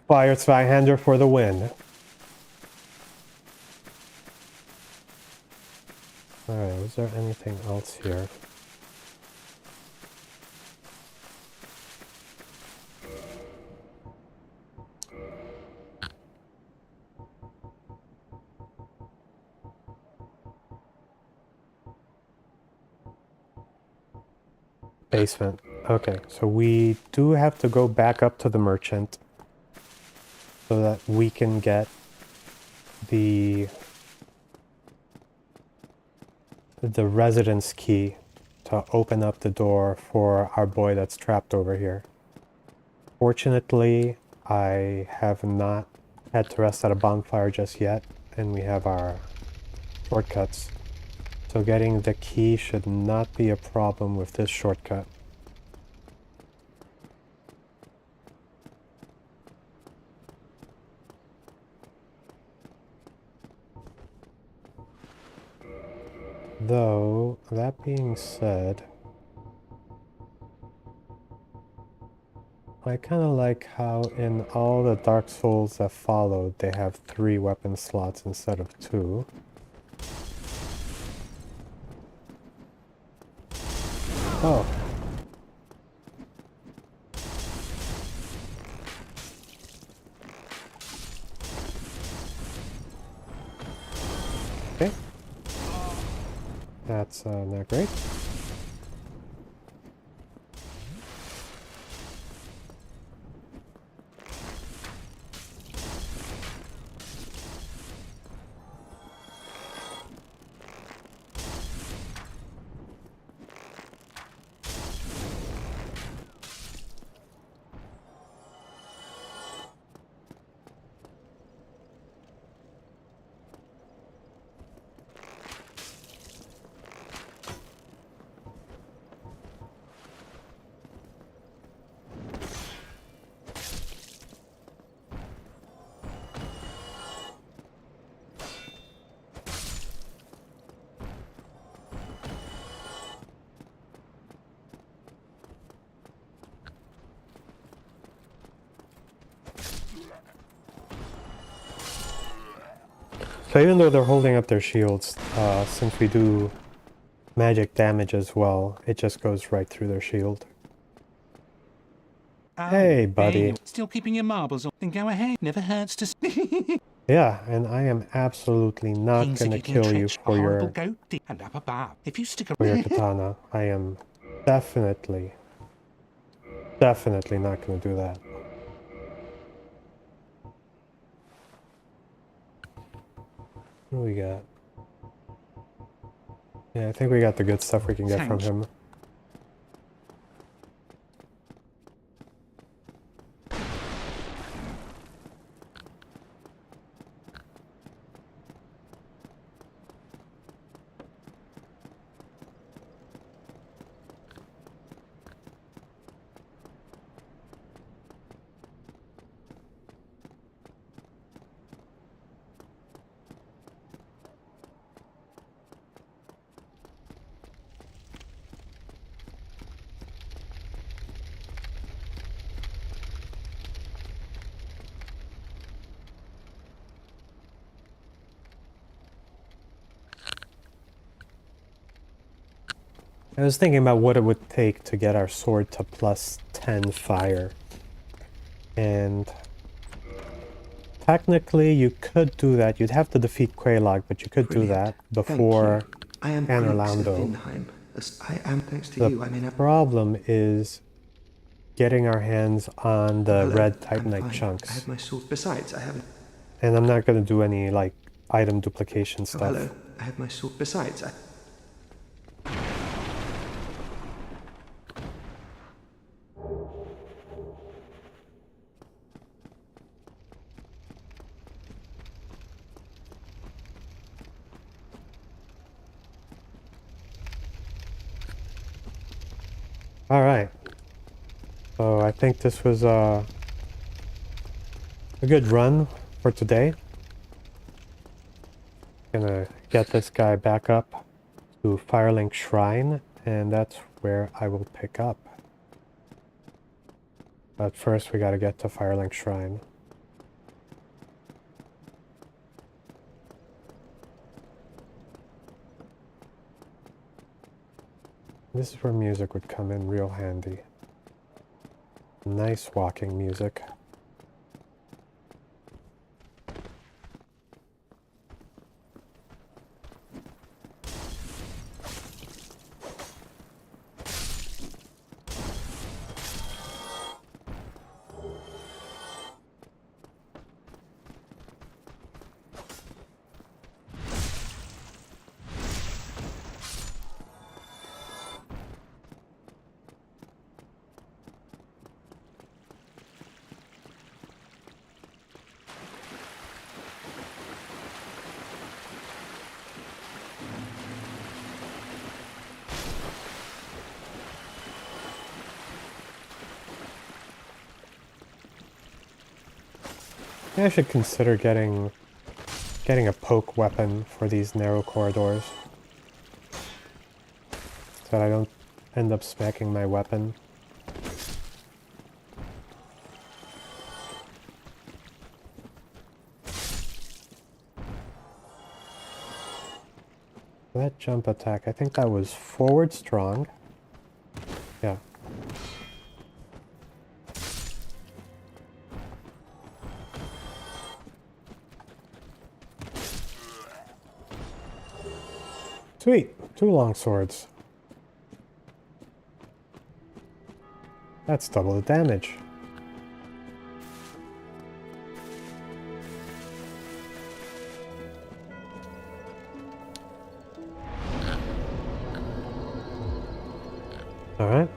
Fire Zweihander for the win. Alright, was there anything else here? Basement. Okay, so we do have to go back up to the merchant so that we can get the residence key to open up the door for our boy that's trapped over here. Fortunately, I have not had to rest at a bonfire just yet, and we have our shortcuts. So getting the key should not be a problem with this shortcut. Though, that being said, I kind of like how in all the Dark Souls that followed, they have 3 weapon slots instead of 2. Oh. Okay. That's not great. So even though they're holding up their shields, since we do magic damage as well, it just goes right through their shield. Oh, Hey, buddy. You're still keeping your marbles on. Then go ahead. Never hurts to... Yeah, and I am absolutely not Kings are gonna getting kill you trenched, for a horrible your goat. And up above. If you stick for your around... katana. I am definitely not gonna do that. What do we got? Yeah, I think we got the good stuff we can get from him. I was thinking about what it would take to get our sword to plus 10 fire. And technically you could do that. You'd have to defeat Quelaag, but you could do that before Anorlando. I am thanks to you. I mean, the problem is getting our hands on the red Titanite chunks. I have my sword. Besides, I haven't. And I'm not going to do any, like, item duplication stuff. Hello. I have my sword. Besides, Alright. So I think this was a good run for today. Gonna get this guy back up to Firelink Shrine, and that's where I will pick up. But first we gotta get to Firelink Shrine. This is where music would come in real handy. Nice walking music. I should consider getting a poke weapon for these narrow corridors, so that I don't end up smacking my weapon. That jump attack, I think that was forward strong. Yeah. Sweet, 2 long swords. That's double the damage. All right.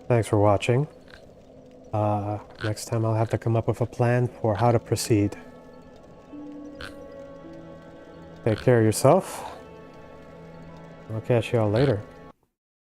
Thanks for watching. Next time I'll have to come up with a plan for how to proceed. Take care of yourself. I'll catch you all later.